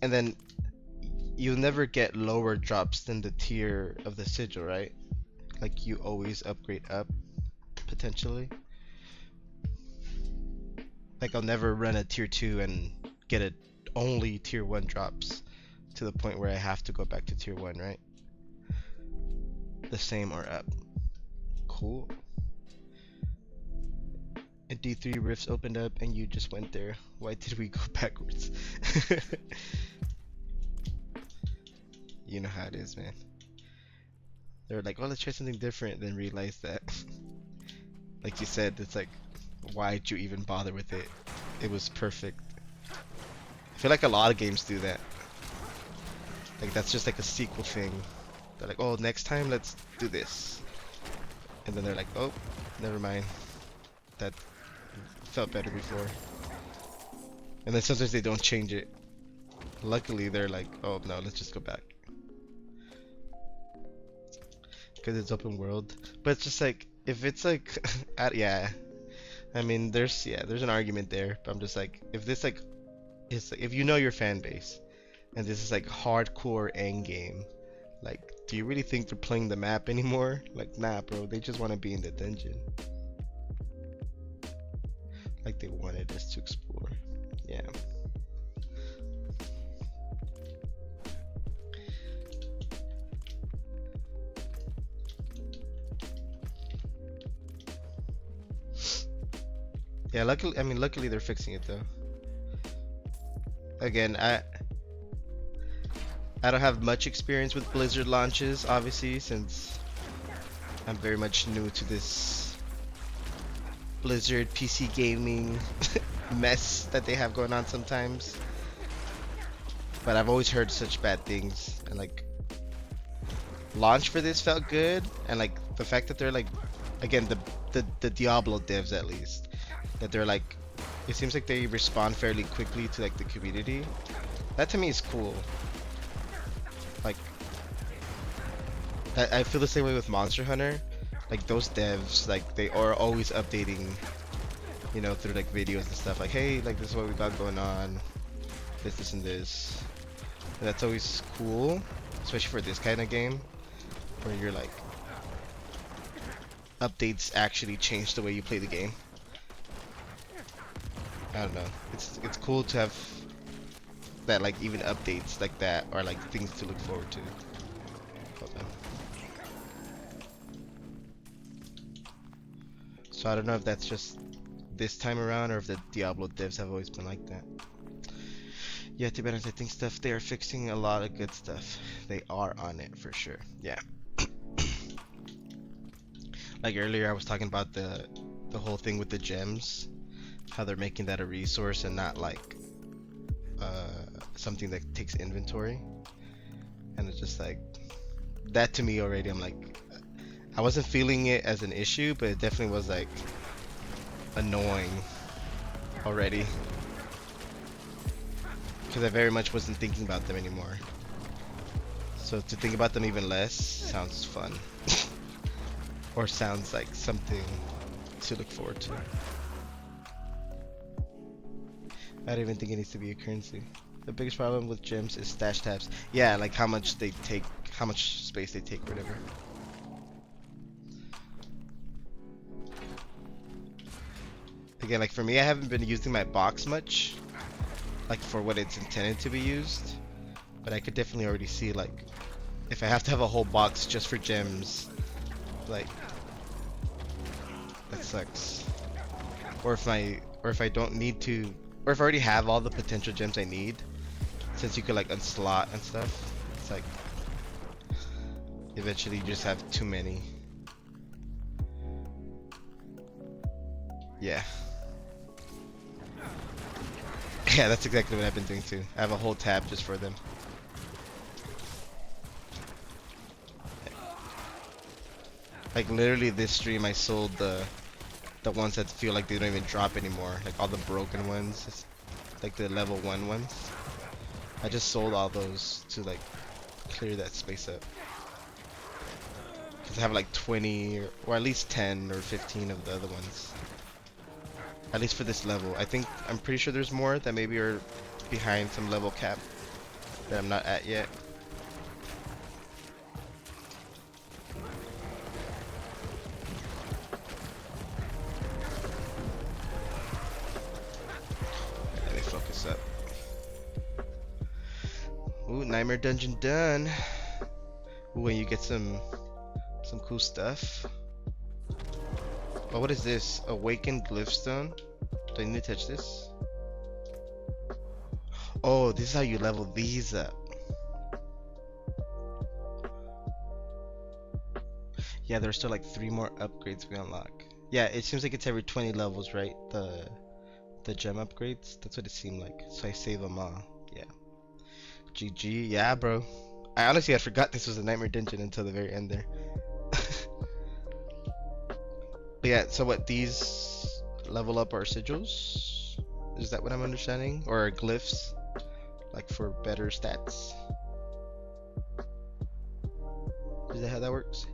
and then you'll never get lower drops than the tier of the sigil, right? Like you always upgrade up potentially. Like I'll never run a tier 2 and get it only tier 1 drops to the point where I have to go back to tier 1, right? The same or up. Cool. And D3 rifts opened up and you just went there. Why did we go backwards? You know how it is, man. They were like, well, let's try something different, then realize that, like you said, it's like, why'd you even bother with it? It was perfect. I feel like a lot of games do that. Like that's just like a sequel thing. They're like, oh, next time let's do this. And then they're like, oh, never mind. That felt better before. And then sometimes they don't change it. Luckily, they're like, oh no, let's just go back. Because it's open world. But it's just like, if it's like, yeah. I mean, there's an argument there. But I'm just like, if this like, it's like, if you know your fan base, and this is like hardcore end game, like, do you really think they're playing the map anymore? Like, nah, bro. They just want to be in the dungeon. Like they wanted us to explore. Yeah. Yeah, luckily they're fixing it though. Again, I don't have much experience with Blizzard launches, obviously, since I'm very much new to this Blizzard PC gaming mess that they have going on sometimes. But I've always heard such bad things, and like launch for this felt good, and like the fact that they're like, again, the Diablo devs at least, that they're like, it seems like they respond fairly quickly to like the community. That to me is cool. Like, I feel the same way with Monster Hunter. Like those devs, like they are always updating, you know, through like videos and stuff. Like, hey, like this is what we got going on, this, and this. And that's always cool, especially for this kind of game, where you're like, updates actually change the way you play the game. I don't know. It's cool to have that, like even updates like that are like things to look forward to. Hold on. So I don't know if that's just this time around or if the Diablo devs have always been like that. Yeah, to be honest, I think stuff they are fixing a lot of good stuff. They are on it for sure. Yeah. Like earlier I was talking about the whole thing with the gems, how they're making that a resource and not like something that takes inventory. And it's just like, that to me already, I'm like, I wasn't feeling it as an issue, but it definitely was like annoying already, because I very much wasn't thinking about them anymore. So to think about them even less sounds fun. Or sounds like something to look forward to. I don't even think it needs to be a currency. The biggest problem with gems is stash tabs. Yeah, like how much they take, how much space they take, or whatever. Again, like for me, I haven't been using my box much, like for what it's intended to be used. But I could definitely already see, like, if I have to have a whole box just for gems, like, that sucks. Or if I don't need to, or if I already have all the potential gems I need, since you could like unslot and stuff, it's like, eventually you just have too many. Yeah. Yeah, that's exactly what I've been doing too. I have a whole tab just for them. Like literally this stream I sold the ones that feel like they don't even drop anymore. Like all the broken ones. It's like the level 1 ones. I just sold all those to like clear that space up. Cause I have like 20 or at least 10 or 15 of the other ones. At least for this level. I'm pretty sure there's more that maybe are behind some level cap that I'm not at yet. Let me focus up. Ooh, Nightmare Dungeon done. Ooh, and you get some cool stuff. Oh, what is this? Awakened Glyphstone? Do I need to touch this? Oh, this is how you level these up. Yeah, there's still like 3 more upgrades we unlock. Yeah, it seems like it's every 20 levels, right? The gem upgrades. That's what it seemed like. So I save them all. Yeah. GG. Yeah, bro. I honestly had forgot this was a Nightmare Dungeon until the very end there. But yeah, so what, these level up our sigils? Is that what I'm understanding? Or glyphs? Like for better stats? Is that how that works?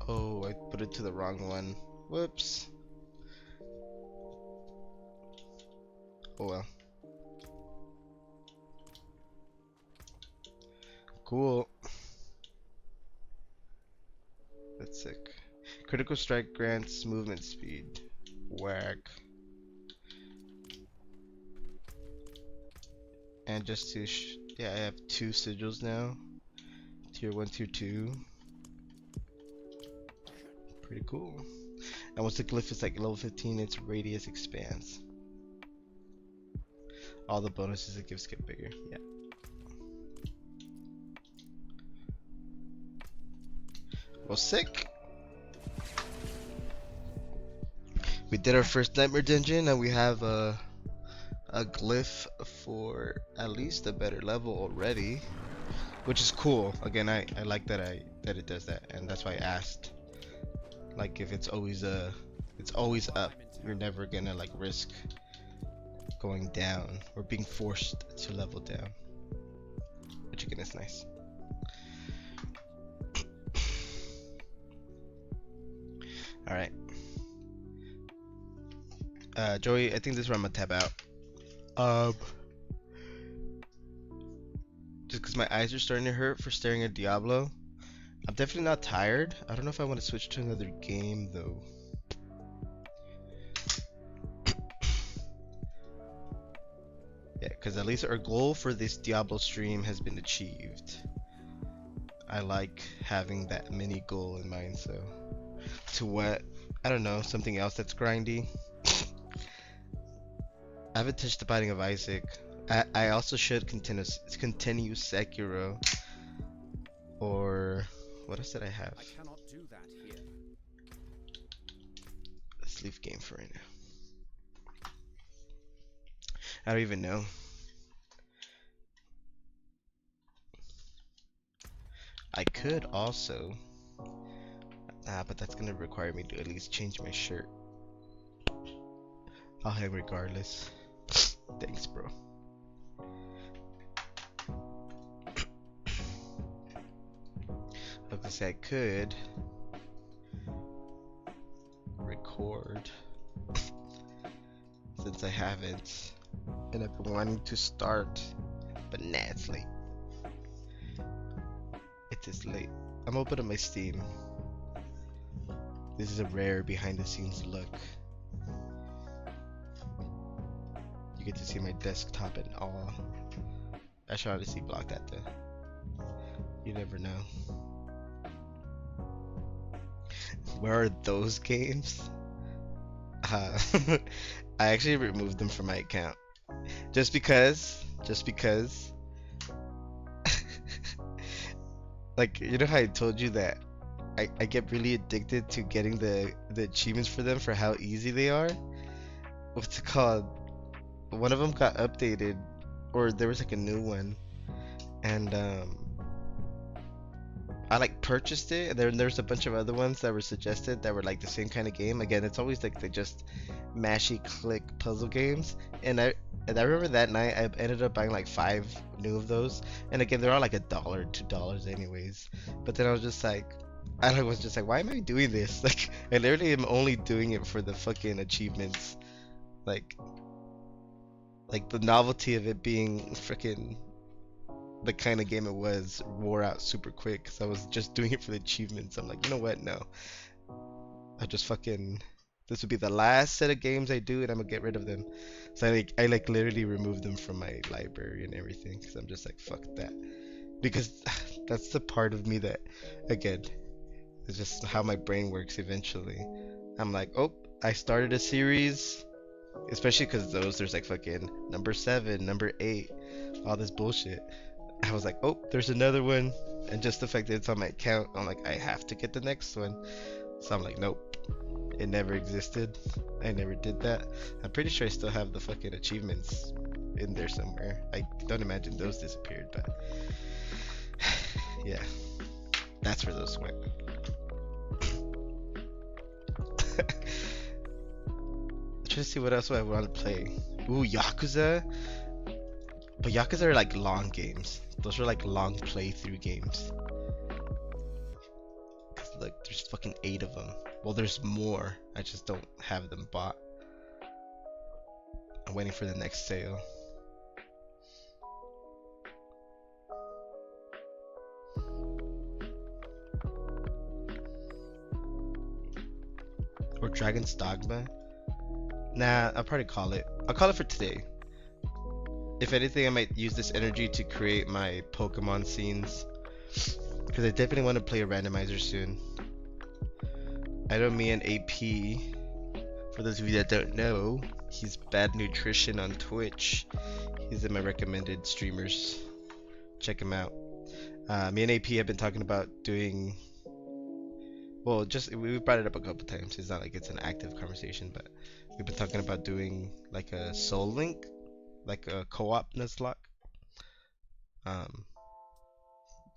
Oh, I put it to the wrong one. Whoops. Oh well. Cool. That's sick. Critical strike grants movement speed. Whack. And just to yeah, I have 2 sigils now. Tier 1, Tier 2. Pretty cool. And once the glyph is like level 15, its radius expands. All the bonuses it gives get bigger. Yeah. Well, sick. We did our first Nightmare Dungeon, and we have a glyph for at least a better level already, which is cool. Again, I like that it does that, and that's why I asked. Like if it's always up. You're never gonna like risk going down or being forced to level down, which again is nice. All right. Joey, I think this is where I'm gonna tap out. Just because my eyes are starting to hurt for staring at Diablo. I'm definitely not tired. I don't know if I want to switch to another game though. Yeah, because at least our goal for this Diablo stream has been achieved. I like having that mini goal in mind, so to what? I don't know, something else that's grindy. I haven't touched the Binding of Isaac. I also should continue Sekiro. Or what else did I have? I cannot do that here. Let's leave game for right now. I don't even know. I could also, but that's gonna require me to at least change my shirt. I'll hang regardless. Thanks, bro. gonna say I could record since I haven't, and I've been wanting to start, but nah, it's late. It is late. I'm opening my Steam. This is a rare behind the scenes look. You get to see my desktop and all. I should honestly block that though. You never know. Where are those games? I actually removed them from my account. Just because. Like, you know how I told you that I get really addicted to getting the achievements for them for how easy they are? What's it called? One of them got updated, or there was like a new one, and I like purchased it, and then there's a bunch of other ones that were suggested that were like the same kind of game. Again, it's always like the just mashy click puzzle games, and I remember that night I ended up buying like 5 new of those, and again they're all like $1, $2 anyways. But then I was just like, why am I doing this? Like, I literally am only doing it for the fucking achievements. Like the novelty of it being freaking the kind of game it was wore out super quick, because I was just doing it for the achievements. I'm like, you know what? No, I just fucking, this would be the last set of games I do, and I'm gonna get rid of them. So I like literally removed them from my library and everything, because I'm just like, fuck that. Because that's the part of me that, again, it's just how my brain works eventually. I'm like, oh, I started a series, especially because there's like fucking number 7, number 8, all this bullshit. I was like, oh, there's another one, and just the fact that it's on my account, I'm like, I have to get the next one. So I'm like, nope, it never existed. I never did that. I'm pretty sure I still have the fucking achievements in there somewhere. I don't imagine those disappeared, but yeah, that's where those went. Trying to see what else I want to play. Ooh, Yakuza. But Yakuza are like long games. Those are like long playthrough games. Cause like there's fucking 8 of them. Well, there's more. I just don't have them bought. I'm waiting for the next sale. Or Dragon's Dogma. Nah, I'll probably call it. I'll call it for today. If anything, I might use this energy to create my Pokemon scenes, because I definitely want to play a randomizer soon. I know me and AP, for those of you that don't know, he's Bad Nutrition on Twitch. He's in my recommended streamers. Check him out. Me and AP have been talking about doing, well, just we brought it up a couple times. It's not like it's an active conversation, but we've been talking about doing like a Soul Link, like a co-op Nuzlocke.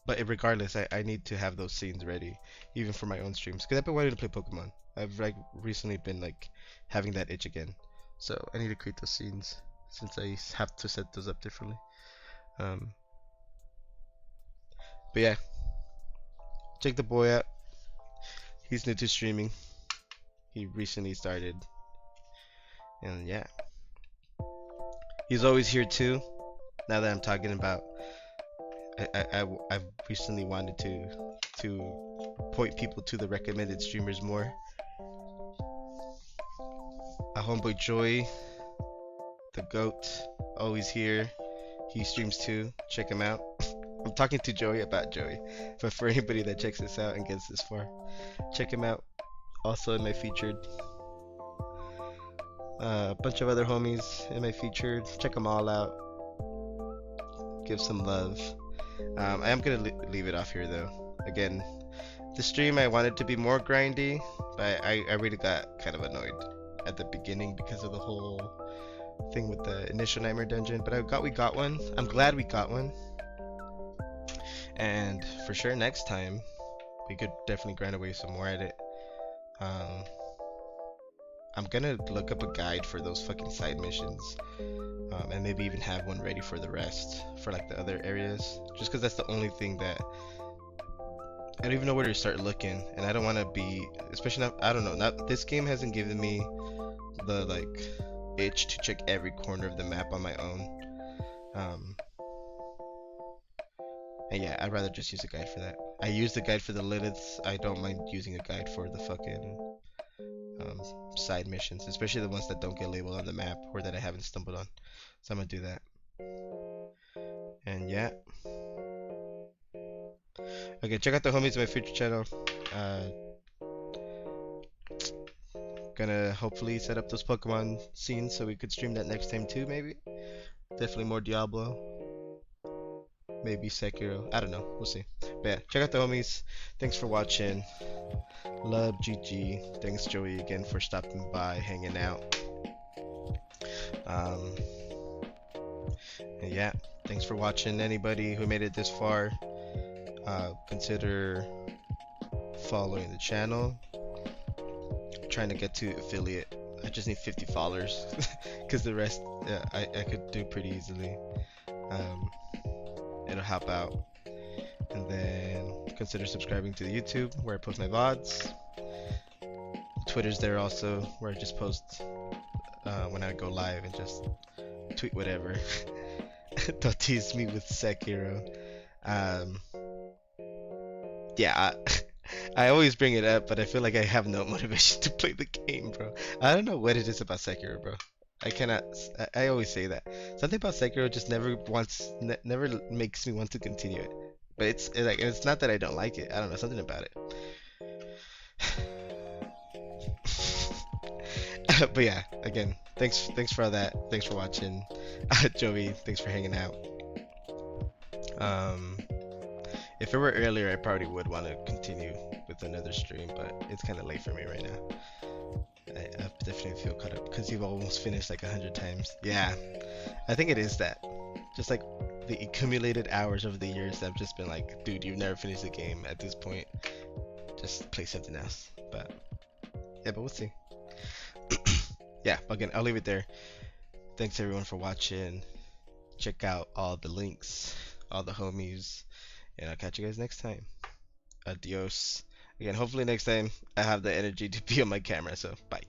But regardless, I need to have those scenes ready, even for my own streams, because I've been wanting to play Pokemon. I've like recently been like having that itch again, so I need to create those scenes since I have to set those up differently. But yeah, check the boy out. He's new to streaming. He recently started, and yeah, he's always here too. Now that I'm talking about, I've recently wanted to point people to the recommended streamers more. Our homeboy Joy, the GOAT, always here. He streams too. Check him out. I'm talking to Joey about Joey, but for anybody that checks this out and gets this far, check him out. Also in my featured. A bunch of other homies in my featured. Check them all out. Give some love. I am gonna leave it off here though. Again, the stream I wanted to be more grindy, but I really got kind of annoyed at the beginning because of the whole thing with the initial Nightmare Dungeon. But we got one. I'm glad we got one. And for sure next time we could definitely grind away some more at it. I'm gonna look up a guide for those fucking side missions, and maybe even have one ready for the rest, for like the other areas, just because that's the only thing that I don't even know where to start looking, and I don't want to be, especially not, I don't know, not this game hasn't given me the like itch to check every corner of the map on my own. Um, and yeah, I'd rather just use a guide for that. I use the guide for the Liliths. I don't mind using a guide for the fucking um, side missions, especially the ones that don't get labeled on the map or that I haven't stumbled on. So I'm gonna do that. And yeah. Okay, check out the homies of my future channel. Uh, gonna hopefully set up those Pokemon scenes so we could stream that next time too, maybe. Definitely more Diablo. Maybe Sekiro. I don't know. We'll see. But yeah, check out the homies. Thanks for watching. Love GG. Thanks Joey again for stopping by, hanging out. Um, and yeah, thanks for watching. Anybody who made it this far, consider following the channel. Trying to get to affiliate. I just need 50 followers because the rest I could do pretty easily. It'll help out. And then consider subscribing to the YouTube where I post my VODs. Twitter's there also where I just post when I go live and just tweet whatever. Don't tease me with Sekiro. Yeah, I always bring it up, but I feel like I have no motivation to play the game, bro. I don't know what it is about Sekiro, bro. I cannot. I always say that something about Sekiro just never makes me want to continue it. But it's not that I don't like it. I don't know, something about it. But yeah, again, thanks for all that. Thanks for watching. Joey, thanks for hanging out. If it were earlier, I probably would want to continue with another stream, but it's kind of late for me right now. I definitely feel caught up because you've almost finished like 100 times. Yeah, I think it is that. Just like the accumulated hours over the years, I've just been like, dude, you've never finished the game at this point. Just play something else. But yeah, but we'll see. Yeah, again, I'll leave it there. Thanks everyone for watching. Check out all the links, all the homies, and I'll catch you guys next time. Adios. Again, hopefully next time I have the energy to be on my camera, so bye.